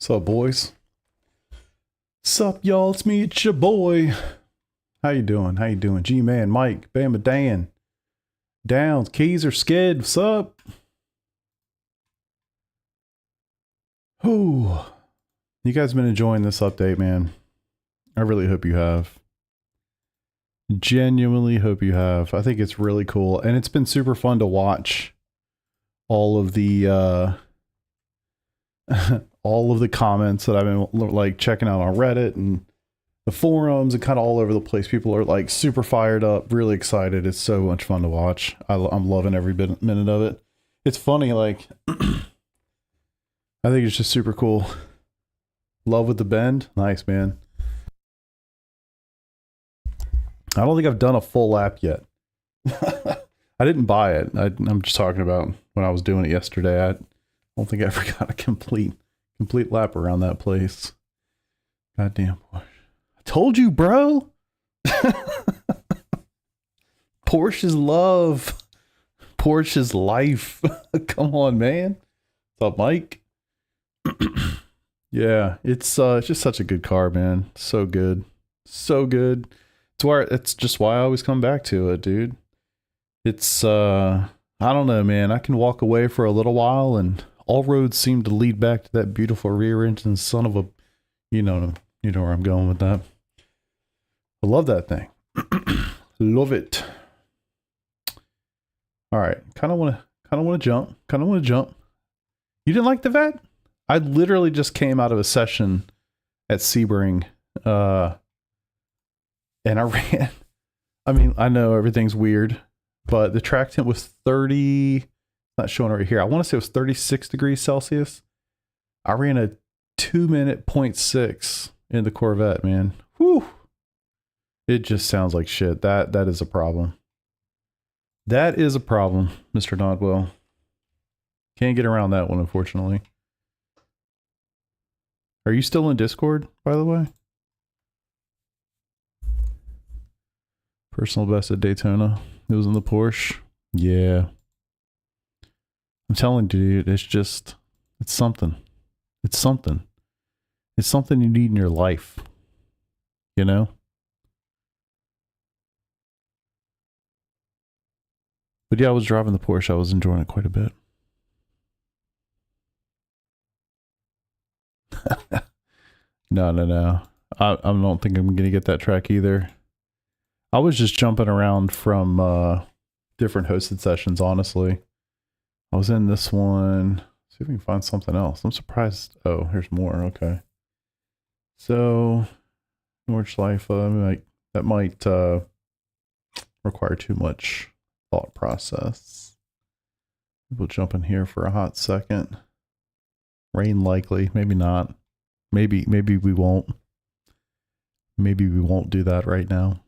Sup, boys? Sup, y'all? It's me, it's your boy. How you doing? How you doing? G-Man, Mike, Bama Dan, Downs, Keys or Skid, what's up? Whew. You guys been enjoying this update, man? I really hope you have. Genuinely hope you have. I think it's really cool. And it's been super fun to watch all of the all of the comments that I've been like checking out on Reddit and the forums and kind of all over the place. People are like super fired up, really excited. It's so much fun to watch. I'm loving every minute of it. It's funny, like I think it's just super cool. Love with the bend. Nice, man. I don't think I've done a full lap yet. I didn't buy it. I'm just talking about when I was doing it yesterday. I don't think I ever got a complete lap around that place. Goddamn Porsche. I told you, bro. Porsche's love. Porsche's life. Come on, man. What's up, Mike? Yeah, it's just such a good car, man. So good. So good. It's just why I always come back to it, dude. It's I don't know, man. I can walk away for a little while and all roads seem to lead back to that beautiful rear engine son of a, you know where I'm going with that. I love that thing. Love it. All right, kind of want to jump. You didn't like the vet? I literally just came out of a session at Sebring, and I ran. I mean, I know everything's weird, but the track temp was 30. Not showing right here. I want to say it was 36 degrees Celsius. I ran a 2-minute 0.6 in the Corvette, man. Whew. It just sounds like shit. That is a problem. That is a problem, Mr. Nodwell. Can't get around that one, unfortunately. Are you still in Discord, by the way? Personal best at Daytona. It was in the Porsche. Yeah. I'm telling you, dude, it's something. It's something. It's something you need in your life. You know? But yeah, I was driving the Porsche. I was enjoying it quite a bit. No. I don't think I'm going to get that track either. I was just jumping around from different hosted sessions, honestly. I was in this one. See if we can find something else. I'm surprised. Oh, here's more. Okay. So, Nordschleife, that might require too much thought process. We'll jump in here for a hot second. Rain likely. Maybe not. Maybe we won't. Maybe we won't do that right now.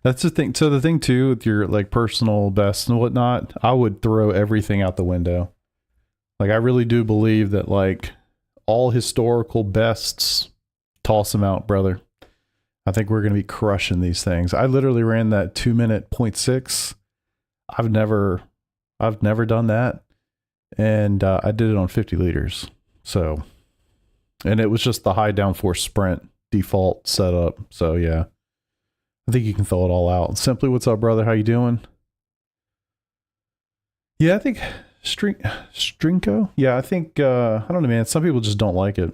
That's the thing. So the thing too, with your like personal best and whatnot, I would throw everything out the window. Like I really do believe that like all historical bests, toss them out, brother. I think we're going to be crushing these things. I literally ran that 2-minute 0.6. I've never done that. And I did it on 50 liters. So, and it was just the high downforce sprint default setup. So yeah. I think you can throw it all out. Simply, what's up, brother? How you doing? Yeah, I think Strinko. Yeah, I think I don't know, man. Some people just don't like it,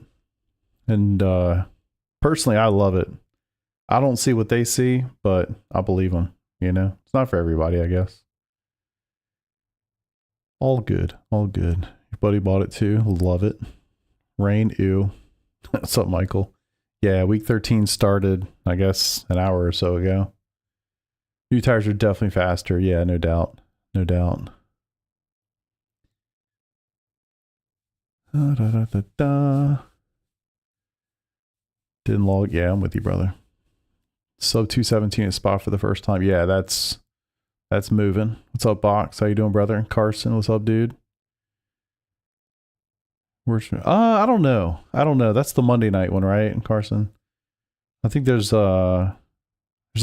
and personally, I love it. I don't see what they see, but I believe them. You know, it's not for everybody, I guess. All good, all good. Your buddy bought it too. Love it. Rain, ew. What's up, Michael? Yeah, week 13 started, I guess, an hour or so ago. New tires are definitely faster. Yeah, no doubt. No doubt. Didn't log. Yeah, I'm with you, brother. Sub 217 at spot for the first time. Yeah, that's moving. What's up, Box? How you doing, brother? Carson, what's up, dude? I don't know. That's the Monday night one, right, Carson? I think there's a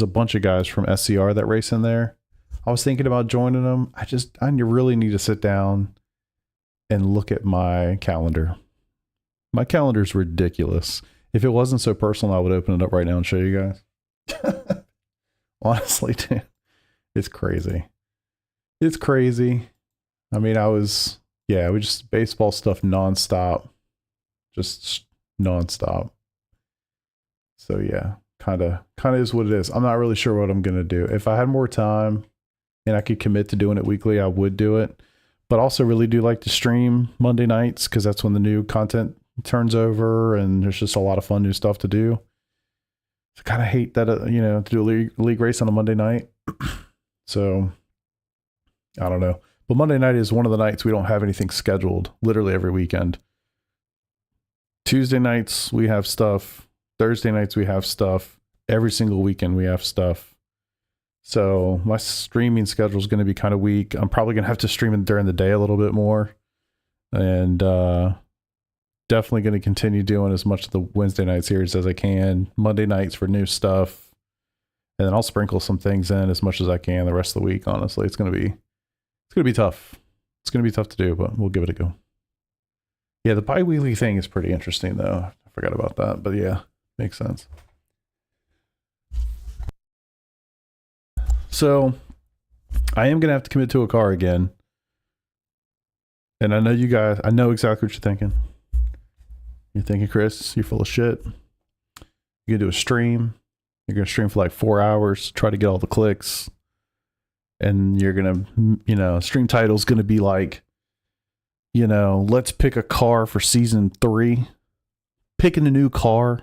bunch of guys from SCR that race in there. I was thinking about joining them. I really need to sit down and look at my calendar My calendar's ridiculous. If it wasn't so personal, I would open it up right now and show you guys. Honestly, dude, it's crazy. It's crazy. I mean, we just baseball stuff nonstop. Just nonstop. So yeah, kind of is what it is. I'm not really sure what I'm going to do. If I had more time and I could commit to doing it weekly, I would do it. But also really do like to stream Monday nights because that's when the new content turns over and there's just a lot of fun new stuff to do. I kind of hate that, to do a league race on a Monday night. So I don't know. But Monday night is one of the nights we don't have anything scheduled literally every weekend. Tuesday nights we have stuff. Thursday nights we have stuff. Every single weekend we have stuff. So my streaming schedule is going to be kind of weak. I'm probably going to have to stream it during the day a little bit more. And definitely going to continue doing as much of the Wednesday night series as I can. Monday nights for new stuff. And then I'll sprinkle some things in as much as I can the rest of the week. Honestly, it's going to be tough. It's going to be tough to do, but we'll give it a go. Yeah, the bi-weekly thing is pretty interesting though. I forgot about that, but yeah, makes sense. So I am going to have to commit to a car again. And I know you guys, I know exactly what you're thinking. You're thinking, Chris, you're full of shit. You're going to do a stream. You're going to stream for like 4 hours, try to get all the clicks. And you're going to, stream title's going to be like, let's pick a car for season 3. Picking a new car.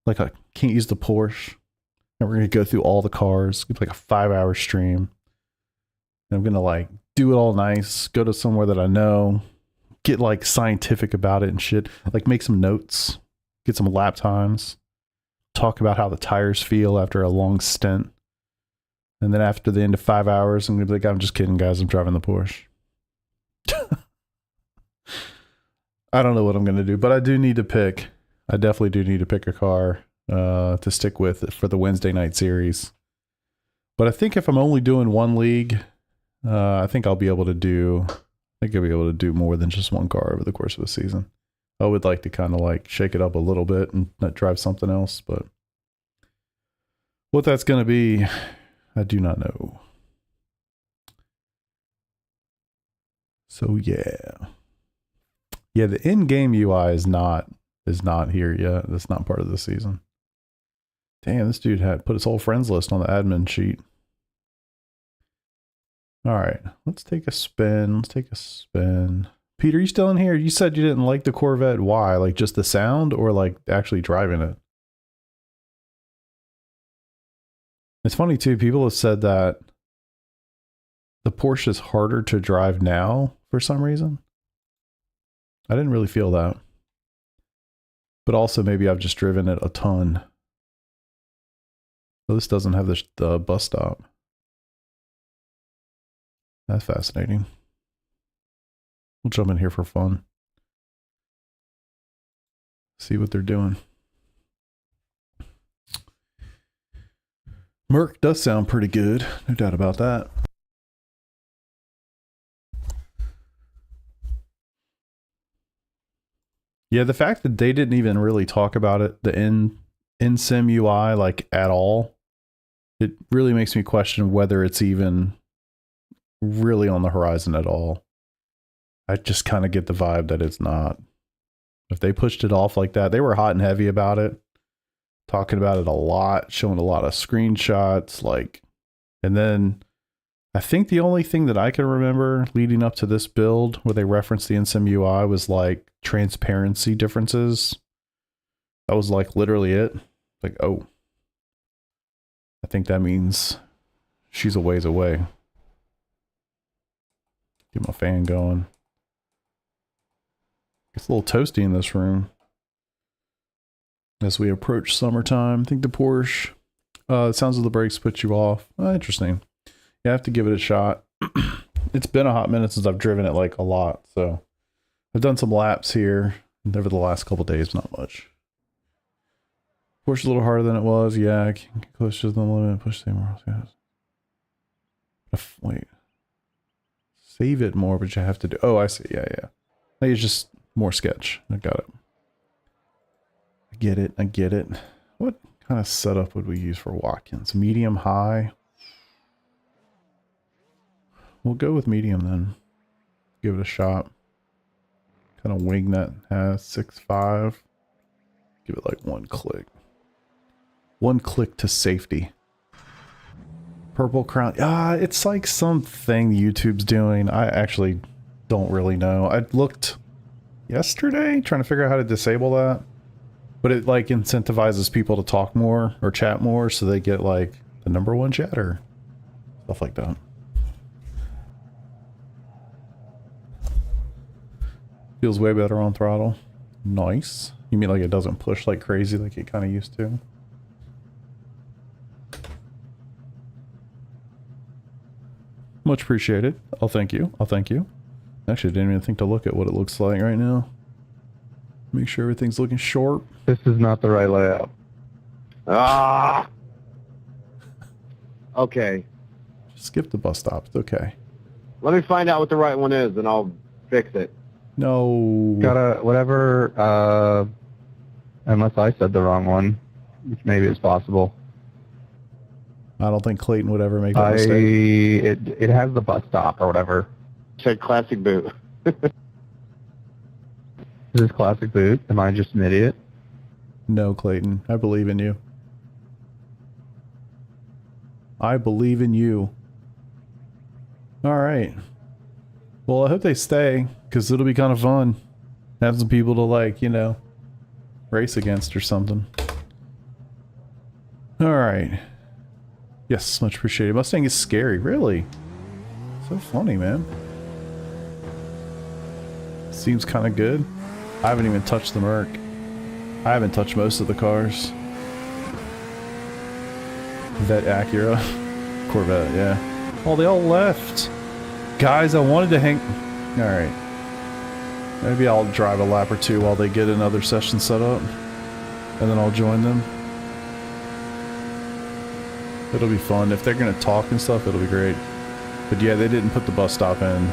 Like I can't use the Porsche. And we're going to go through all the cars. It's like a 5-hour stream. And I'm going to like do it all nice. Go to somewhere that I know. Get like scientific about it and shit. Like make some notes. Get some lap times. Talk about how the tires feel after a long stint. And then after the end of 5 hours, I'm going to be like, I'm just kidding, guys. I'm driving the Porsche. I don't know what I'm going to do, but I definitely do need to pick a car to stick with for the Wednesday night series. But I think if I'm only doing one league, I think I'll be able to do more than just one car over the course of a season. I would like to kind of like shake it up a little bit and not drive something else, but what that's going to be, I do not know. So yeah. Yeah, the in-game UI is not here yet. That's not part of the season. Damn, this dude had put his whole friends list on the admin sheet. All right, let's take a spin. Peter, you still in here? You said you didn't like the Corvette. Why? Like just the sound or like actually driving it? It's funny too. People have said that the Porsche is harder to drive now for some reason. I didn't really feel that. But also maybe I've just driven it a ton. Well, this doesn't have the bus stop. That's fascinating. We'll jump in here for fun. See what they're doing. Merc does sound pretty good. No doubt about that. Yeah, the fact that they didn't even really talk about it, the in-sim UI, like at all, it really makes me question whether it's even really on the horizon at all. I just kind of get the vibe that it's not. If they pushed it off like that, they were hot and heavy about it, talking about it a lot, showing a lot of screenshots, like, and then I think the only thing that I can remember leading up to this build where they referenced the in-sim UI was like transparency differences. That was like literally it. Like, oh, I think that means she's a ways away. Get my fan going. It's a little toasty in this room as we approach summertime. I think the Porsche, it sounds like the brakes put you off. Interesting. You have to give it a shot. It's been a hot minute since I've driven it like a lot, so I've done some laps here over the last couple days, not much. Porsche a little harder than it was. Yeah, I can get closer to the limit. Push the more. Wait. Save it more, but you have to do. Oh, I see. Yeah. I think it's just more sketch. I got it. I get it. I get it. What kind of setup would we use for Watkins? Medium, high? We'll go with medium then. Give it a shot. Kind of wing that has 6.5. Give it like one click. One click to safety. Purple crown. It's like something YouTube's doing. I actually don't really know. I looked yesterday trying to figure out how to disable that. But it like incentivizes people to talk more or chat more so they get like the #1 chatter. Stuff like that. Feels way better on throttle. Nice. You mean like it doesn't push like crazy like it kind of used to? Much appreciated. I'll thank you. I'll thank you. Actually, didn't even think to look at what it looks like right now. Make sure everything's looking sharp. This is not the right layout. Ah! Okay. Just skip the bus stop. It's okay. Let me find out what the right one is, and I'll fix it. No. Gotta, whatever, unless I said the wrong one, which maybe is possible. I don't think Clayton would ever make that mistake. It has the bus stop or whatever. Said classic boot. Is this classic boot? Am I just an idiot? No, Clayton. I believe in you. I believe in you. Alright. Well, I hope they stay, because it'll be kind of fun. Have some people to, like, you know, race against or something. Alright. Yes, much appreciated. Mustang is scary, really. So funny, man. Seems kind of good. I haven't even touched the Merc. I haven't touched most of the cars. Vet Acura. Corvette, yeah. Oh, they all left. Guys, I wanted to hang... Alright. Maybe I'll drive a lap or two while they get another session set up. And then I'll join them. It'll be fun. If they're gonna talk and stuff, it'll be great. But yeah, they didn't put the bus stop in.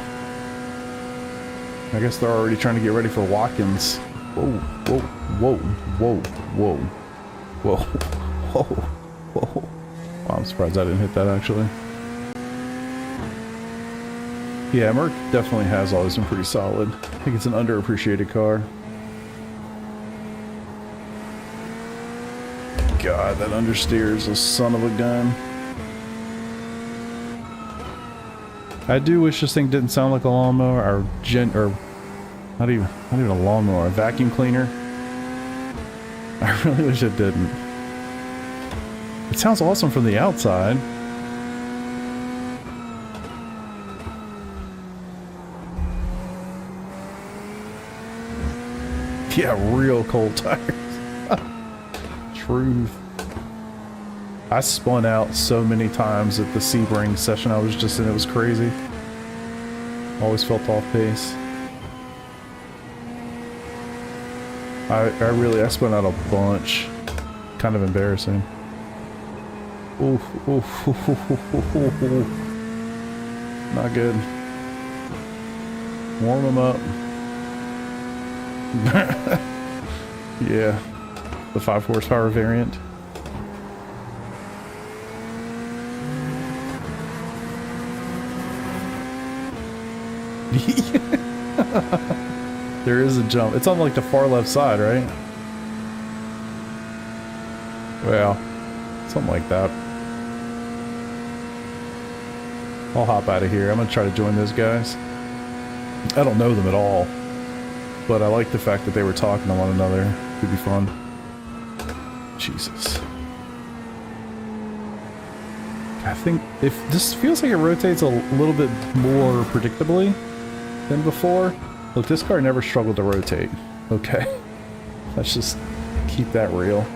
I guess they're already trying to get ready for Watkins. Whoa, whoa, whoa, whoa, whoa, whoa, whoa, whoa. Wow, I'm surprised I didn't hit that actually. Yeah, Merc definitely has always been pretty solid. I think it's an underappreciated car. God, that understeer is a son of a gun. I do wish this thing didn't sound like a lawnmower, or not even a lawnmower, a vacuum cleaner. I really wish it didn't. It sounds awesome from the outside. Yeah, real cold tires. Truth. I spun out so many times at the Sebring session I was just in. It was crazy. Always felt off pace. I spun out a bunch. Kind of embarrassing. Oof, oof, oof, oof, oof, oof, oof. Not good. Warm them up. Yeah. The 5 horsepower variant. There is a jump. It's on like the far left side, right? Well, something like that. I'll hop out of here. I'm gonna try to join those guys. I don't know them at all, but I like the fact that they were talking to one another. It could be fun. Jesus. I think if this feels like it rotates a little bit more predictably than before. Look, this car never struggled to rotate. Okay. Let's just keep that real.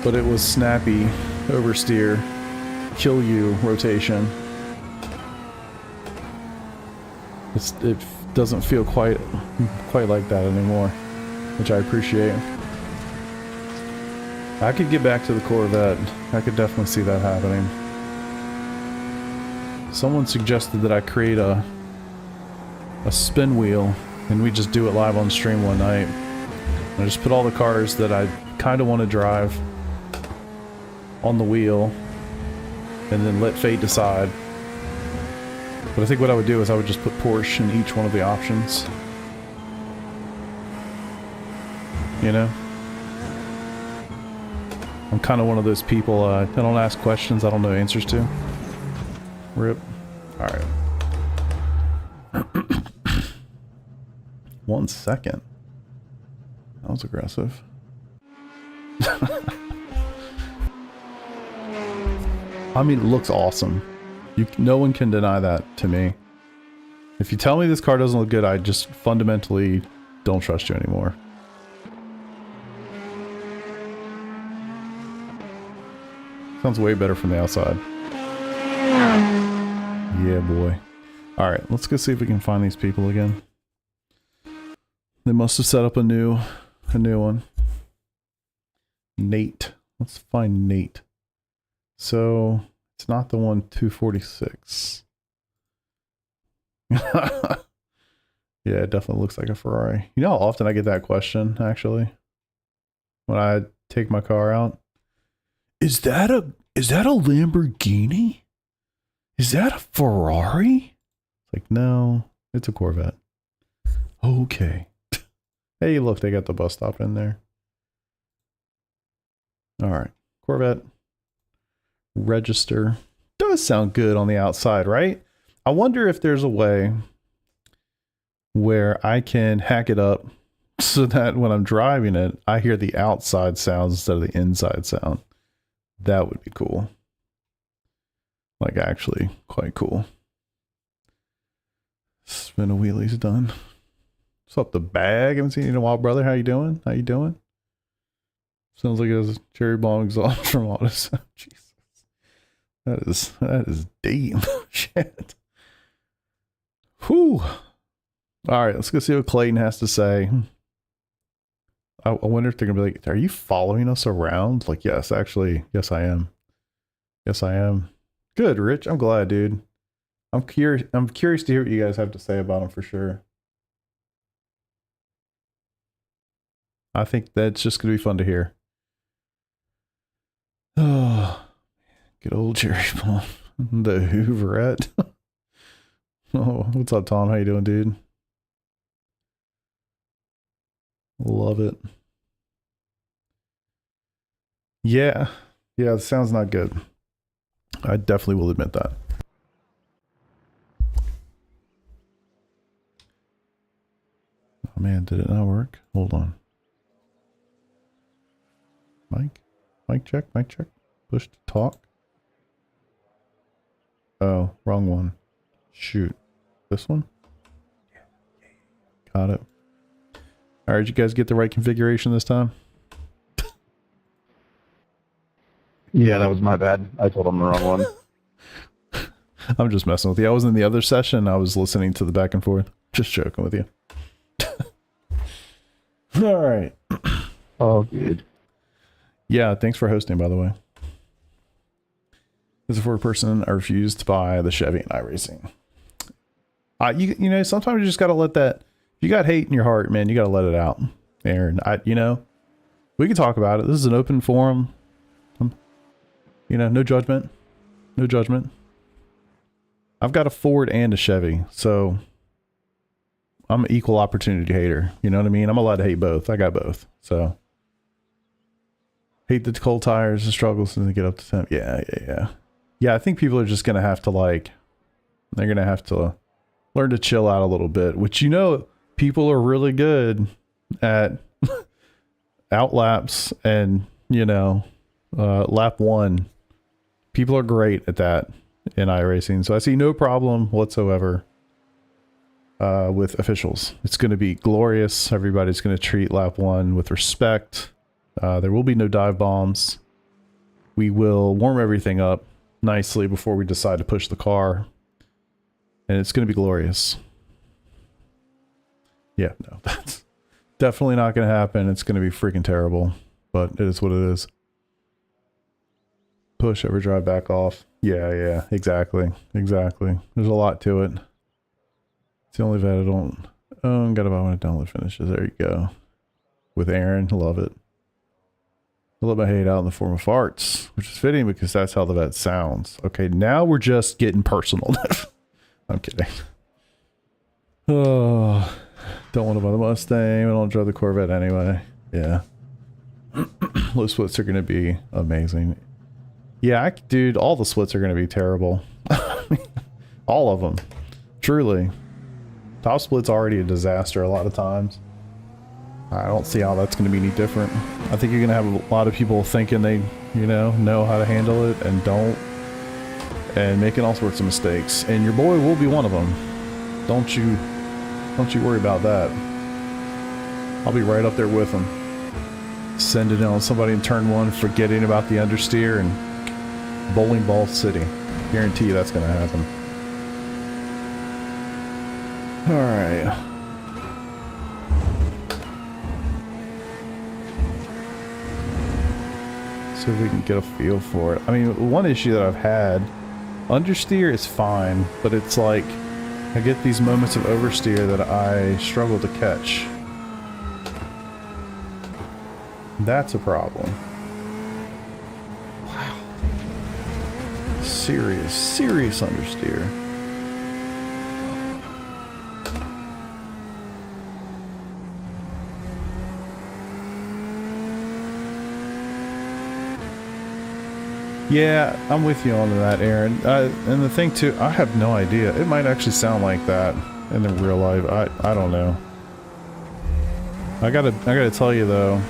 But it was snappy, oversteer, kill you rotation. It doesn't feel quite like that anymore, which I appreciate. I could get back to the Corvette. I could definitely see that happening. Someone suggested that I create a spin wheel and we just do it live on stream one night. I just put all the cars that I kind of want to drive on the wheel and then let fate decide. But I think what I would do is I would just put Porsche in each one of the options. You know? I'm kind of one of those people, I don't ask questions I don't know answers to. Rip. Alright. 1 second. That was aggressive. I mean, it looks awesome. No one can deny that to me. If you tell me this car doesn't look good, I just fundamentally don't trust you anymore. Sounds way better from the outside. Yeah, boy. Alright, let's go see if we can find these people again. They must have set up a new one. Nate. Let's find Nate. So, it's not the one 246. Yeah, it definitely looks like a Ferrari. You know how often I get that question, actually? When I take my car out? Is that a Lamborghini? Is that a Ferrari? It's like, no, it's a Corvette. Okay. Hey, look, they got the bus stop in there. All right, Corvette. Register. Does sound good on the outside, right? I wonder if there's a way where I can hack it up so that when I'm driving it, I hear the outside sounds instead of the inside sound. That would be cool. Like, actually, quite cool. Spin a wheelie's done. What's up, the bag? Haven't seen you in a while, brother. How you doing? How you doing? Sounds like it has cherry bomb exhaust from Autos. Jesus. That is deep. Shit. Whew. Alright, let's go see what Clayton has to say. I wonder if they're gonna be like, are you following us around? Like, yes, actually, yes I am. Yes I am. Good, Rich. I'm glad, dude. I'm curious to hear what you guys have to say about him for sure. I think that's just gonna be fun to hear. Oh, good old cherry bomb. The Hooverette. Oh, what's up, Tom? How you doing, dude? Love it. Yeah. Yeah, it sounds not good. I definitely will admit that. Oh man, did it not work? Hold on. Mic check, mic check. Push to talk. Oh, wrong one. Shoot. This one? Got it. Alright, did you guys get the right configuration this time? Yeah, that was my bad. I told him the wrong one. I'm just messing with you. I was in the other session. I was listening to the back and forth. Just joking with you. Alright. Oh, good. Yeah, thanks for hosting, by the way. As a fourth person, I refused to buy the Chevy and iRacing. You know, sometimes you just gotta let that. If you got hate in your heart, man, you gotta let it out. Aaron, you know, we can talk about it. This is an open forum. You know, no judgment. No judgment. I've got a Ford and a Chevy, so I'm an equal opportunity hater. You know what I mean? I'm allowed to hate both. I got both. So hate the cold tires, the struggles to get up to temp. Yeah. Yeah, I think people are just gonna have to they're gonna have to learn to chill out a little bit, which, you know, people are really good at outlaps and, you know, lap one. People are great at that in iRacing. So I see no problem whatsoever with officials. It's going to be glorious. Everybody's going to treat lap one with respect. There will be no dive bombs. We will warm everything up nicely before we decide to push the car. And it's going to be glorious. Yeah, no, that's definitely not going to happen. It's going to be freaking terrible, but it is what it is. Push, overdrive, back off. Yeah, exactly. There's a lot to it. It's the only vet I don't... Oh, gotta buy when it download finishes. There you go. with Aaron. Love it. I love my hate out in the form of farts, which is fitting because that's how the vet sounds. Okay, now we're just getting personal. I'm kidding. Oh, don't want to buy the Mustang. I don't drive the Corvette anyway. Yeah. Those splits are going to be amazing. Yeah, dude, all the splits are going to be terrible. All of them. Truly. Top split's already a disaster a lot of times. I don't see how that's going to be any different. I think you're going to have a lot of people thinking they, you know how to handle it and don't. And making all sorts of mistakes. And your boy will be one of them. Don't you worry about that. I'll be right up there with him. Sending it on somebody in turn one, forgetting about the understeer, and bowling ball city. Guarantee you that's going to happen. Alright. See if we can get a feel for it. I mean, one issue that I've had, understeer is fine, but it's like I get these moments of oversteer that I struggle to catch. That's a problem. Wow. Serious understeer. Yeah, I'm with you on that, Aaron. And the thing too, I have no idea. It might actually sound like that in the real life. I don't know. I gotta tell you though,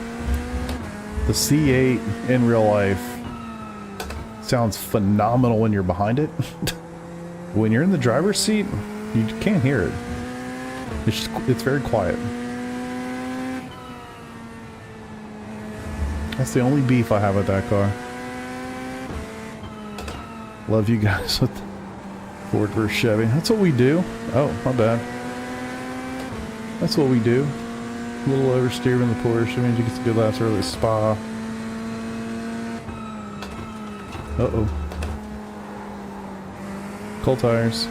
the C8 in real life sounds phenomenal when you're behind it. When you're in the driver's seat, you can't hear it. It's very quiet. That's the only beef I have with that car. Love you guys with Ford versus Chevy. That's what we do. Oh, my bad. That's what we do. A little oversteer in the Porsche means you get some good laps early at Spa. Uh-oh. Cold tires.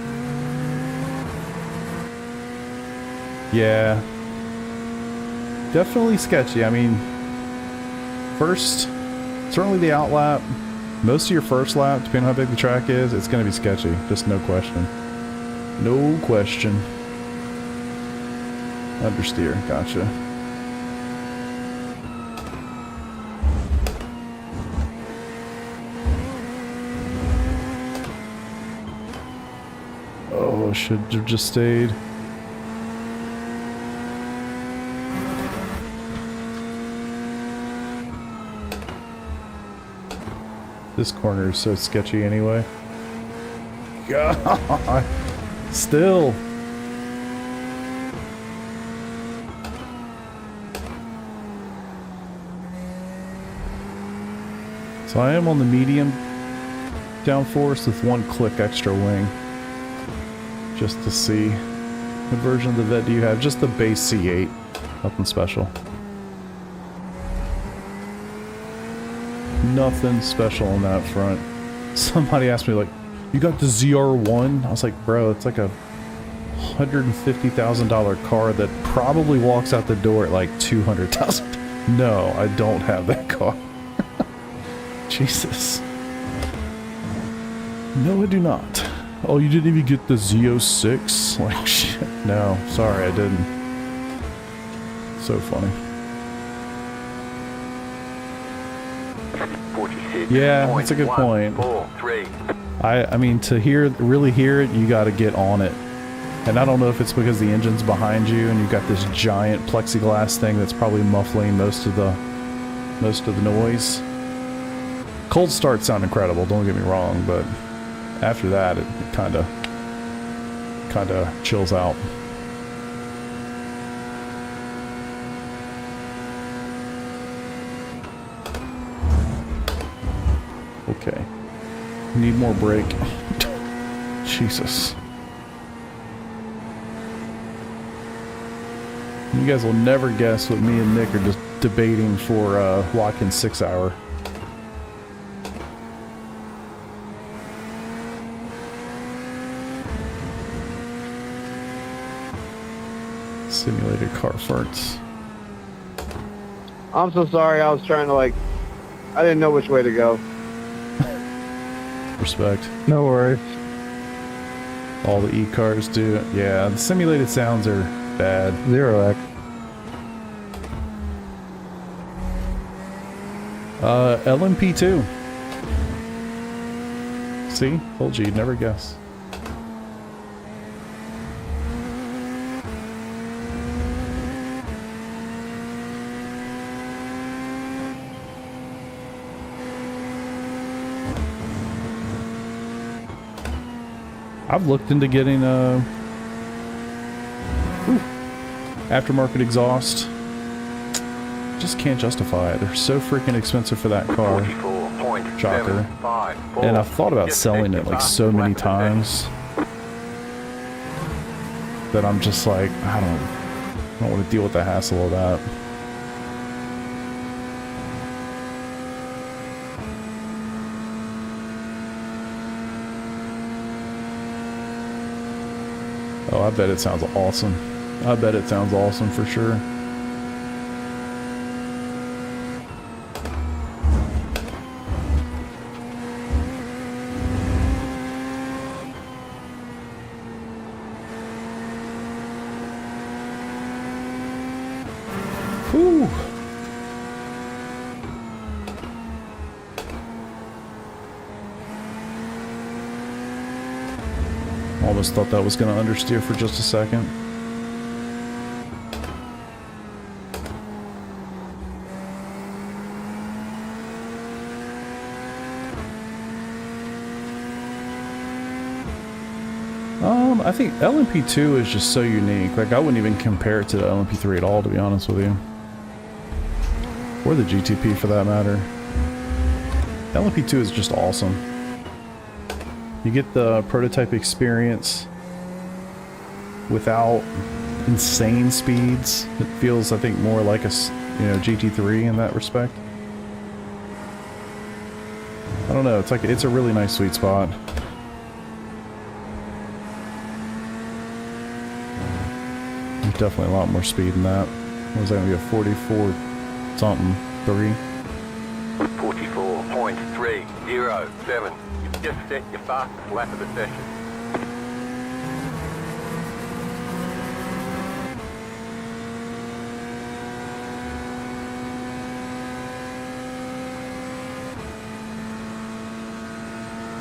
Yeah. Definitely sketchy. I mean, first, certainly the outlap. Most of your first lap, depending on how big the track is, it's going to be sketchy. Just no question. No question. Understeer. Gotcha. Oh, should have just stayed. This corner is so sketchy anyway. God, still. So I am on the medium downforce with one click extra wing. Just to see. What version of the Vet do you have? Just the base C8. Nothing special. Nothing special on that front. Somebody asked me like, you got the ZR1? I was like, bro, it's like a $150,000 car that probably walks out the door at like $200,000. No, I don't have that car. Jesus. No, I do not. Oh, you didn't even get the Z06? Like, shit. No, sorry, I didn't. So funny. Yeah, that's a good point. I mean, to really hear it, you got to get on it. And I don't know if it's because the engine's behind you and you've got this giant plexiglass thing that's probably muffling most of the noise. Cold starts sound incredible, don't get me wrong, but after that, it kind of chills out. Okay. Need more brake. Jesus. You guys will never guess what me and Nick are just debating for Watkins 6 hour. Simulated car farts. I'm so sorry. I was trying to like, I didn't know which way to go. Respect. No worries. All the e-cars do it. Yeah, the simulated sounds are bad. 0x. LMP2. See? Told you, you'd never guess. I've looked into getting a aftermarket exhaust. Just can't justify it. They're so freaking expensive for that car. Shocker. And I've thought about selling it like so many times that I'm just like, I don't want to deal with the hassle of that. Oh, I bet it sounds awesome. I bet it sounds awesome for sure. Whew. Almost thought that was going to understeer for just a second. I think LMP2 is just so unique. Like, I wouldn't even compare it to the LMP3 at all, to be honest with you. Or the GTP for that matter. LMP2 is just awesome. You get the prototype experience without insane speeds. It feels, I think, more like a, GT3 in that respect. I don't know. It's like, it's a really nice sweet spot. There's definitely a lot more speed in that. What was that going to be, a 44 something 3? 44.307. You've just set your fastest lap of the session.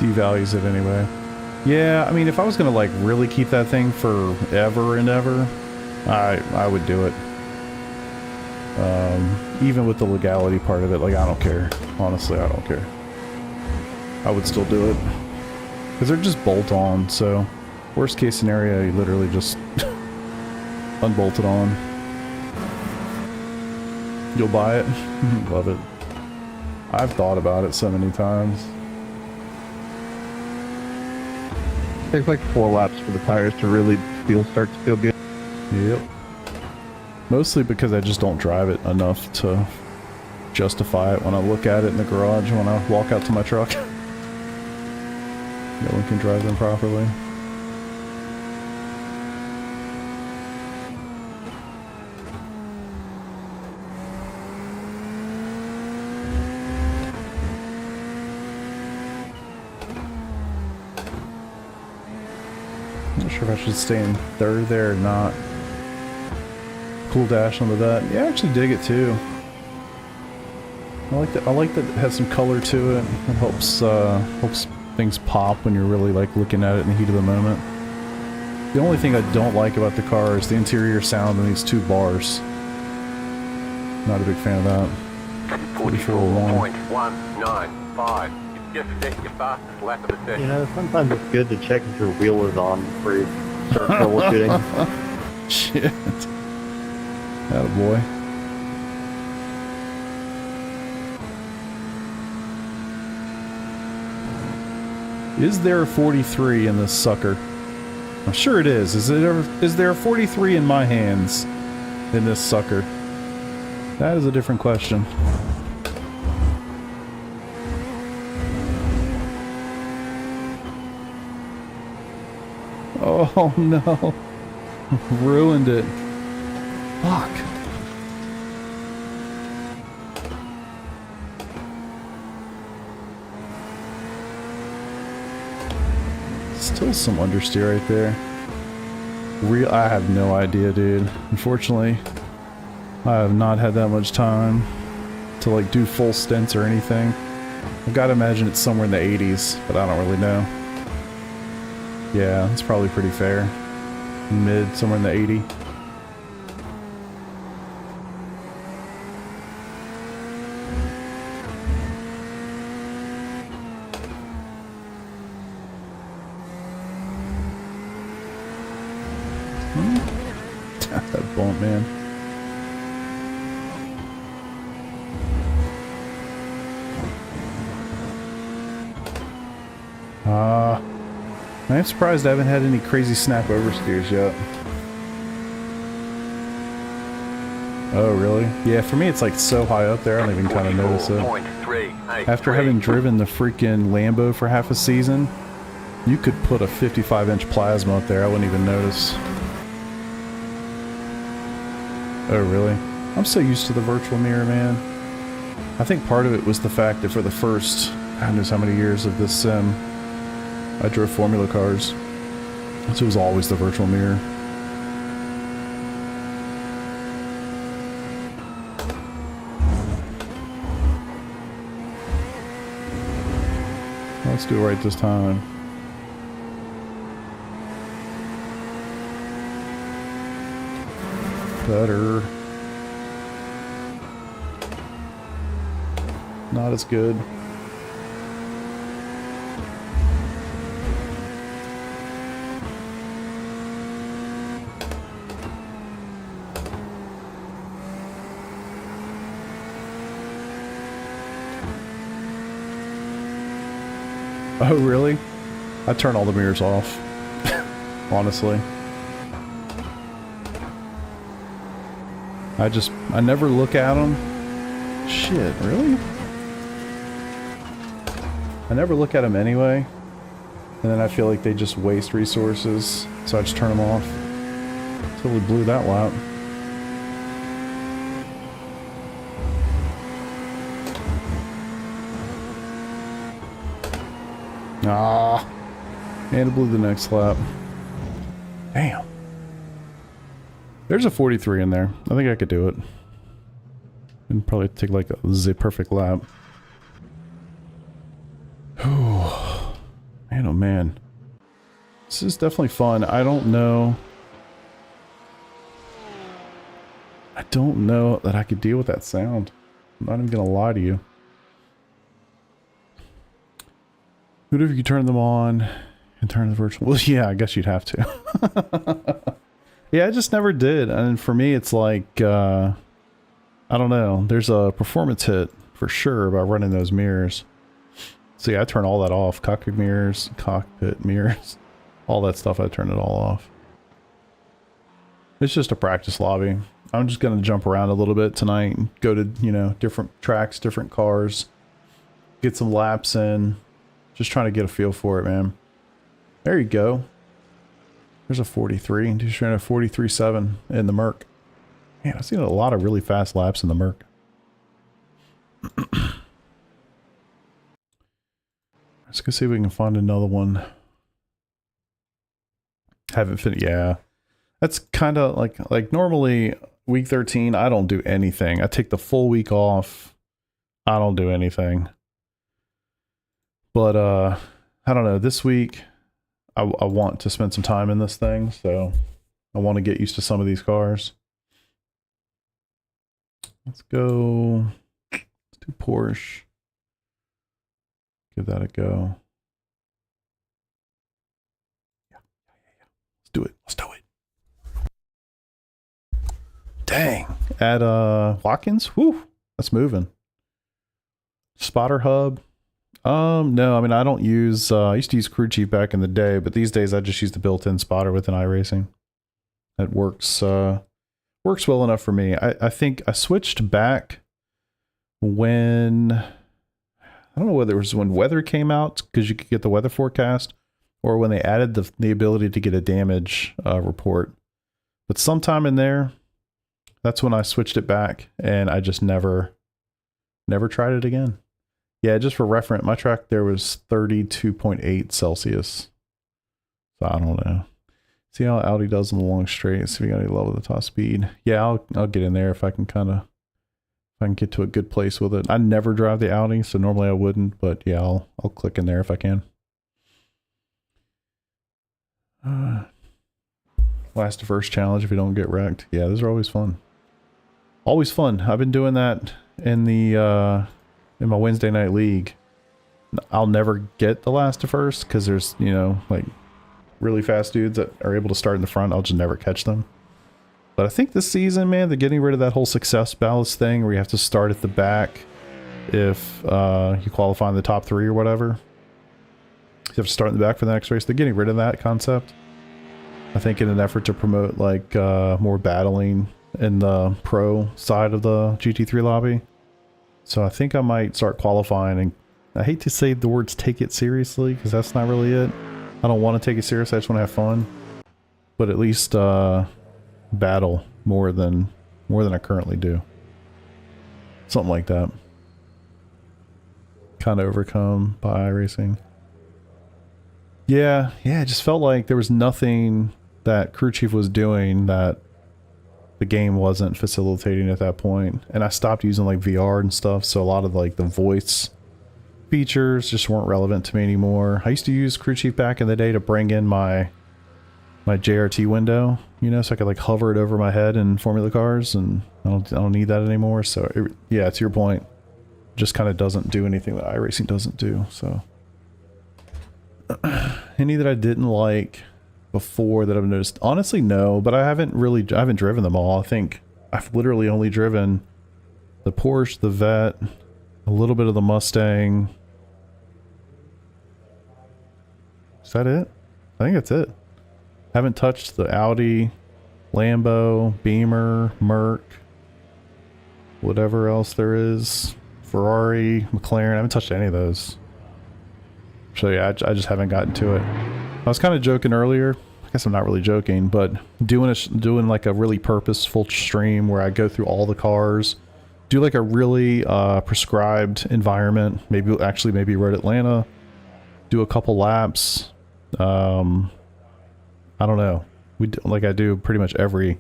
Devalues it anyway. Yeah, I mean, if I was gonna like really keep that thing forever and ever, I would do it. Even with the legality part of it, like, I don't care. Honestly, I don't care. I would still do it. Because they're just bolt-on, so worst case scenario, you literally just unbolt it on. You'll buy it. Love it. I've thought about it so many times. Takes like 4 laps for the tires to really start to feel good. Yep. Mostly because I just don't drive it enough to justify it when I look at it in the garage when I walk out to my truck. No one can drive them properly. I'm not sure if I should stay in third there or not. Cool dash on the vet. Yeah, I actually dig it too. I like that it has some color to it. It helps helps things pop when you're really like looking at it in the heat of the moment. The only thing I don't like about the car is the interior sound and these 2 bars. Not a big fan of that. 44.195. You've just set your fastest lap of the session. You know, sometimes it's good to check if your wheel is on before you start troubleshooting. Shit. Attaboy. Is there a 43 in this sucker? I'm sure it is. Is there a 43 in my hands in this sucker? That is a different question. Oh no. Ruined it. Fuck. Still some understeer right there. I have no idea, dude. Unfortunately, I have not had that much time to like do full stints or anything. I've got to imagine it's somewhere in the 80s, but I don't really know. Yeah, it's probably pretty fair. Mid, somewhere in the 80. That bump, man. I'm surprised I haven't had any crazy snap oversteers yet. Oh, really? Yeah, for me it's like so high up there, I don't even kind of notice it. After having driven the freaking Lambo for half a season, you could put a 55-inch plasma up there, I wouldn't even notice. Oh, really? I'm so used to the virtual mirror, man. I think part of it was the fact that for the first, God knows how many years of this sim, I drove formula cars, so it was always the virtual mirror. Let's do it right this time. Better. Not as good. Oh, really? I turn all the mirrors off. Honestly. I never look at them. Shit, really? I never look at them anyway. And then I feel like they just waste resources. So I just turn them off. Totally blew that lap. Ah, and it blew the next lap. Damn. There's a 43 in there. I think I could do it. And probably take like the perfect lap. Oh, man, oh man. This is definitely fun. I don't know that I could deal with that sound. I'm not even gonna lie to you. What if you turn them on and turn the virtual? Well, yeah, I guess you'd have to. Yeah, I just never did. And for me, it's like, I don't know. There's a performance hit for sure about running those mirrors. So yeah, I turn all that off. Cockpit mirrors, all that stuff, I turn it all off. It's just a practice lobby. I'm just going to jump around a little bit tonight and go to, you know, different tracks, different cars, get some laps in. Just trying to get a feel for it, man. There you go. There's a 43 and just ran a 43.7 in the Merc. Man, I've seen a lot of really fast laps in the Merc. Let's go see if we can find another one. Haven't finished. Yeah, that's kind of like normally week 13. I don't do anything. I take the full week off. I don't do anything. But I don't know. This week, I want to spend some time in this thing, so I want to get used to some of these cars. Let's go. Let's do Porsche. Give that a go. Yeah. Let's do it. Let's do it. Dang. At Watkins? Whew. That's moving. Spotter hub. No, I mean, I don't use, I used to use Crew Chief back in the day, but these days I just use the built-in spotter with an iRacing. That works well enough for me. I think I switched back when, I don't know whether it was when weather came out, because you could get the weather forecast, or when they added the ability to get a damage report. But sometime in there, that's when I switched it back, and I just never tried it again. Yeah, just for reference, my track there was 32.8 Celsius. So I don't know. See how Audi does in the long straight. See if we got any level at the top speed. Yeah, I'll get in there if I can get to a good place with it. I never drive the Audi, so normally I wouldn't, but yeah, I'll click in there if I can. Last to first challenge if you don't get wrecked. Yeah, those are always fun. Always fun. I've been doing that in the in my Wednesday night league. I'll never get the last to first because there's, you know, like really fast dudes that are able to start in the front. I'll just never catch them. But I think this season, man, they're getting rid of that whole success ballast thing where you have to start at the back if you qualify in the top 3 or whatever. You have to start in the back for the next race. They're getting rid of that concept. I think in an effort to promote like more battling in the pro side of the GT3 lobby. So I think I might start qualifying, and I hate to say the words take it seriously because that's not really it. I don't want to take it serious, I just want to have fun. But at least battle more than I currently do. Something like that. Kind of overcome by iRacing. Yeah, it just felt like there was nothing that Crew Chief was doing that the game wasn't facilitating at that point. And I stopped using like VR and stuff, so a lot of like the voice features just weren't relevant to me anymore. I used to use Crew Chief back in the day to bring in my JRT window, you know, so I could like hover it over my head in Formula cars, and I don't need that anymore. So yeah, to your point, just kind of doesn't do anything that iRacing doesn't do. So any that I didn't like before that I've noticed, honestly, no, but I haven't driven them all. I think I've literally only driven the Porsche, the Vet, a little bit of the Mustang. Is that it? I think that's it. Haven't touched the Audi, Lambo, Beamer, Merc, whatever else there is, Ferrari, McLaren. I haven't touched any of those. So yeah, I just haven't gotten to it. I was kind of joking earlier. I guess I'm not really joking, but doing like a really purposeful stream where I go through all the cars, do like a really prescribed environment. Maybe Road Atlanta, do a couple laps. I don't know. Like I do pretty much every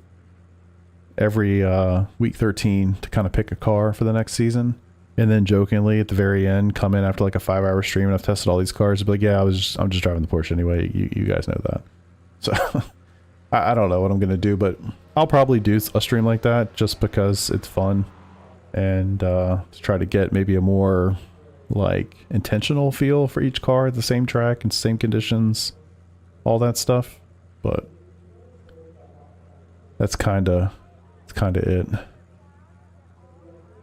week 13 to kind of pick a car for the next season. And then jokingly at the very end, come in after like a 5-hour stream and I've tested all these cars and be like, yeah, I'm just driving the Porsche anyway. You guys know that. So I don't know what I'm going to do, but I'll probably do a stream like that just because it's fun, and to try to get maybe a more like intentional feel for each car at the same track and same conditions, all that stuff. But that's kind of it.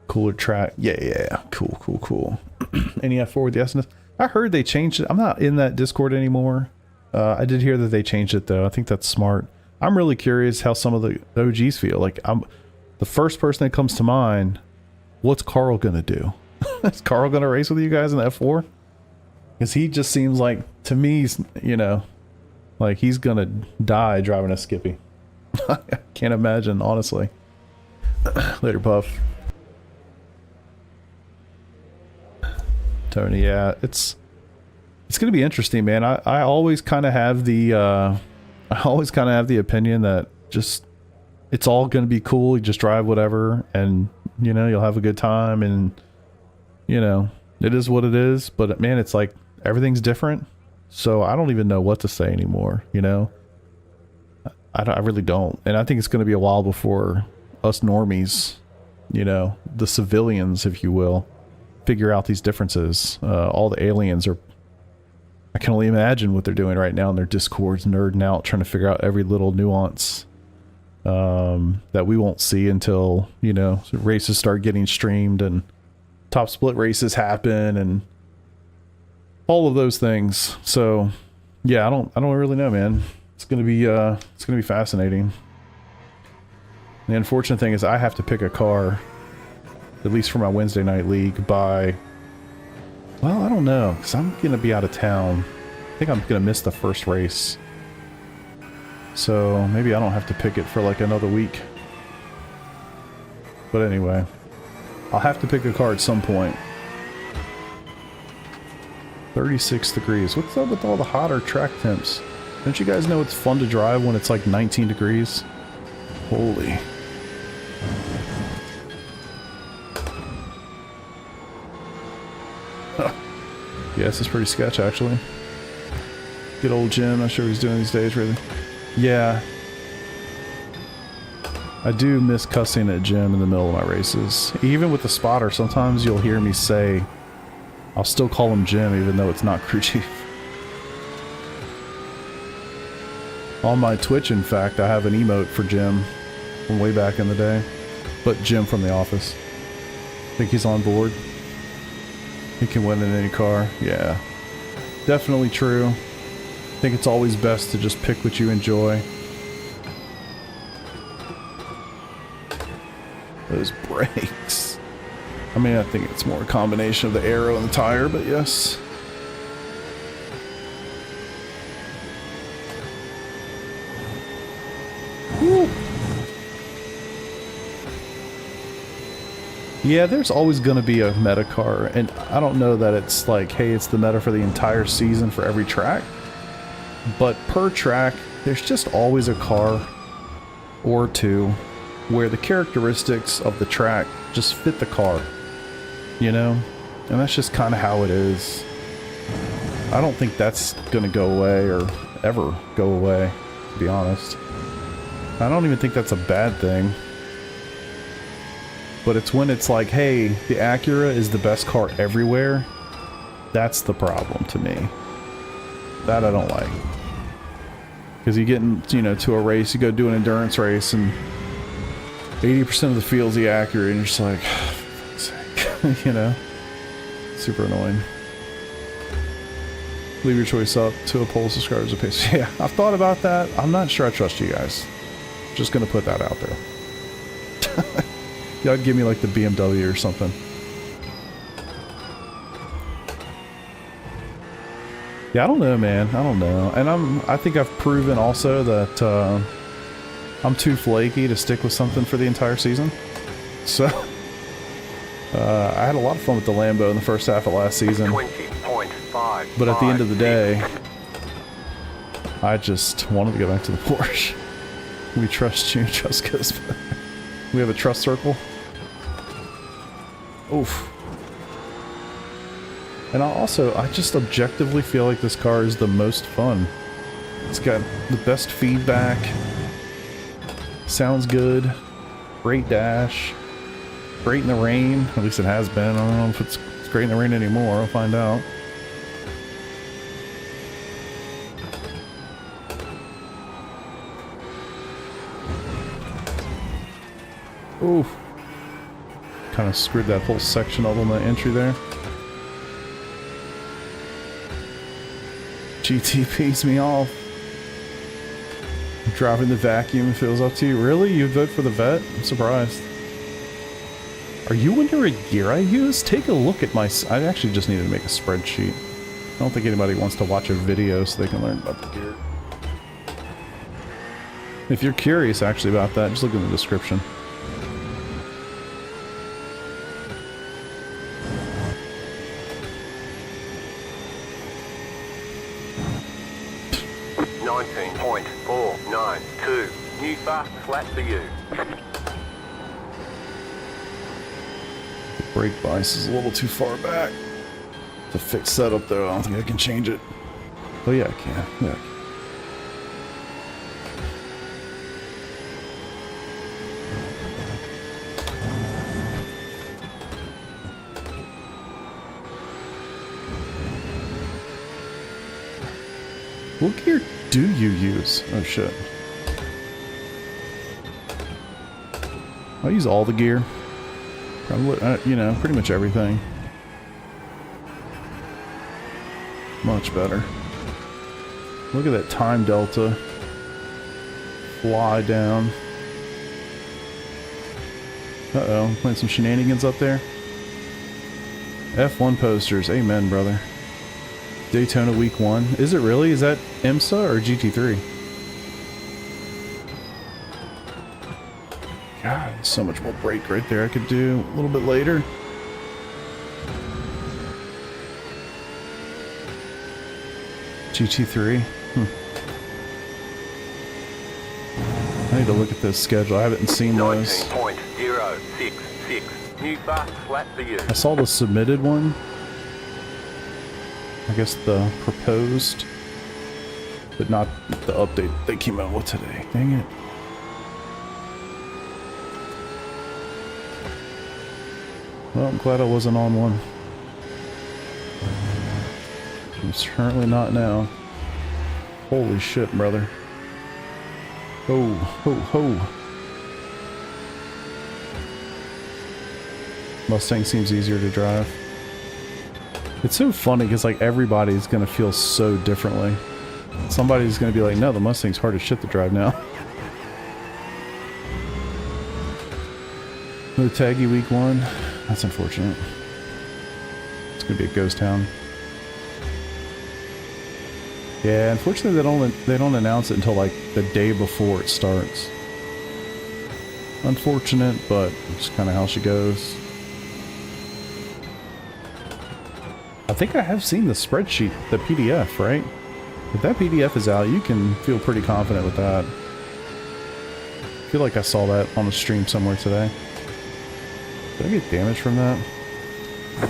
Cooler track. Yeah. Cool. Any F4 with the SNS? I heard they changed it. I'm not in that Discord anymore. I did hear that they changed it though. I think that's smart. I'm really curious how some of the OGs feel. Like, I'm the first person that comes to mind. What's Carl gonna do? Is Carl gonna race with you guys in the F4? Because he just seems like, to me, you know, like he's gonna die driving a Skippy. I can't imagine, honestly. Later, Puff. Tony, yeah, it's gonna be interesting, man. I always kind of have the opinion that just it's all gonna be cool. You just drive whatever, and you know you'll have a good time, and you know it is what it is. But man, it's like everything's different, so I don't even know what to say anymore. You know, I really don't, and I think it's gonna be a while before us normies, you know, the civilians, if you will, figure out these differences. All the aliens are, I can only imagine what they're doing right now in their discords, nerding out, trying to figure out every little nuance that we won't see until, you know, races start getting streamed and top split races happen and all of those things. So yeah, I don't really know, man. It's gonna be fascinating. The unfortunate thing is I have to pick a car, at least for my Wednesday night league, by, well, I don't know, because I'm going to be out of town. I think I'm going to miss the first race. So maybe I don't have to pick it for like another week. But anyway, I'll have to pick a car at some point. 36 degrees. What's up with all the hotter track temps? Don't you guys know it's fun to drive when it's like 19 degrees? Holy. Huh. Yeah, this is pretty sketch, actually. Good old Jim, not sure what he's doing these days, really. Yeah. I do miss cussing at Jim in the middle of my races. Even with the spotter, sometimes you'll hear me say, I'll still call him Jim, even though it's not crew chief. On my Twitch, in fact, I have an emote for Jim from way back in the day. But Jim from the office. Think he's on board? He can win in any car. Yeah. Definitely true. I think it's always best to just pick what you enjoy. Those brakes. I mean, I think it's more a combination of the aero and the tire, but yes. Woo. Yeah, there's always going to be a meta car, and I don't know that it's like, hey, it's the meta for the entire season for every track, but per track, there's just always a car or two where the characteristics of the track just fit the car, you know? And that's just kind of how it is. I don't think that's going to go away or ever go away, to be honest. I don't even think that's a bad thing. But it's when it's like, hey, the Acura is the best car everywhere. That's the problem to me. That I don't like. Because you get in, you know, to a race, you go do an endurance race, and 80% of the field's the Acura, and you're just like, for fuck's sake, you know? Super annoying. Leave your choice up to a poll, subscribers, a pace. Yeah, I've thought about that. I'm not sure I trust you guys. Just gonna put that out there. Y'all give me like the BMW or something. Yeah, I don't know, man. I don't know. And I think I've proven also that I'm too flaky to stick with something for the entire season. So I had a lot of fun with the Lambo in the first half of last season. 20.5. But at the end of the day, I just wanted to go back to the Porsche. We trust you, trust goes back. We have a trust circle. Oof. And I just objectively feel like this car is the most fun. It's got the best feedback. Sounds good. Great dash. Great in the rain. At least it has been. I don't know if it's great in the rain anymore. I'll find out. Oof. Kind of screwed that whole section up on the entry there. GT pees me off. Driving the vacuum feels up to you. Really? You vote for the vet? I'm surprised. Are you wondering what gear I use? Take a look at my... I actually just needed to make a spreadsheet. I don't think anybody wants to watch a video so they can learn about the gear. If you're curious actually about that, just look in the description. .492. New fastest lap for you. The brake bias is a little too far back to fix setup though. I don't think I can change it. Oh yeah, I can. Yeah. What gear do you use? Oh shit. I use all the gear. Probably, you know, pretty much everything. Much better. Look at that time delta. Fly down. Uh-oh, playing some shenanigans up there. F1 posters. Amen, brother. Daytona week 1. Is it really? Is that IMSA or GT3? God, so much more brake right there I could do a little bit later. GT3. need to look at this schedule. I haven't seen those. 19.066. New fast lap for you. I saw the submitted one. I guess the proposed, but not the update they came out with today. Dang it. Well, I'm glad I wasn't on one. I'm certainly not now. Holy shit, brother. Ho, ho, ho. Mustang seems easier to drive. It's so funny because like everybody's gonna feel so differently. Somebody's gonna be like, no, the Mustang's hard as shit to drive now. No taggy week 1. That's unfortunate. It's gonna be a ghost town. Yeah, unfortunately they don't announce it until like the day before it starts. Unfortunate, but it's kind of how she goes. I think I have seen the spreadsheet, the PDF, right? If that PDF is out, you can feel pretty confident with that. I feel like I saw that on a stream somewhere today. Did I get damage from that?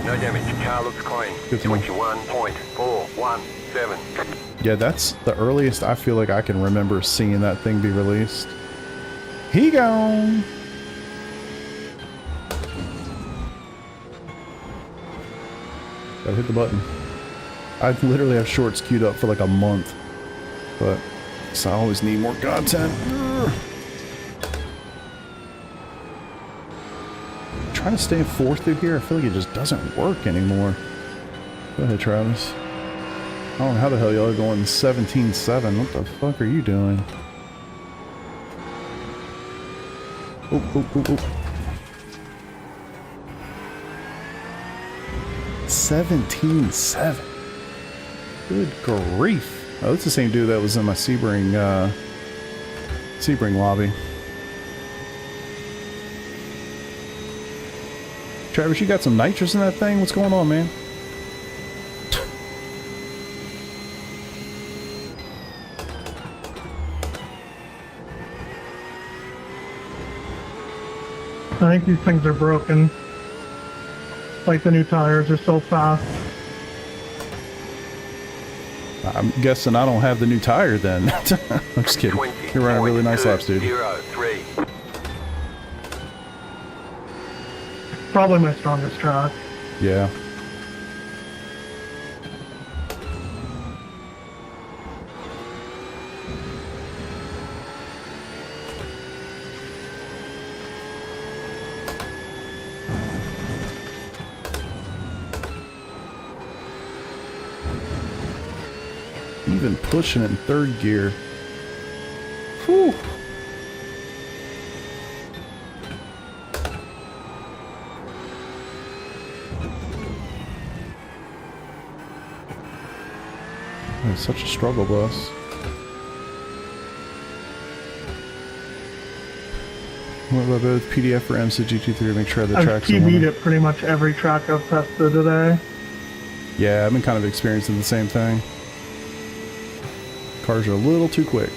No damage. Car looks clean. 21.417. Yeah, that's the earliest I feel like I can remember seeing that thing be released. He gone. Gotta hit the button. I literally have shorts queued up for like a month, but so I always need more content. Trying to stay in 4th through here, I feel like it just doesn't work anymore. Go ahead, Travis. I don't know how the hell y'all are going 17-7. What the fuck are you doing? Oh, oh, oh, oh. 17-7. Good grief. Oh, it's the same dude that was in my Sebring lobby. Travis, you got some nitrous in that thing? What's going on, man? I think these things are broken. Like the new tires are so fast. I'm guessing I don't have the new tire then. I'm just kidding. You're running really nice laps, dude. 03. Probably my strongest track. Yeah. Even pushing it in 3rd gear. Whew. It's such a struggle bus. What about both PDF or IMSA GT3 to make sure the I've tracks are PB'd at pretty much every track I've tested today. Yeah, I've been kind of experiencing the same thing. Cars are a little too quick.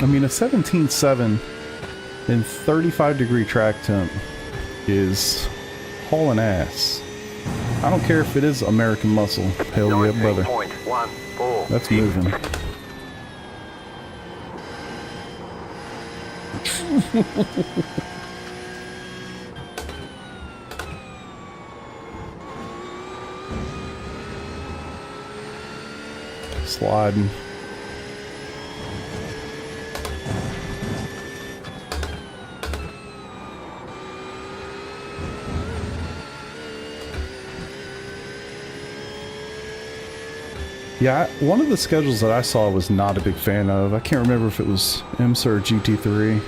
I mean, a 17.7 in 35-degree track temp is hauling ass. I don't care if it is American muscle. Hell yeah, brother. 19.14. That's moving. Sliding. Yeah, one of the schedules that I saw I was not a big fan of. I can't remember if it was IMSA or GT3.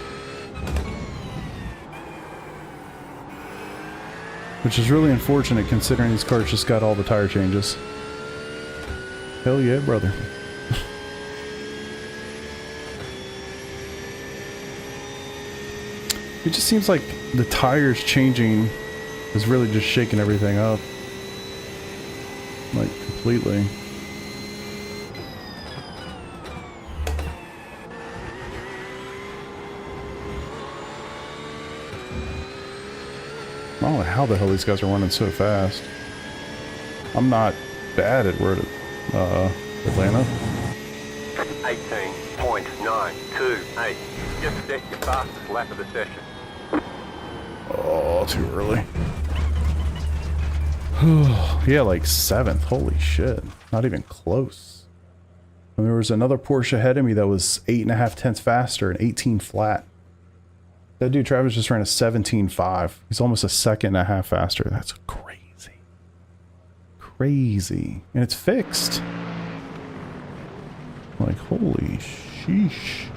Which is really unfortunate considering these cars just got all the tire changes. Hell yeah, brother. It just seems like the tires changing It's really just shaking everything up. Like, completely. I don't know how the hell these guys are running so fast. I'm not bad at where to, Atlanta. 18.928. Just set your fastest lap of the session. Oh, too early. Yeah, like 7th. Holy shit. Not even close. And there was another Porsche ahead of me that was 8.5 tenths faster and 18 flat. That dude Travis just ran a 17.5. He's almost a second and a half faster. That's crazy. Crazy. And it's fixed. Like, holy sheesh.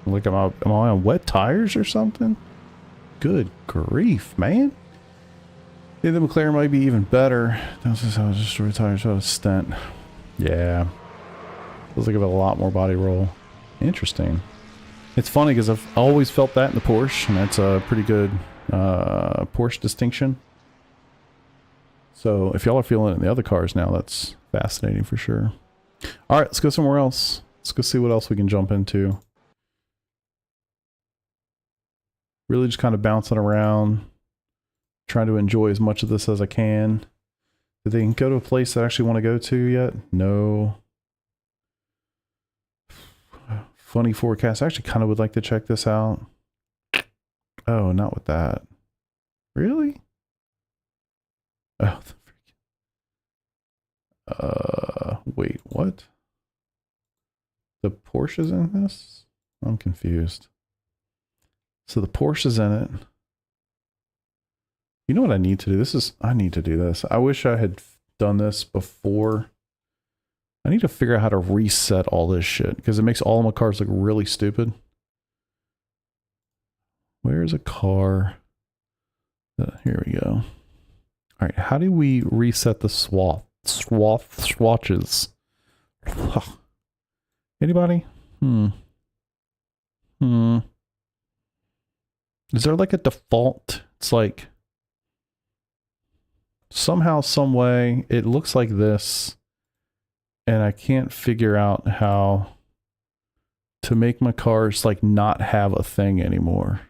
Like, am I on wet tires or something? Good grief, man. I think the McLaren might be even better. That's just how I just retired so a stent. Yeah. Feels like I have a lot more body roll. Interesting. It's funny because I've always felt that in the Porsche, and that's a pretty good Porsche distinction. So if y'all are feeling it in the other cars now, that's fascinating for sure. All right, let's go somewhere else. Let's go see what else we can jump into. Really just kind of bouncing around, trying to enjoy as much of this as I can. Did they go to a place that I actually want to go to yet? No. Funny forecast. I actually kind of would like to check this out. Oh, not with that. Really? Oh, wait, what? The Porsche's in this? I'm confused. So the Porsche's in it. You know what I need to do? I need to do this. I wish I had done this before. I need to figure out how to reset all this shit because it makes all of my cars look really stupid. Where's a car? Here we go. All right, how do we reset the swatches? Anybody? Is there like a default? It's like somehow, some way, it looks like this. And I can't figure out how to make my cars like not have a thing anymore.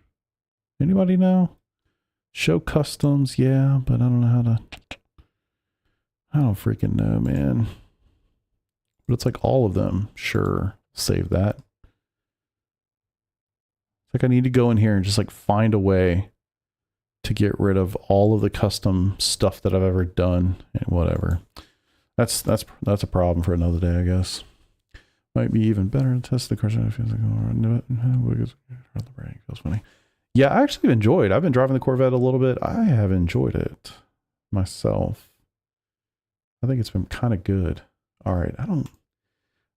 Anybody know? Show customs, yeah, but I don't know how to. I don't freaking know, man. But it's like all of them. Sure, save that. It's like I need to go in here and just like find a way to get rid of all of the custom stuff that I've ever done and whatever. That's a problem for another day, I guess. Might be even better to test the car. Feels like the brake feels funny. Yeah, I actually enjoyed. I've been driving the Corvette a little bit. I have enjoyed it myself. I think it's been kind of good. All right,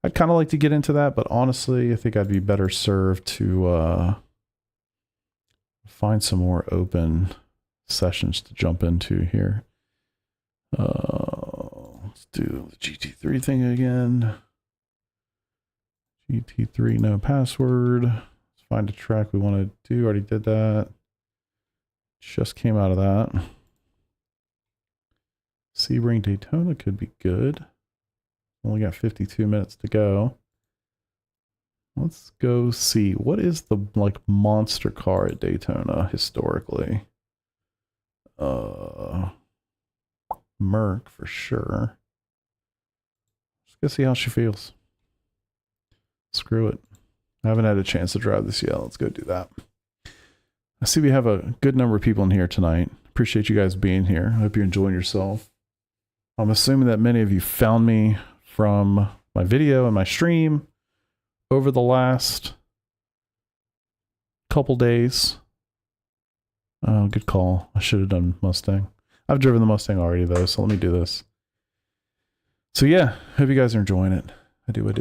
I'd kind of like to get into that, but honestly, I think I'd be better served to find some more open sessions to jump into here. Let's do the GT3 thing again. GT3, no password. Let's find a track we want to do. Already did that. Just came out of that. Sebring Daytona could be good. Only got 52 minutes to go. Let's go see. What is the like monster car at Daytona historically? Merc for sure. Let's go see how she feels. Screw it. I haven't had a chance to drive this yet. Let's go do that. I see we have a good number of people in here tonight. Appreciate you guys being here. I hope you're enjoying yourself. I'm assuming that many of you found me from my video and my stream over the last couple days. Oh, good call. I should have done Mustang. I've driven the Mustang already though, so let me do this. So yeah, hope you guys are enjoying it. I do. It's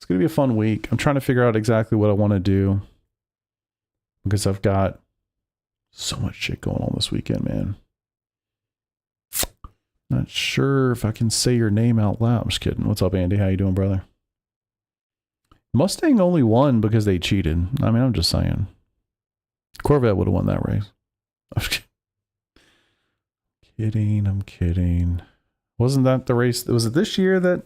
going to be a fun week. I'm trying to figure out exactly what I want to do because I've got so much shit going on this weekend, man. Not sure if I can say your name out loud. I'm just kidding. What's up, Andy? How you doing, brother? Mustang only won because they cheated. I mean, I'm just saying. Corvette would have won that race. I'm kidding. Wasn't that the race? Was it this year that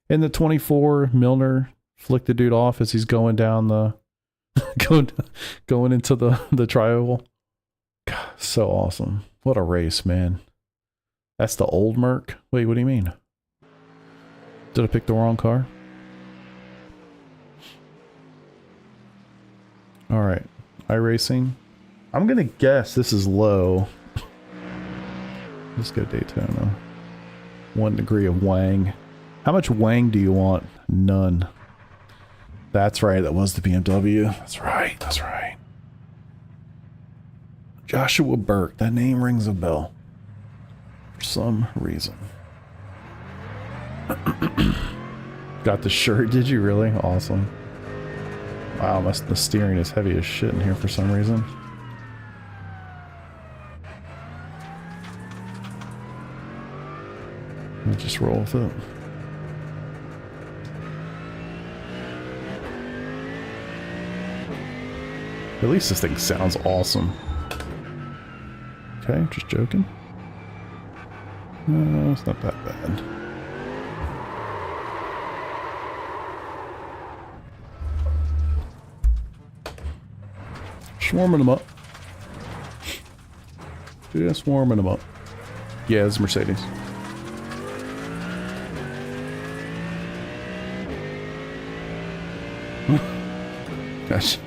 in the 24 Milner flicked the dude off as he's going down the going into the triangle? God, so awesome. What a race, man. That's the old Merc. Wait, what do you mean? Did I pick the wrong car? All right, iRacing. I'm gonna guess this is low. Let's go Daytona. 1 degree of Wang. How much Wang do you want? None. That's right, that was the BMW. That's right, that's right. Joshua Burke, that name rings a bell. For some reason. Got the shirt, did you really? Awesome. Wow, the steering is heavy as shit in here for some reason. I'll just roll with it. At least this thing sounds awesome. Okay, just joking. No, it's not that bad. Just warming them up. Just warming them up. Yeah, it's Mercedes. Gosh.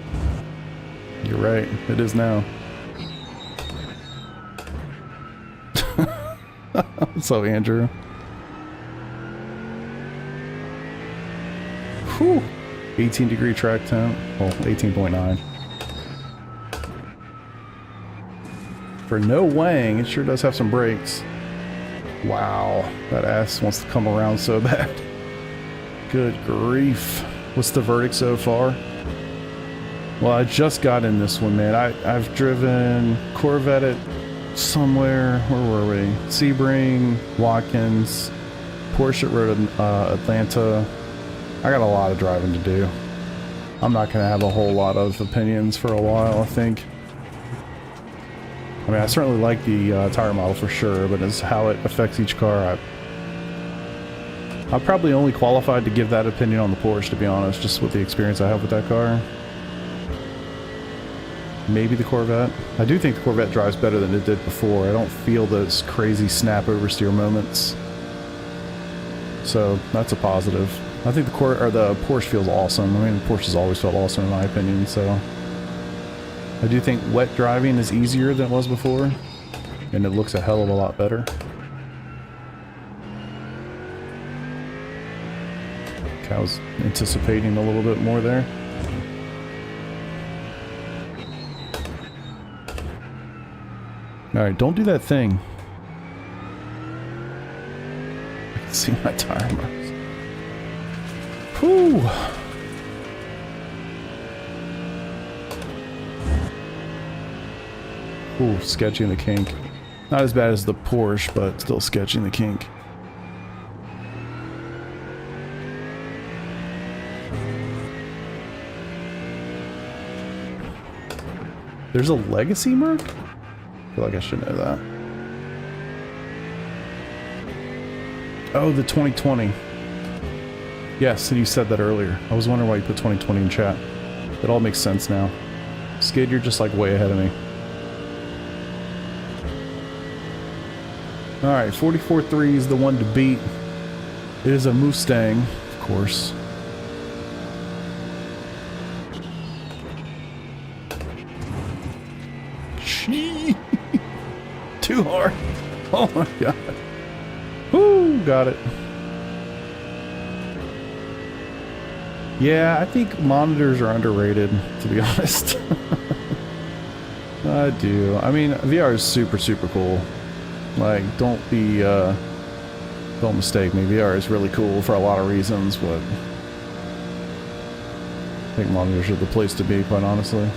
You're right. It is now. What's up, Andrew? Whew. 18-degree track temp. Well, 18.9. For no Wang, it sure does have some brakes. Wow. That ass wants to come around so bad. Good grief. What's the verdict so far? Well, I just got in this one, man. I've driven Corvette at somewhere. Where were we? Sebring, Watkins, Porsche at Road Atlanta. I got a lot of driving to do. I'm not going to have a whole lot of opinions for a while, I think. I mean, I certainly like the tire model for sure, but as how it affects each car, I'm probably only qualified to give that opinion on the Porsche, to be honest, just with the experience I have with that car. Maybe the Corvette. I do think the Corvette drives better than it did before. I don't feel those crazy snap oversteer moments. So that's a positive. I think the Porsche feels awesome. I mean, the Porsche has always felt awesome in my opinion, so. I do think wet driving is easier than it was before, and it looks a hell of a lot better. Okay, I was anticipating a little bit more there. Alright, don't do that thing. I can see my tire marks. Whew! Ooh, sketching the kink. Not as bad as the Porsche, but still sketching the kink. There's a legacy Merc? I feel like I should know that. Oh, the 2020. Yes, and you said that earlier. I was wondering why you put 2020 in chat. It all makes sense now. Skid, you're just like way ahead of me. Alright, 44.3 is the one to beat. It is a Mustang, of course. Too hard. Oh my god. Woo, got it. Yeah, I think monitors are underrated, to be honest. I do. I mean, VR is super, super cool. Like, don't mistake me. VR is really cool for a lot of reasons, but I think monitors are the place to be, quite honestly.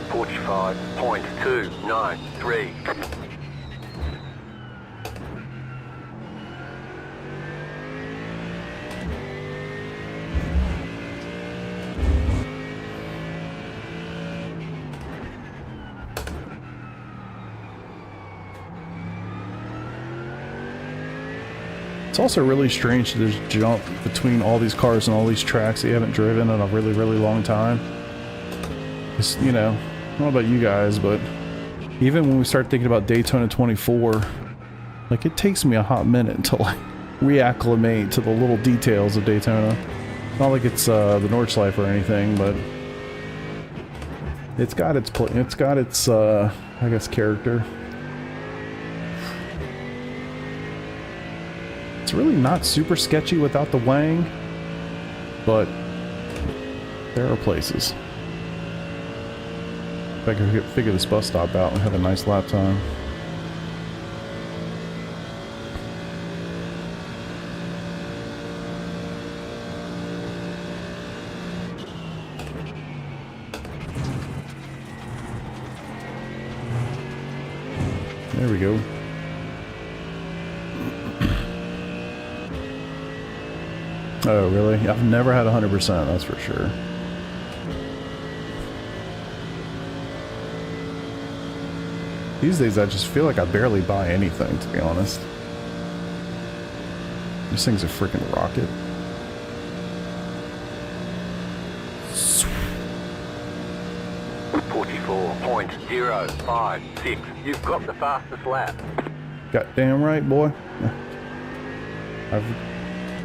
45.293. It's also really strange to just jump between all these cars and all these tracks that you haven't driven in a really, really long time. It's, you know, I don't know about you guys, but even when we start thinking about Daytona 24, like, it takes me a hot minute to, like, reacclimate to the little details of Daytona. Not like it's the Nordschleife or anything, but it's got its I guess, character. It's really not super sketchy without the Wang, but there are places. If I could figure this bus stop out and have a nice lap time. There we go. Oh, really? I've never had 100%, that's for sure. These days, I just feel like I barely buy anything, to be honest. This thing's a freaking rocket. .056. You've got the fastest lap. Goddamn right, boy. I've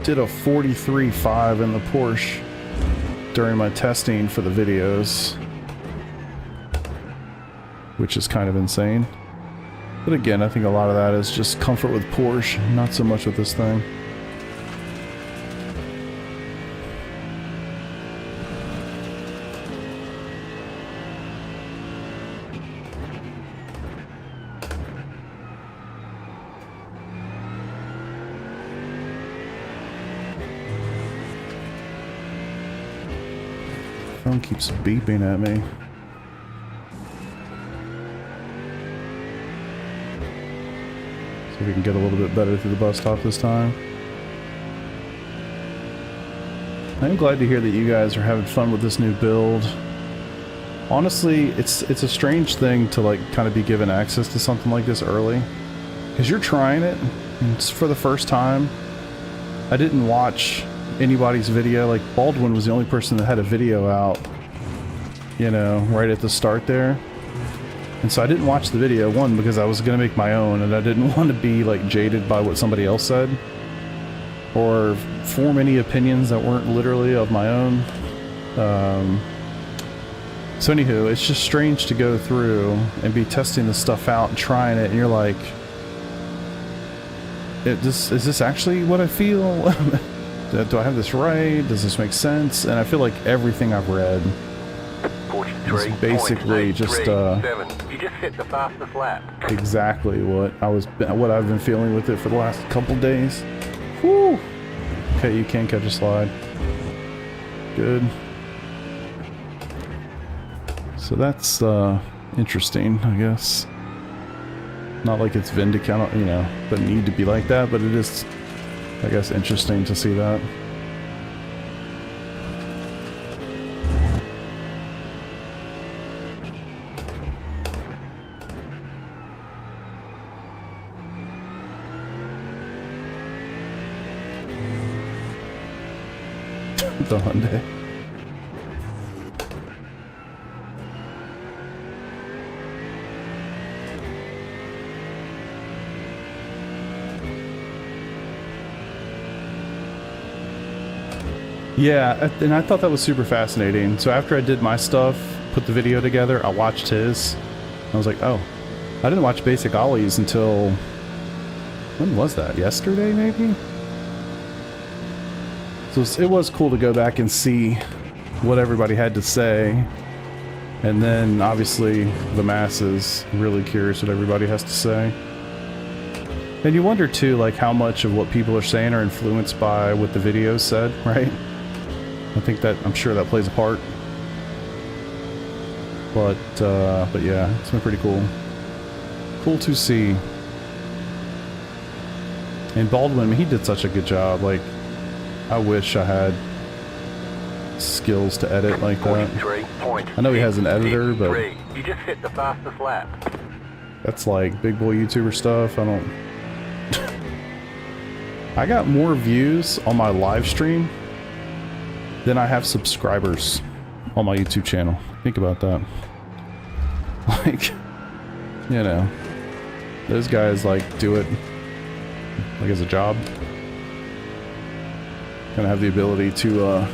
did a 43.5 in the Porsche during my testing for the videos, which is kind of insane. But again, I think a lot of that is just comfort with Porsche, not so much with this thing. Phone keeps beeping at me. See if we can get a little bit better through the bus stop this time. I'm glad to hear that you guys are having fun with this new build. Honestly, it's a strange thing to, like, kind of be given access to something like this early, because you're trying it, and it's for the first time. I didn't watch anybody's video. Like, Baldwin was the only person that had a video out, you know, right at the start there. And so I didn't watch the video, one, because I was going to make my own, and I didn't want to be, like, jaded by what somebody else said, or form any opinions that weren't literally of my own. So anywho, it's just strange to go through and be testing this stuff out and trying it, and you're like, is this actually what I feel? Do I have this right? Does this make sense? And I feel like everything I've read is basically just you just hit the fastest lap. Exactly what I've been feeling with it for the last couple days. Whew. Okay, you can catch a slide. Good. So that's interesting, I guess. Not like it's vindicated, you know, doesn't need to be like that, but it is, I guess, interesting to see that. The Hyundai. Yeah, and I thought that was super fascinating. So after I did my stuff, put the video together, I watched his. I was like, oh, I didn't watch Basic Ollies until, when was that? Yesterday, maybe? So it was cool to go back and see what everybody had to say. And then, obviously, the masses, really curious what everybody has to say. And you wonder, too, like, how much of what people are saying are influenced by what the video said, right? I'm sure that plays a part. But yeah, it's been pretty cool. Cool to see. And Baldwin, he did such a good job. Like, I wish I had skills to edit like that. I know he has an editor, but you just hit the fastest lap. That's like big boy YouTuber stuff. I got more views on my live stream than I have subscribers on my YouTube channel. Think about that. Like, you know, those guys like do it like as a job. Gonna have the ability to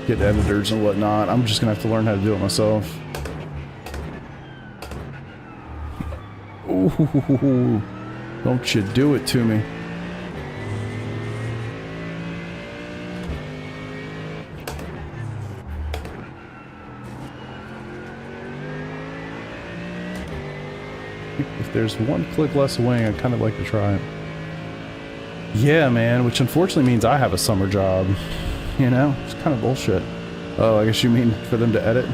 get editors and whatnot. I'm just gonna have to learn how to do it myself. Ooh, don't you do it to me. If there's one click less away, I'd kind of like to try it. Yeah, man, which unfortunately means I have a summer job. You know, it's kind of bullshit. Oh, I guess you mean for them to edit?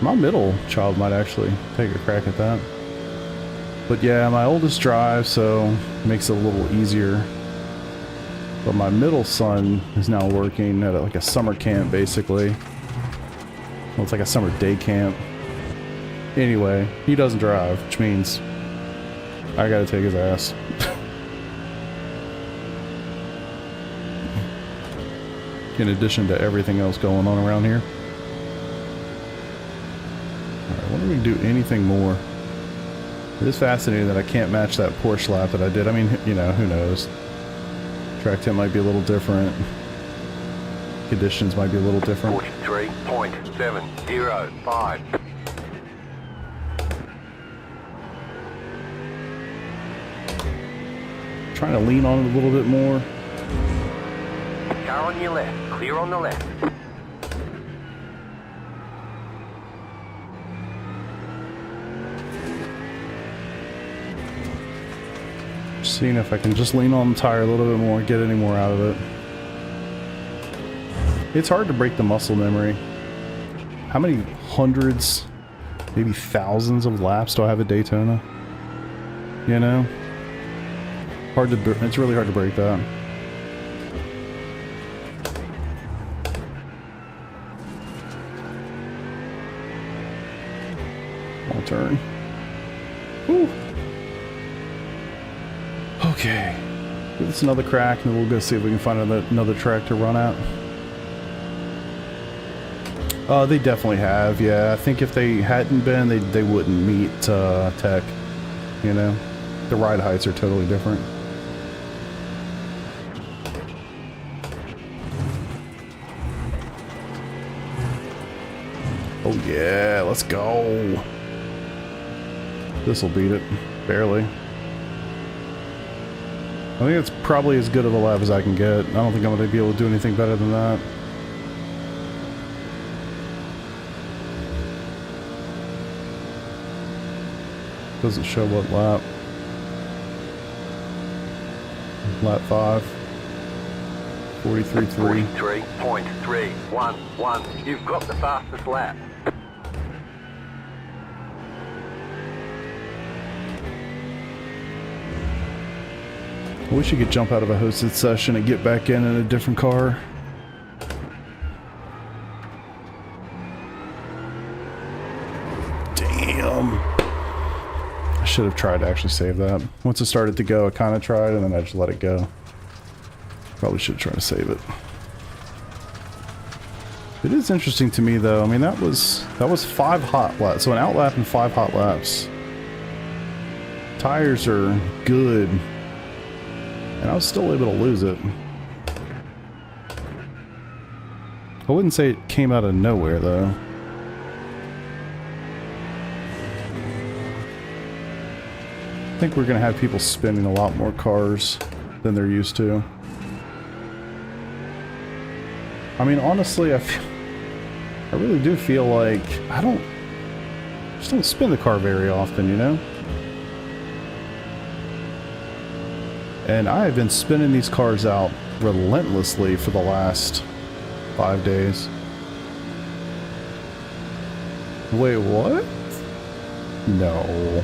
My middle child might actually take a crack at that. But yeah, my oldest drives, so it makes it a little easier. But my middle son is now working at like a summer camp, basically. Well, it's like a summer day camp. Anyway, he doesn't drive, which means I gotta take his ass. In addition to everything else going on around here. Alright, when are we gonna do anything more? It is fascinating that I can't match that Porsche lap that I did. I mean, you know, who knows? Track temp might be a little different. Conditions might be a little different. 43.705. Trying to lean on it a little bit more. Car on your left, clear on the left. Seeing if I can just lean on the tire a little bit more, get any more out of it. It's hard to break the muscle memory. How many hundreds, maybe thousands of laps do I have at Daytona? You know? It's really hard to break that. One turn. Whew. Okay. Give this another crack and then we'll go see if we can find another track to run at. They definitely have, yeah. I think if they hadn't been, they wouldn't meet Tech. You know? The ride heights are totally different. Oh yeah, let's go. This'll beat it. Barely. I think it's probably as good of a lap as I can get. I don't think I'm going to be able to do anything better than that. Doesn't show what lap. Lap 5. 43.3. 43.311. You've got the fastest lap. I wish you could jump out of a hosted session and get back in a different car. Damn. I should have tried to actually save that. Once it started to go, I kind of tried and then I just let it go. Probably should try to save it. It is interesting to me though. I mean, that was 5 hot laps. So an out lap and 5 hot laps. Tires are good. And I was still able to lose it. I wouldn't say it came out of nowhere, though. I think we're going to have people spinning a lot more cars than they're used to. I mean, honestly, I really do feel like I just don't spin the car very often, you know? And I have been spinning these cars out relentlessly for the last 5 days. Wait, what? No.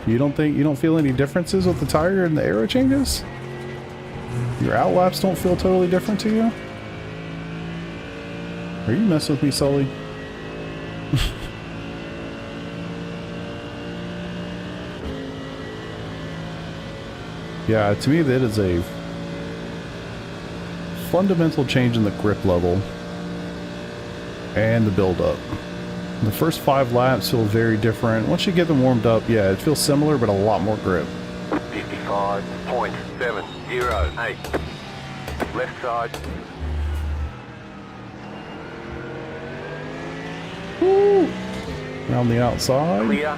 You don't feel any differences with the tire and the aero changes? Your out laps don't feel totally different to you? Are you messing with me, Sully? Yeah, to me that is a fundamental change in the grip level and the build-up. The first 5 laps feel very different. Once you get them warmed up, yeah, it feels similar, but a lot more grip. 55.708. Left side. Woo! Around the outside. Clear.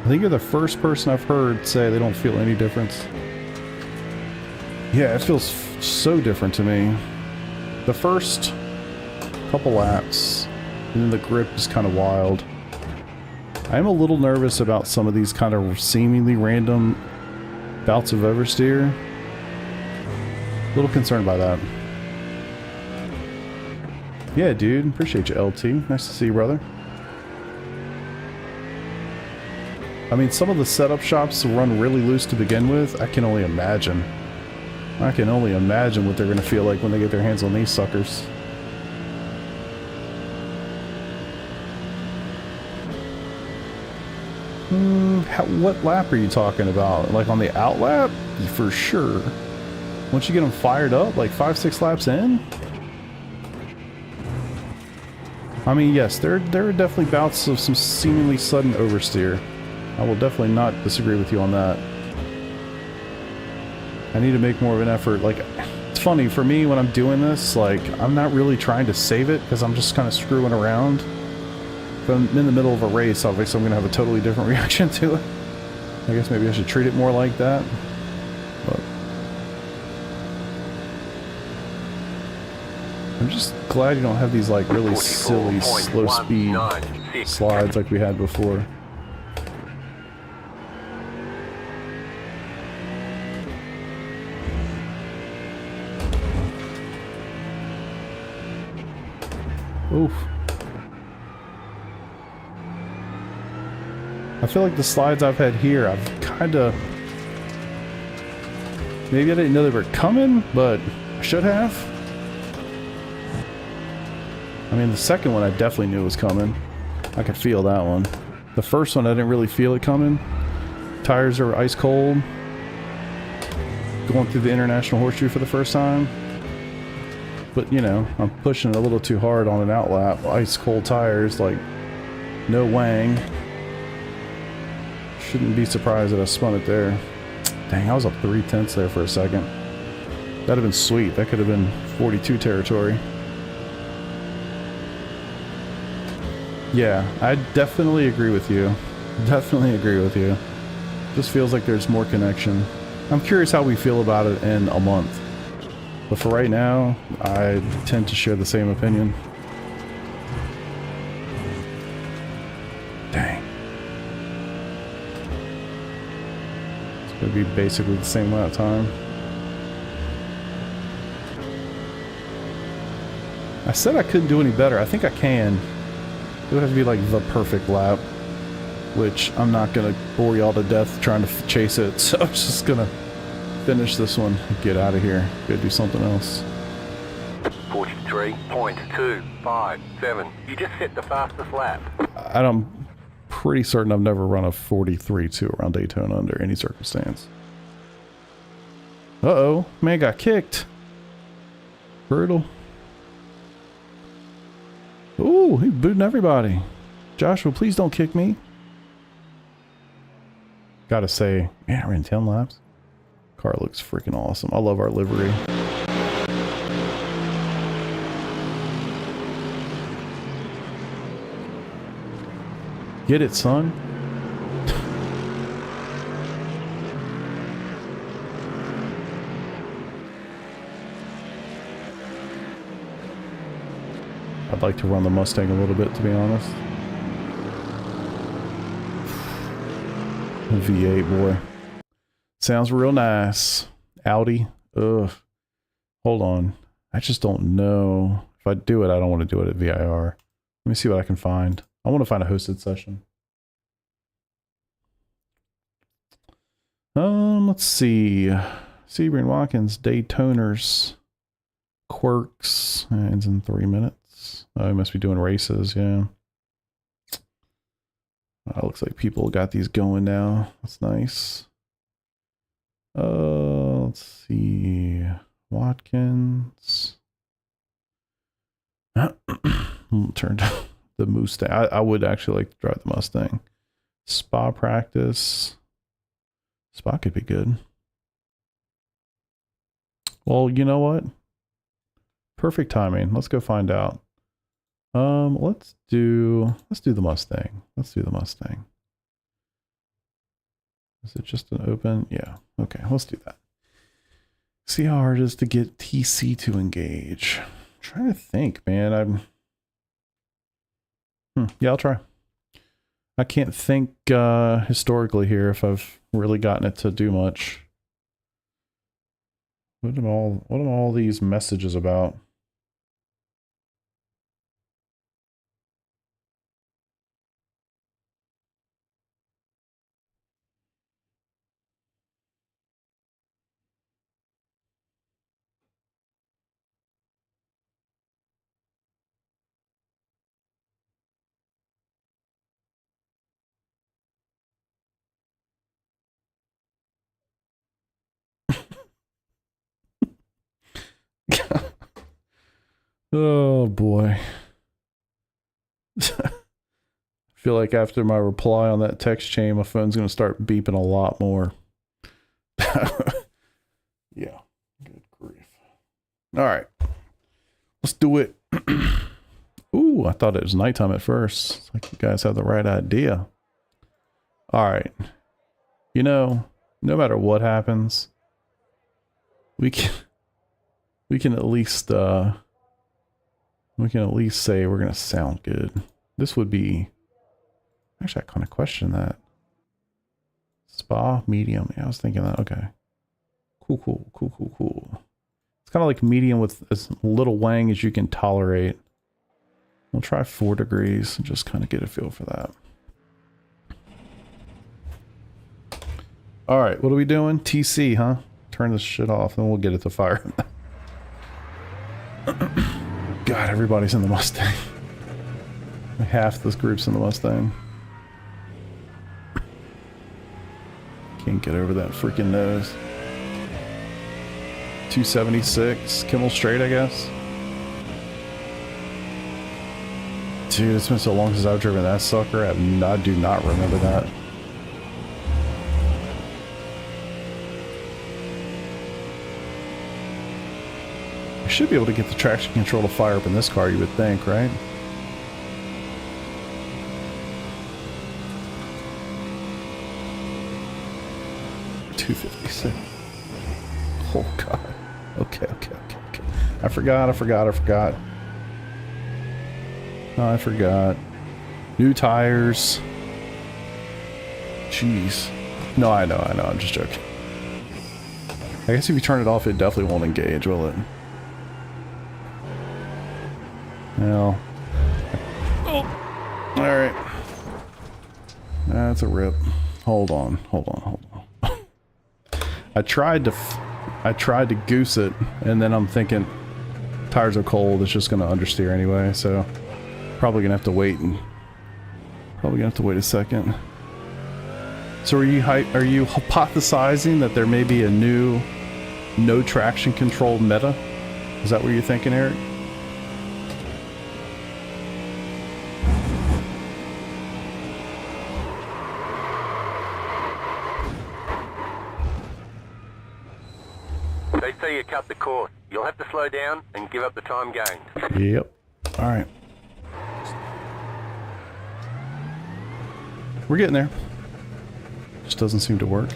I think you're the first person I've heard say they don't feel any difference. Yeah, it feels so different to me. The first couple laps, and then the grip is kind of wild. I am a little nervous about some of these kind of seemingly random bouts of oversteer. A little concerned by that. Yeah, dude. Appreciate you, LT. Nice to see you, brother. I mean, some of the setup shops run really loose to begin with. I can only imagine. I can only imagine what they're going to feel like when they get their hands on these suckers. What lap are you talking about? Like on the out lap? For sure. Once you get them fired up, like 5-6 laps in? I mean, yes, there are definitely bouts of some seemingly sudden oversteer. I will definitely not disagree with you on that. I need to make more of an effort. Like, it's funny, for me, when I'm doing this, like, I'm not really trying to save it, because I'm just kind of screwing around. If I'm in the middle of a race, obviously I'm going to have a totally different reaction to it. I guess maybe I should treat it more like that. But I'm just glad you don't have these, like, really silly, slow speed slides like we had before. Oof. I feel like the slides I've had here, I've kind of... Maybe I didn't know they were coming, but I should have. I mean, the second one I definitely knew was coming. I could feel that one. The first one I didn't really feel it coming. Tires are ice cold. Going through the International Horseshoe for the first time. But, you know, I'm pushing it a little too hard on an outlap. Ice cold tires, like, no wang. Shouldn't be surprised that I spun it there. Dang, I was up 3/10 there for a second. That'd have been sweet. That could have been 42 territory. Yeah, I definitely agree with you. Definitely agree with you. Just feels like there's more connection. I'm curious how we feel about it in a month. But for right now, I tend to share the same opinion. Dang. It's going to be basically the same amount of time. I said I couldn't do any better. I think I can. It would have to be like the perfect lap, which I'm not going to bore y'all to death trying to chase it. So I'm just going to finish this one and get out of here. Go do something else. 43.257. You just hit the fastest lap. I'm pretty certain I've never run a 43.2 around Daytona under any circumstance. Uh-oh. Man got kicked. Brutal. Ooh, he's booting everybody. Joshua, please don't kick me. Gotta say, man, I ran 10 laps. Car looks freaking awesome. I love our livery. Get it, son. I'd like to run the Mustang a little bit, to be honest. V8, boy. Sounds real nice. Audi. Ugh. Hold on. I just don't know. If I do it, I don't want to do it at VIR. Let me see what I can find. I want to find a hosted session. Let's see. Sebring Watkins, Daytoners, Quirks. Ends in 3 minutes. Oh, he must be doing races, yeah. Looks like people got these going now. That's nice. Let's see. Watkins. Turn to the Mustang. I would actually like to drive the Mustang. Spa practice. Spa could be good. Well, you know what? Perfect timing. Let's go find out. Let's do the Mustang. Let's do the Mustang. Is it just an open? Yeah. Okay, let's do that. See how hard it is to get TC to engage. I'm trying to think, man. Yeah, I'll try. I can't think historically here if I've really gotten it to do much. What are all these messages about? Oh boy. I feel like after my reply on that text chain, my phone's going to start beeping a lot more. Yeah. Good grief. All right. Let's do it. Ooh, I thought it was nighttime at first. It's like you guys have the right idea. All right. You know, no matter what happens, we can at least say we're going to sound good. This would be, actually, I kind of question that. Spa, medium. Yeah, I was thinking that. Okay. Cool. It's kind of like medium with as little wang as you can tolerate. We'll try 4 degrees and just kind of get a feel for that. All right, what are we doing? TC, huh? Turn this shit off and we'll get it to fire. God, everybody's in the Mustang. Half this group's in the Mustang. Can't get over that freaking nose. 276, Kimmel straight, I guess. Dude, it's been so long since I've driven that sucker. I do not remember that. I should be able to get the traction control to fire up in this car, you would think, right? $256. Oh god. Okay. I forgot. Oh, I forgot. New tires. Jeez. No, I know. I'm just joking. I guess if you turn it off, it definitely won't engage, will it? Well. Oh. Alright. That's a rip. Hold on. I tried to goose it, and then I'm thinking tires are cold, it's just gonna understeer anyway, so probably gonna have to wait a second. So are you hypothesizing that there may be a new no traction control meta? Is that what you're thinking, Eric? They say you cut the course. You'll have to slow down and give up the time gained. Yep. All right. We're getting there. Just doesn't seem to work.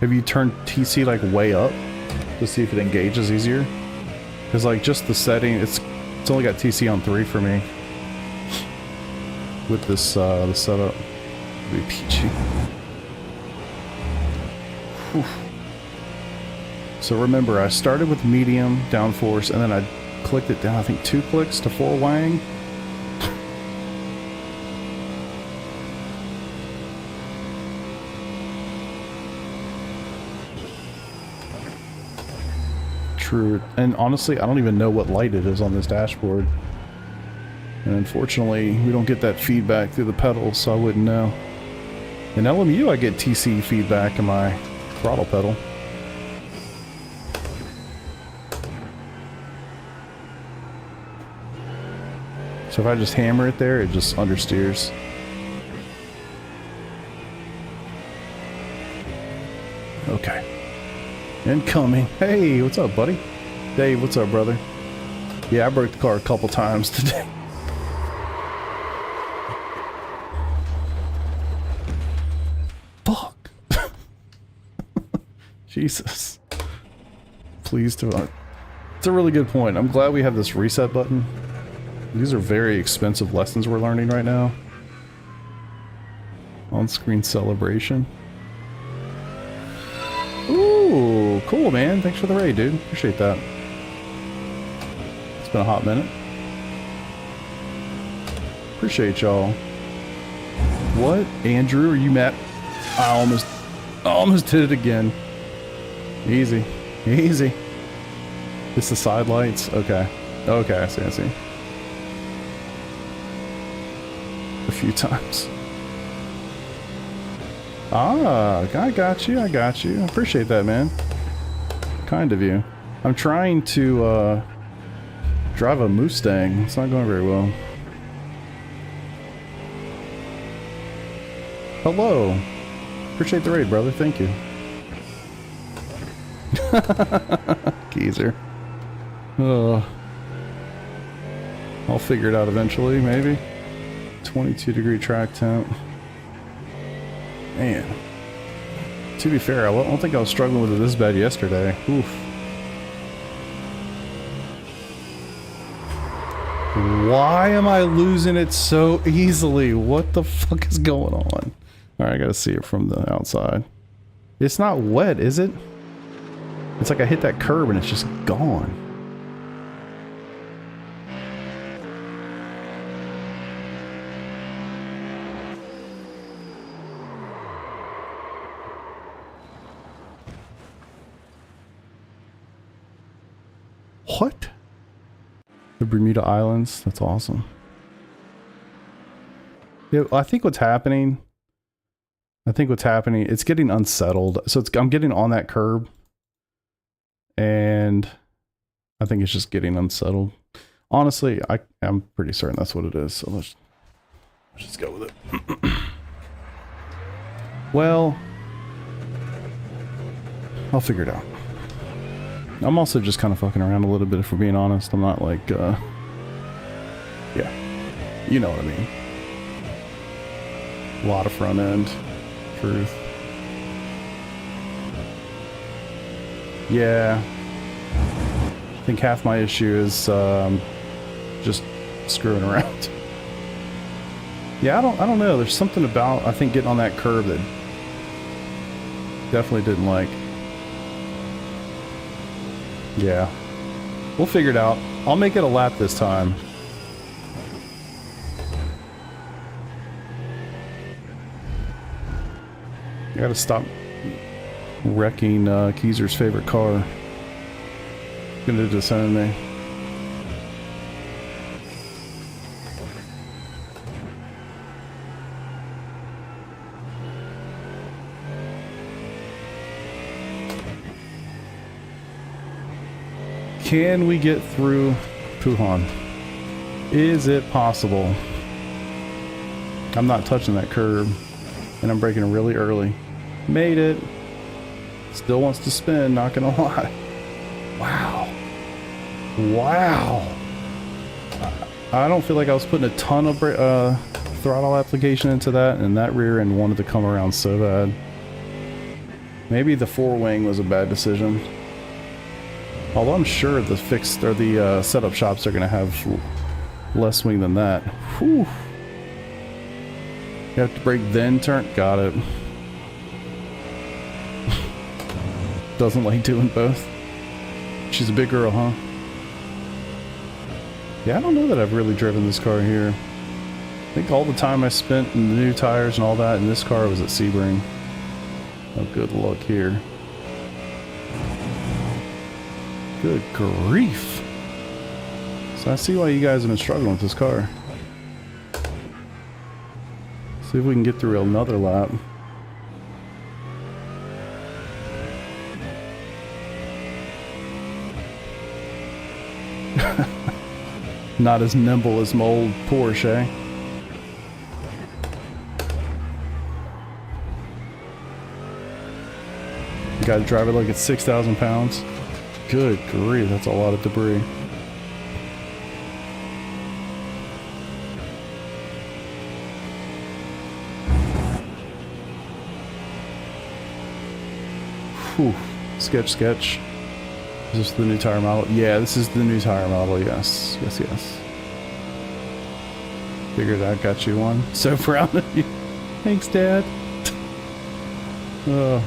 Have you turned TC like way up to see if it engages easier? Because like just the setting, it's only got TC on 3 for me. With this the setup. It'll be peachy. Whew. So remember, I started with medium downforce, and then I clicked it down, I think 2 clicks to 4 wang. True. And honestly, I don't even know what light it is on this dashboard. And unfortunately, we don't get that feedback through the pedals, so I wouldn't know. In LMU, I get TC feedback in my throttle pedal. So if I just hammer it there, it just understeers. Okay. Incoming. Hey, what's up, buddy? Dave, what's up, brother? Yeah, I broke the car a couple times today. Fuck. Jesus. Please do not. It's a really good point. I'm glad we have this reset button. These are very expensive lessons we're learning right now. On-screen celebration. Ooh, cool, man. Thanks for the raid, dude. Appreciate that. It's been a hot minute. Appreciate y'all. What? Andrew, are you mad? I almost did it again. Easy. Easy. It's the side lights? Okay. Okay, I see. A few times. Ah, I got you. I appreciate that, man. Kind of you. I'm trying to drive a Mustang. It's not going very well. Hello. Appreciate the raid, brother. Thank you. Geezer. I'll figure it out eventually, maybe. 22-degree track temp. Man. To be fair, I don't think I was struggling with it this bad yesterday. Oof. Why am I losing it so easily? What the fuck is going on? Alright, I gotta see it from the outside. It's not wet, is it? It's like I hit that curb and it's just gone. What? The Bermuda Islands? That's awesome. Yeah, I think what's happening... it's getting unsettled. So I'm getting on that curb. And I think it's just getting unsettled. Honestly, I'm pretty certain that's what it is. So let's just go with it. Well, I'll figure it out. I'm also just kind of fucking around a little bit, if we're being honest. I'm not like, yeah, you know what I mean. A lot of front end truth. Yeah, I think half my issue is just screwing around. Yeah, I don't know. There's something about, I think, getting on that curb that definitely didn't like. Yeah, we'll figure it out. I'll make it a lap this time. I gotta stop wrecking Keezer's favorite car. Gonna disown me. Can we get through Puhan? Is it possible? I'm not touching that curb, and I'm braking really early. Made it. Still wants to spin, not gonna lie. Wow. Wow. I don't feel like I was putting a ton of throttle application into that, and that rear end wanted to come around so bad. Maybe the four-wing was a bad decision. Although I'm sure the fixed or the setup shops are going to have less wing than that. Whew. You have to brake then turn. Got it. Doesn't like doing both. She's a big girl, huh? Yeah, I don't know that I've really driven this car here. I think all the time I spent in the new tires and all that in this car was at Sebring. Oh, good luck here. Good grief. So I see why you guys have been struggling with this car. See if we can get through another lap. Not as nimble as my old Porsche, eh? You gotta drive it like it's 6,000 pounds. Good grief, that's a lot of debris. Whew. Sketch. Is this the new tire model? Yeah, this is the new tire model, yes. Yes. Figured I got you one. So proud of you. Thanks, Dad. Oh.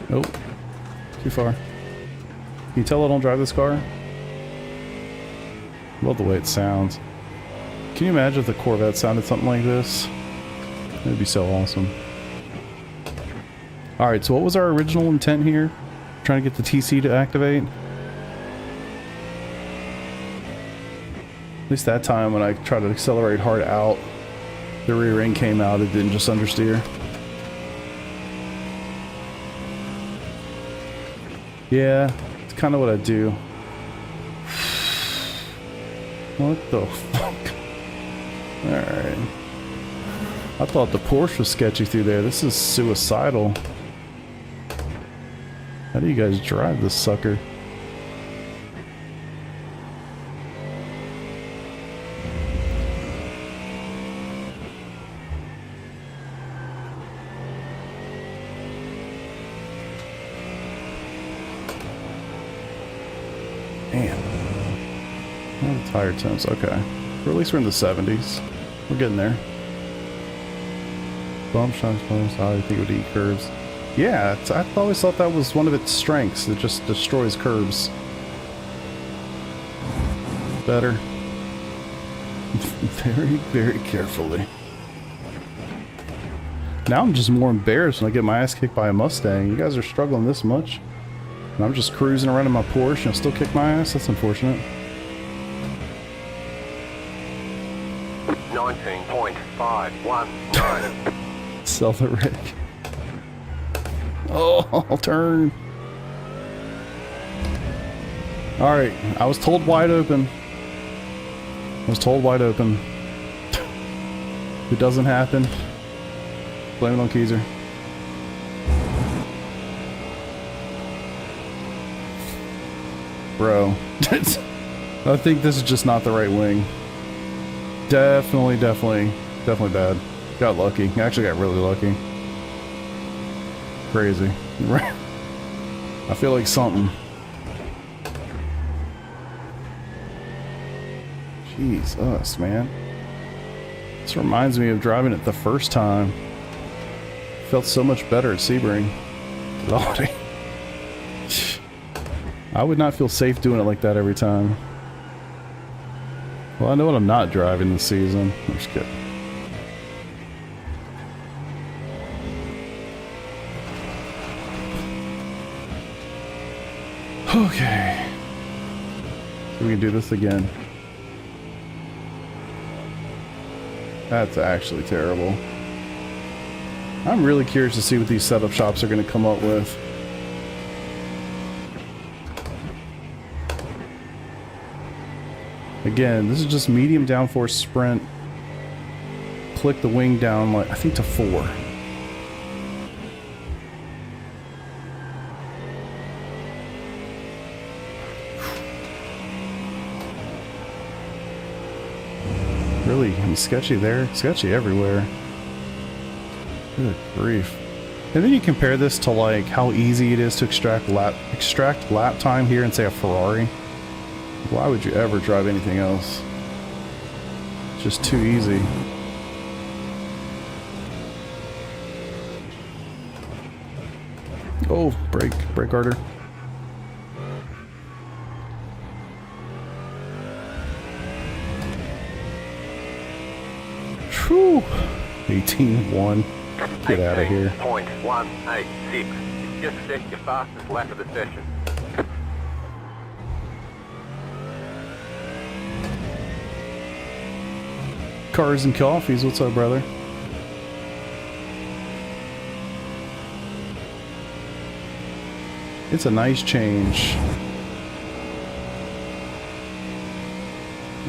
Nope. Too far. Can you tell I don't drive this car? Love the way it sounds. Can you imagine if the Corvette sounded something like this? That'd be so awesome. Alright, so what was our original intent here? Trying to get the TC to activate? At least that time when I tried to accelerate hard out, the rear end came out, it didn't just understeer. Yeah, it's kind of what I do. What the fuck? Alright. I thought the Porsche was sketchy through there. This is suicidal. How do you guys drive this sucker? Man. Oh, the tire temps, okay. Or at least we're in the 70s. We're getting there. Bump shines, I think it would eat curves. Yeah, I always thought that was one of its strengths. It just destroys curves. Better. Very, very carefully. Now I'm just more embarrassed when I get my ass kicked by a Mustang. You guys are struggling this much. And I'm just cruising around in my Porsche and still kick my ass? That's unfortunate. 19.519. Sell the rig. Oh, I'll turn. Alright, I was told wide open. If it doesn't happen, blame it on Keyser. Bro. I think this is just not the right wing. Definitely bad. Got lucky. Actually got really lucky. Crazy. I feel like something. Jesus, man. This reminds me of driving it the first time. Felt so much better at Sebring. Lordy. I would not feel safe doing it like that every time. Well, I know what I'm not driving this season. I'm just kidding. Okay. So we can do this again. That's actually terrible. I'm really curious to see what these setup shops are going to come up with. Again, this is just medium downforce sprint. Click the wing down, like I think to 4. Really, I mean, sketchy there, sketchy everywhere. Good grief. And then you compare this to like how easy it is to extract lap time here in say a Ferrari. Why would you ever drive anything else? It's just too easy. Oh, brake harder. Whew. 18-1. Get out of here. 18.186. Just set your fastest lap of the session. Cars and Coffees, what's up, brother? It's a nice change.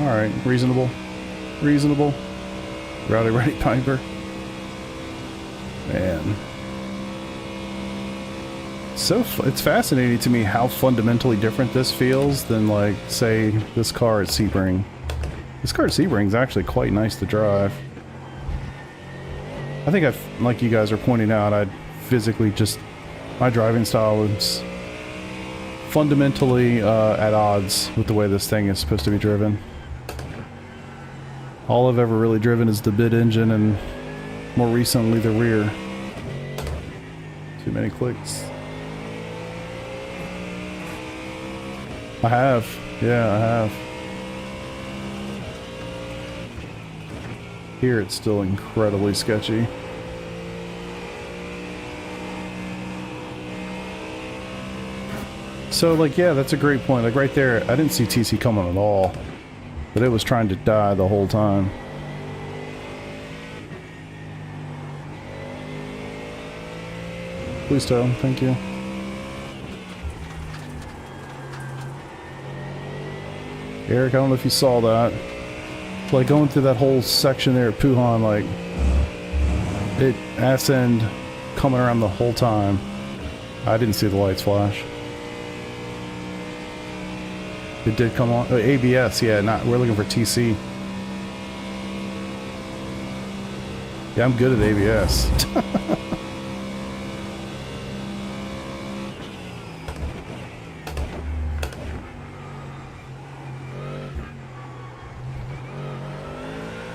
Alright, reasonable. Reasonable. Rowdy Roddy Piper. Man. So, it's fascinating to me how fundamentally different this feels than, like, say, this car at Sebring. This car at Sebring is actually quite nice to drive. I think like you guys are pointing out, I'd physically just... My driving style was fundamentally at odds with the way this thing is supposed to be driven. All I've ever really driven is the mid-engine and more recently the rear. Too many clicks. I have. Yeah, I have. Here it's still incredibly sketchy. So, like, yeah, that's a great point. Like, right there, I didn't see TC coming at all. But it was trying to die the whole time. Please tell. Thank you. Eric, I don't know if you saw that. Like, going through that whole section there at Puhan, like, it ass end coming around the whole time. I didn't see the lights flash. It did come on. ABS, yeah, we're looking for TC. Yeah, I'm good at ABS.